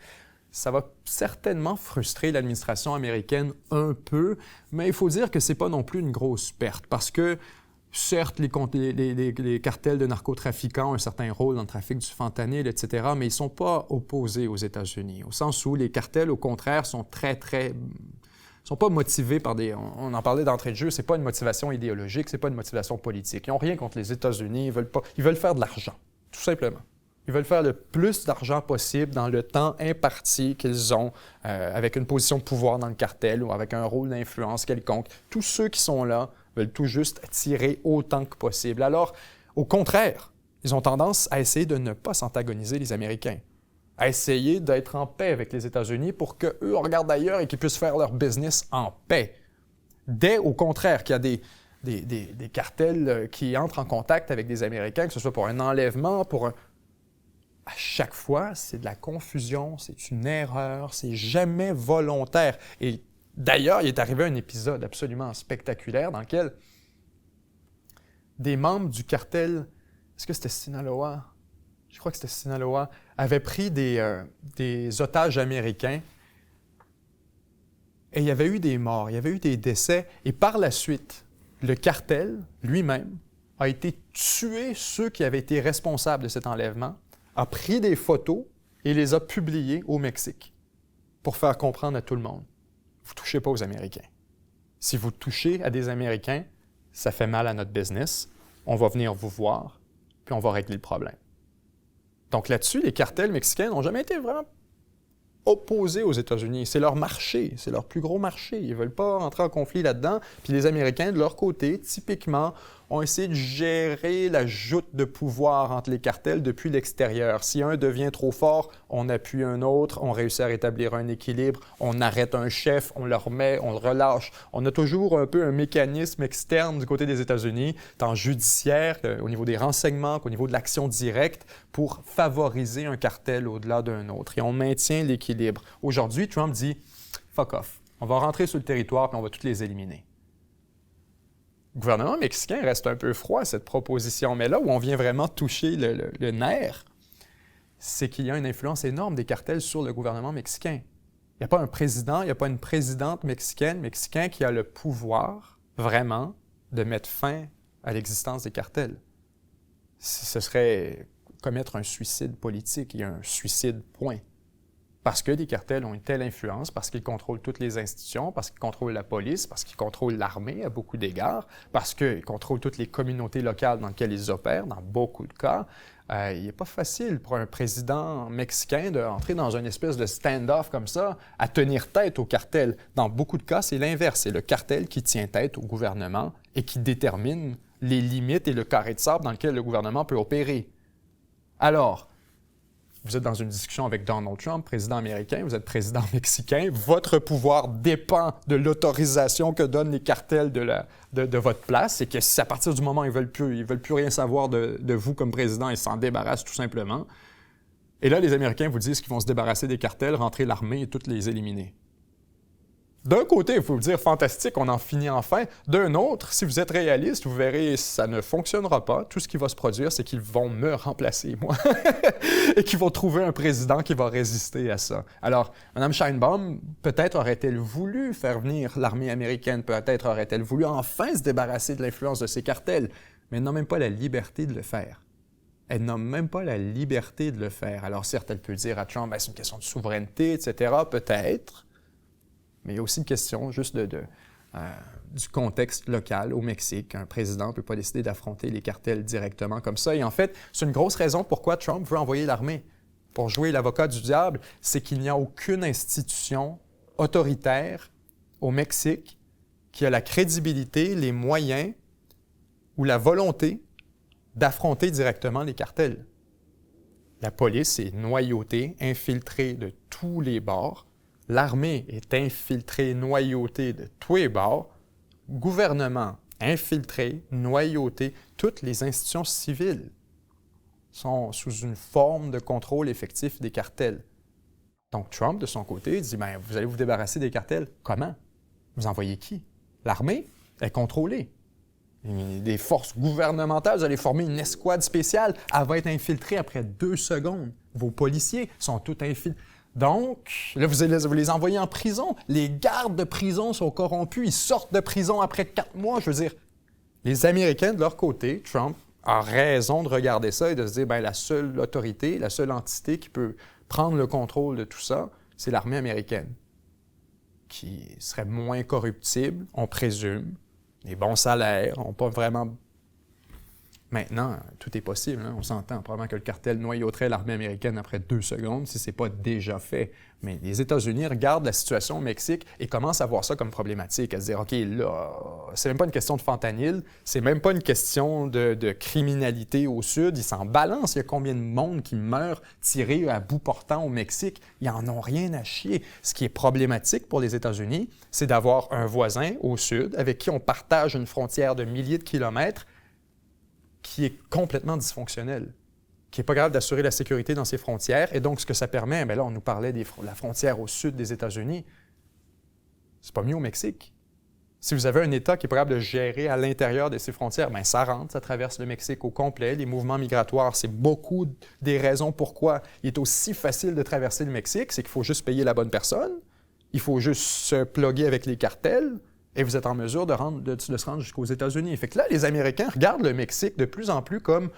Ça va certainement frustrer l'administration américaine un peu, mais il faut dire que ce n'est pas non plus une grosse perte parce que certes, les cartels de narcotrafiquants ont un certain rôle dans le trafic du fentanyl, etc., mais ils ne sont pas opposés aux États-Unis, au sens où les cartels, au contraire, sont sont pas motivés par des... On en parlait d'entrée de jeu, ce n'est pas une motivation idéologique, ce n'est pas une motivation politique. Ils n'ont rien contre les États-Unis, ils veulent faire de l'argent, tout simplement. Ils veulent faire le plus d'argent possible dans le temps imparti qu'ils ont avec une position de pouvoir dans le cartel ou avec un rôle d'influence quelconque. Tous ceux qui sont là veulent tout juste tirer autant que possible. Alors, au contraire, ils ont tendance à essayer de ne pas s'antagoniser les Américains, à essayer d'être en paix avec les États-Unis pour qu'eux regardent ailleurs et qu'ils puissent faire leur business en paix. Dès au contraire qu'il y a des cartels qui entrent en contact avec des Américains, que ce soit pour un enlèvement, à chaque fois, c'est de la confusion, c'est une erreur, c'est jamais volontaire. Et d'ailleurs, il est arrivé un épisode absolument spectaculaire dans lequel des membres du cartel, est-ce que c'était Sinaloa? Je crois que c'était Sinaloa, avaient pris des otages américains et il y avait eu des morts, il y avait eu des décès. Et par la suite, le cartel lui-même a été tué ceux qui avaient été responsables de cet enlèvement, a pris des photos et les a publiées au Mexique pour faire comprendre à tout le monde. Vous ne touchez pas aux Américains. Si vous touchez à des Américains, ça fait mal à notre business. On va venir vous voir, puis on va régler le problème. Donc là-dessus, les cartels mexicains n'ont jamais été vraiment opposés aux États-Unis. C'est leur marché, c'est leur plus gros marché. Ils ne veulent pas entrer en conflit là-dedans. Puis les Américains, de leur côté, typiquement, ont essayé de gérer la joute de pouvoir entre les cartels depuis l'extérieur. Si un devient trop fort, on appuie un autre, on réussit à rétablir un équilibre, on arrête un chef, on le remet, on le relâche. On a toujours un peu un mécanisme externe du côté des États-Unis, tant judiciaire, au niveau des renseignements qu'au niveau de l'action directe, pour favoriser un cartel au-delà d'un autre. Et on maintient l'équilibre. Aujourd'hui, Trump dit « fuck off, on va rentrer sur le territoire et on va tous les éliminer ». Le gouvernement mexicain reste un peu froid à cette proposition, mais là où on vient vraiment toucher le nerf, c'est qu'il y a une influence énorme des cartels sur le gouvernement mexicain. Il n'y a pas un président, il n'y a pas une présidente mexicain qui a le pouvoir, vraiment, de mettre fin à l'existence des cartels. Ce serait commettre un suicide politique. Il y a un suicide, point. parce que les cartels ont une telle influence, parce qu'ils contrôlent toutes les institutions, parce qu'ils contrôlent la police, parce qu'ils contrôlent l'armée à beaucoup d'égards, parce qu'ils contrôlent toutes les communautés locales dans lesquelles ils opèrent, dans beaucoup de cas. Il n'est pas facile pour un président mexicain d'entrer dans une espèce de stand-off comme ça, à tenir tête au cartel. Dans beaucoup de cas, c'est l'inverse. C'est le cartel qui tient tête au gouvernement et qui détermine les limites et le carré de sable dans lequel le gouvernement peut opérer. Alors, vous êtes dans une discussion avec Donald Trump, président américain, vous êtes président mexicain, votre pouvoir dépend de l'autorisation que donnent les cartels de votre place, et que si à partir du moment où ils veulent plus rien savoir de vous comme président, ils s'en débarrassent tout simplement. Et là, les Américains vous disent qu'ils vont se débarrasser des cartels, rentrer l'armée et toutes les éliminer. D'un côté, il faut vous dire, fantastique, on en finit enfin. D'un autre, si vous êtes réaliste, vous verrez, ça ne fonctionnera pas. Tout ce qui va se produire, c'est qu'ils vont me remplacer, moi, et qu'ils vont trouver un président qui va résister à ça. Alors, Mme Sheinbaum, peut-être aurait-elle voulu faire venir l'armée américaine, peut-être aurait-elle voulu enfin se débarrasser de l'influence de ces cartels, mais elle n'a même pas la liberté de le faire. Elle n'a même pas la liberté de le faire. Alors, certes, elle peut dire à Trump, c'est une question de souveraineté, etc., peut-être. Mais il y a aussi une question juste du contexte local au Mexique. Un président ne peut pas décider d'affronter les cartels directement comme ça. Et en fait, c'est une grosse raison pourquoi Trump veut envoyer l'armée. Pour jouer l'avocat du diable, c'est qu'il n'y a aucune institution autoritaire au Mexique qui a la crédibilité, les moyens ou la volonté d'affronter directement les cartels. La police est noyautée, infiltrée de tous les bords. L'armée est infiltrée, noyautée de tous les bords. Gouvernement infiltré, noyauté. Toutes les institutions civiles sont sous une forme de contrôle effectif des cartels. Donc Trump, de son côté, dit « Vous allez vous débarrasser des cartels. Comment? Vous envoyez qui? L'armée est contrôlée. Des forces gouvernementales, vous allez former une escouade spéciale. Elle va être infiltrée après 2 secondes. Vos policiers sont tous infiltrés. Donc, là, vous les envoyez en prison. Les gardes de prison sont corrompus. Ils sortent de prison après 4 mois. Je veux dire, les Américains, de leur côté, Trump a raison de regarder ça et de se dire, la seule autorité, la seule entité qui peut prendre le contrôle de tout ça, c'est l'armée américaine, qui serait moins corruptible, on présume, des bons salaires, on pas vraiment... Maintenant, tout est possible. On s'entend. Probablement que le cartel noyauterait l'armée américaine après 2 secondes, si ce n'est pas déjà fait. Mais les États-Unis regardent la situation au Mexique et commencent à voir ça comme problématique, à se dire, OK, là, c'est même pas une question de fentanyl, c'est même pas une question de criminalité au sud. Ils s'en balancent. Il y a combien de monde qui meurt tiré à bout portant au Mexique? Ils n'en ont rien à chier. Ce qui est problématique pour les États-Unis, c'est d'avoir un voisin au sud avec qui on partage une frontière de milliers de kilomètres qui est complètement dysfonctionnel, qui n'est pas capable d'assurer la sécurité dans ses frontières. Et donc, ce que ça permet, là, on nous parlait de la frontière au sud des États-Unis. C'est pas mieux au Mexique. Si vous avez un État qui est pas capable de gérer à l'intérieur de ses frontières, ça rentre, ça traverse le Mexique au complet. Les mouvements migratoires, c'est beaucoup des raisons pourquoi il est aussi facile de traverser le Mexique, c'est qu'il faut juste payer la bonne personne, il faut juste se plugger avec les cartels, et vous êtes en mesure de se rendre jusqu'aux États-Unis. Fait que là, les Américains regardent le Mexique de plus en plus comme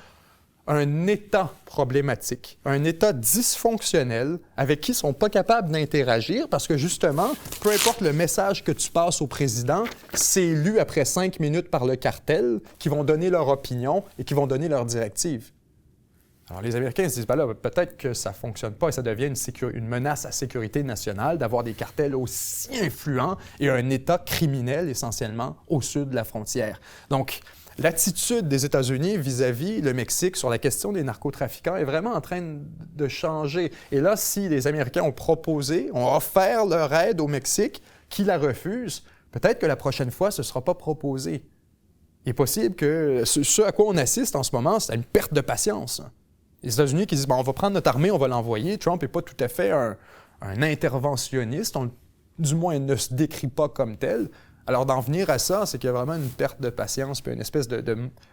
un État problématique, un État dysfonctionnel avec qui ils ne sont pas capables d'interagir parce que, justement, peu importe le message que tu passes au président, c'est lu après 5 minutes par le cartel qui vont donner leur opinion et qui vont donner leurs directives. Alors, les Américains se disent, peut-être que ça ne fonctionne pas et ça devient une menace à la sécurité nationale d'avoir des cartels aussi influents et un État criminel, essentiellement, au sud de la frontière. Donc, l'attitude des États-Unis vis-à-vis le Mexique sur la question des narcotrafiquants est vraiment en train de changer. Et là, si les Américains ont offert leur aide au Mexique, qui la refuse, peut-être que la prochaine fois, ce ne sera pas proposé. Il est possible que ce à quoi on assiste en ce moment, c'est à une perte de patience. Les États-Unis qui disent, on va prendre notre armée, on va l'envoyer. Trump n'est pas tout à fait un interventionniste, du moins il ne se décrit pas comme tel. Alors d'en venir à ça, c'est qu'il y a vraiment une perte de patience, puis une espèce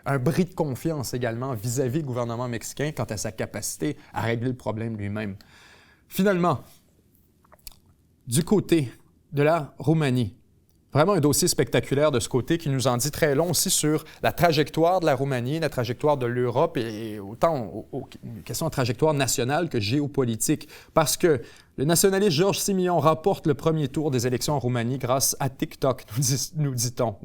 un bris de confiance également vis-à-vis du gouvernement mexicain quant à sa capacité à régler le problème lui-même. Finalement, du côté de la Roumanie, Vraiment un dossier spectaculaire de ce côté qui nous en dit très long aussi sur la trajectoire de la Roumanie, la trajectoire de l'Europe et autant aux questions de trajectoire nationale que géopolitique. Parce que le nationaliste Georges Simion remporte le premier tour des élections en Roumanie grâce à TikTok, nous dit-on,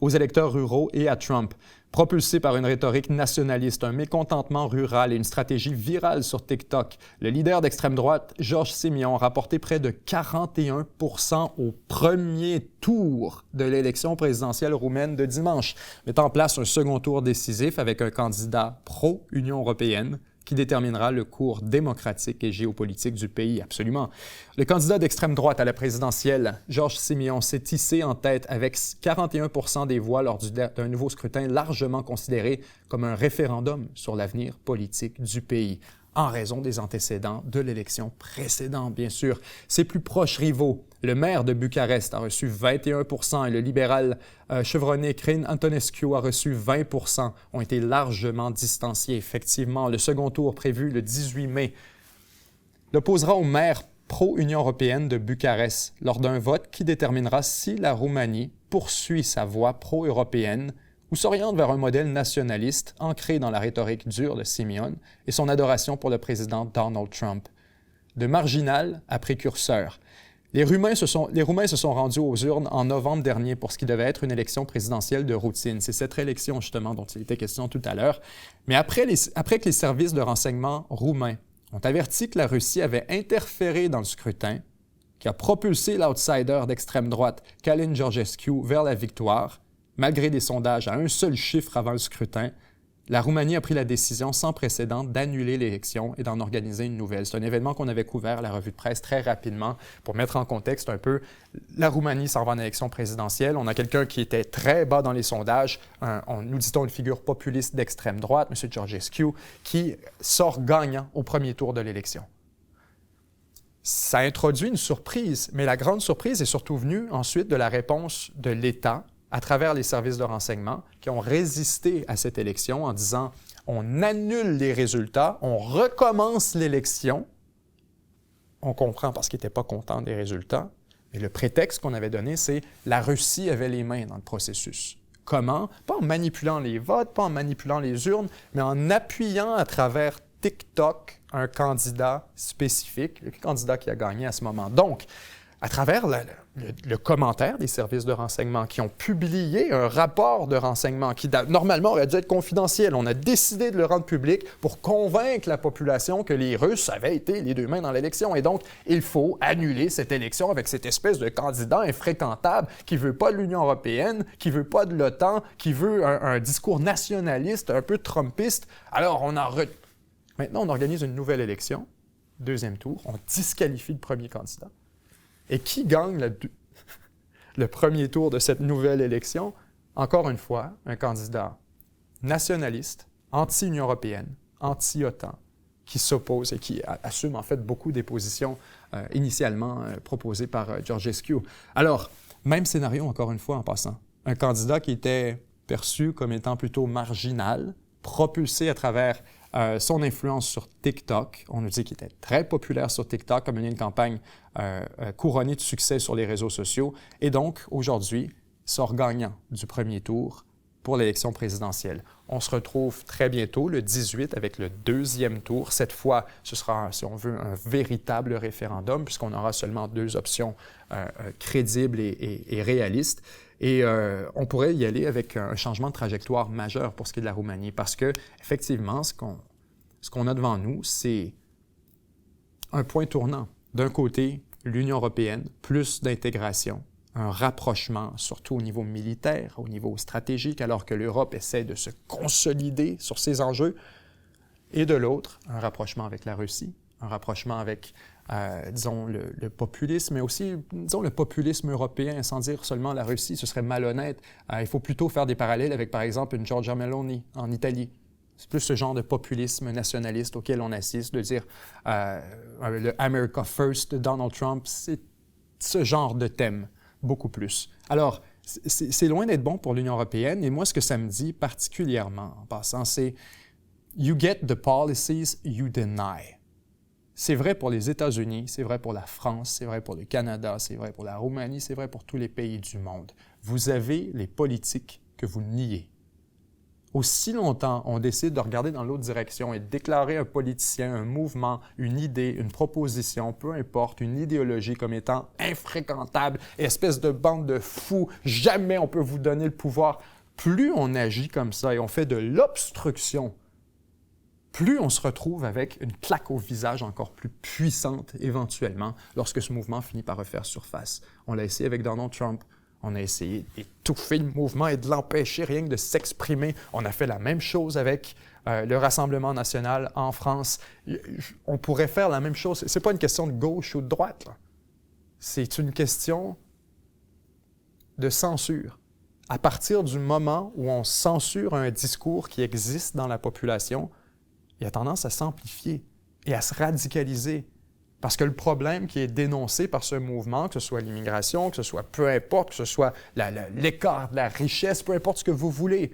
aux électeurs ruraux et à Trump. Propulsé par une rhétorique nationaliste, un mécontentement rural et une stratégie virale sur TikTok, le leader d'extrême droite, Georges Simion, a rapporté près de 41 % au premier tour de l'élection présidentielle roumaine de dimanche, mettant en place un second tour décisif avec un candidat pro-Union européenne qui déterminera le cours démocratique et géopolitique du pays, absolument. Le candidat d'extrême droite à la présidentielle, Georges Simion, s'est hissé en tête avec 41 % des voix lors d'un nouveau scrutin largement considéré comme un référendum sur l'avenir politique du pays, en raison des antécédents de l'élection précédente, bien sûr. Ses plus proches rivaux, le maire de Bucarest a reçu 21 % et le libéral chevronné Crin Antonescu a reçu 20 %, ont été largement distanciés. Effectivement, le second tour prévu le 18 mai l'opposera au maire pro-Union européenne de Bucarest lors d'un vote qui déterminera si la Roumanie poursuit sa voie pro-européenne ou s'oriente vers un modèle nationaliste ancré dans la rhétorique dure de Simion et son adoration pour le président Donald Trump. De marginal à précurseur, les Roumains se sont rendus aux urnes en novembre dernier pour ce qui devait être une élection présidentielle de routine. C'est cette réélection, justement, dont il était question tout à l'heure. Mais après que les services de renseignement roumains ont averti que la Russie avait interféré dans le scrutin, qui a propulsé l'outsider d'extrême droite, Călin Georgescu, vers la victoire, malgré des sondages à un seul chiffre avant le scrutin, la Roumanie a pris la décision sans précédent d'annuler l'élection et d'en organiser une nouvelle. C'est un événement qu'on avait couvert à la revue de presse très rapidement pour mettre en contexte un peu. La Roumanie s'en va en élection présidentielle. On a quelqu'un qui était très bas dans les sondages, nous dit-on une figure populiste d'extrême droite, M. Georgescu, qui sort gagnant au premier tour de l'élection. Ça introduit une surprise, mais la grande surprise est surtout venue ensuite de la réponse de l'État à travers les services de renseignement qui ont résisté à cette élection en disant « on annule les résultats, on recommence l'élection ». On comprend parce qu'ils n'étaient pas contents des résultats, mais le prétexte qu'on avait donné, c'est « la Russie avait les mains dans le processus ». Comment? Pas en manipulant les votes, pas en manipulant les urnes, mais en appuyant à travers TikTok un candidat spécifique, le candidat qui a gagné à ce moment. Donc, à travers le commentaire des services de renseignement qui ont publié un rapport de renseignement qui, normalement, aurait dû être confidentiel. On a décidé de le rendre public pour convaincre la population que les Russes avaient été les deux mains dans l'élection. Et donc, il faut annuler cette élection avec cette espèce de candidat infréquentable qui ne veut pas de l'Union européenne, qui ne veut pas de l'OTAN, qui veut un discours nationaliste, un peu trumpiste. Alors, maintenant, on organise une nouvelle élection, deuxième tour, on disqualifie le premier candidat. Et qui gagne le premier tour de cette nouvelle élection? Encore une fois, un candidat nationaliste, anti-Union européenne, anti-OTAN, qui s'oppose et qui assume en fait beaucoup des positions initialement proposées par Georgescu. Alors, même scénario encore une fois en passant. Un candidat qui était perçu comme étant plutôt marginal, propulsé à travers son influence sur TikTok. On nous dit qu'il était très populaire sur TikTok, a mené une campagne couronnée de succès sur les réseaux sociaux. Et donc, aujourd'hui, sort gagnant du premier tour pour l'élection présidentielle. On se retrouve très bientôt, le 18, avec le deuxième tour. Cette fois, ce sera, si on veut, un véritable référendum, puisqu'on aura seulement deux options crédibles et réalistes. Et on pourrait y aller avec un changement de trajectoire majeur pour ce qui est de la Roumanie, parce que effectivement, ce qu'on a devant nous, c'est un point tournant. D'un côté, l'Union européenne, plus d'intégration, un rapprochement, surtout au niveau militaire, au niveau stratégique, alors que l'Europe essaie de se consolider sur ces enjeux. Et de l'autre, un rapprochement avec la Russie, un rapprochement avec, disons, le populisme, mais aussi, disons, le populisme européen, sans dire seulement la Russie, ce serait malhonnête. Il faut plutôt faire des parallèles avec, par exemple, une Giorgia Meloni en Italie. C'est plus ce genre de populisme nationaliste auquel on assiste, de dire le America First de Donald Trump, c'est ce genre de thème, beaucoup plus. Alors, c'est loin d'être bon pour l'Union européenne, et moi, ce que ça me dit particulièrement, en passant, c'est « You get the policies you deny ». C'est vrai pour les États-Unis, c'est vrai pour la France, c'est vrai pour le Canada, c'est vrai pour la Roumanie, c'est vrai pour tous les pays du monde. Vous avez les politiques que vous niez. Aussi longtemps on décide de regarder dans l'autre direction et de déclarer un politicien, un mouvement, une idée, une proposition, peu importe, une idéologie comme étant infréquentable, espèce de bande de fous, jamais on peut vous donner le pouvoir. Plus on agit comme ça et on fait de l'obstruction, plus on se retrouve avec une claque au visage encore plus puissante éventuellement lorsque ce mouvement finit par refaire surface. On l'a essayé avec Donald Trump. On a essayé d'étouffer le mouvement et de l'empêcher rien que de s'exprimer. On a fait la même chose avec le Rassemblement national en France. On pourrait faire la même chose. Ce n'est pas une question de gauche ou de droite, là. C'est une question de censure. À partir du moment où on censure un discours qui existe dans la population, il a tendance à s'amplifier et à se radicaliser. Parce que le problème qui est dénoncé par ce mouvement, que ce soit l'immigration, que ce soit peu importe, que ce soit l'écart de la richesse, peu importe ce que vous voulez,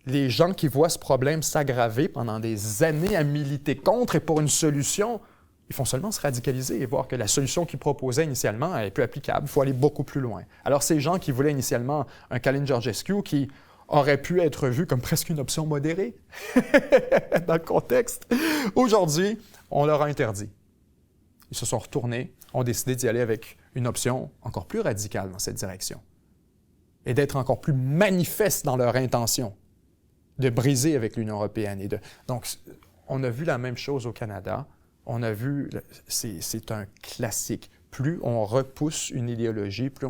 les gens qui voient ce problème s'aggraver pendant des années à militer contre et pour une solution, ils font seulement se radicaliser et voir que la solution qu'ils proposaient initialement est plus applicable, il faut aller beaucoup plus loin. Alors ces gens qui voulaient initialement un Călin Georgescu qui aurait pu être vu comme presque une option modérée dans le contexte. Aujourd'hui, on leur a interdit. Ils se sont retournés, ont décidé d'y aller avec une option encore plus radicale dans cette direction et d'être encore plus manifestes dans leur intention de briser avec l'Union européenne. Donc, on a vu la même chose au Canada. On a vu, c'est un classique. Plus on repousse une idéologie, plus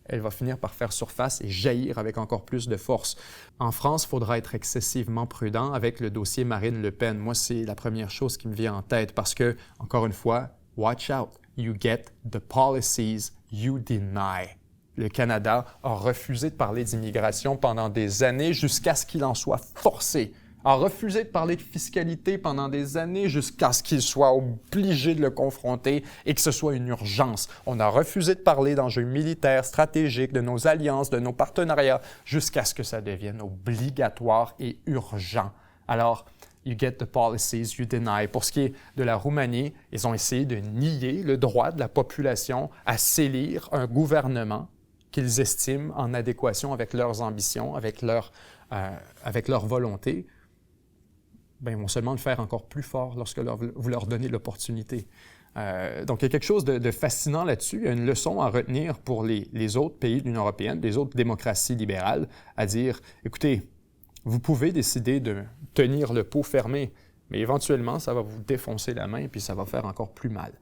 elle va finir par faire surface et jaillir avec encore plus de force. En France, il faudra être excessivement prudent avec le dossier Marine Le Pen. Moi, c'est la première chose qui me vient en tête parce que, encore une fois, watch out, you get the policies you deny. Le Canada a refusé de parler d'immigration pendant des années jusqu'à ce qu'il en soit forcé. A refusé de parler de fiscalité pendant des années jusqu'à ce qu'il soit obligé de le confronter et que ce soit une urgence. On a refusé de parler d'enjeux militaires, stratégiques, de nos alliances, de nos partenariats, jusqu'à ce que ça devienne obligatoire et urgent. Alors, you get the policies you deny. Pour ce qui est de la Roumanie, ils ont essayé de nier le droit de la population à s'élire un gouvernement qu'ils estiment en adéquation avec leurs ambitions, avec leur volonté. Bien, ils vont seulement le faire encore plus fort lorsque vous leur donnez l'opportunité. Donc, il y a quelque chose de fascinant là-dessus. Il y a une leçon à retenir pour les autres pays de l'Union européenne, les autres démocraties libérales, à dire, écoutez, vous pouvez décider de tenir le pot fermé, mais éventuellement, ça va vous défoncer la main puis ça va faire encore plus mal.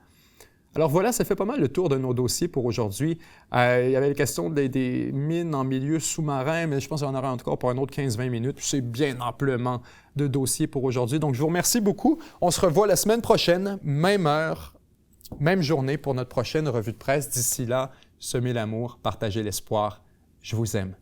Alors voilà, ça fait pas mal le tour de nos dossiers pour aujourd'hui. Il y avait la question des mines en milieu sous-marin, mais je pense qu'il y en aura encore pour un autre 15-20 minutes. C'est bien amplement de dossiers pour aujourd'hui. Donc, je vous remercie beaucoup. On se revoit la semaine prochaine, même heure, même journée pour notre prochaine revue de presse. D'ici là, semez l'amour, partagez l'espoir. Je vous aime.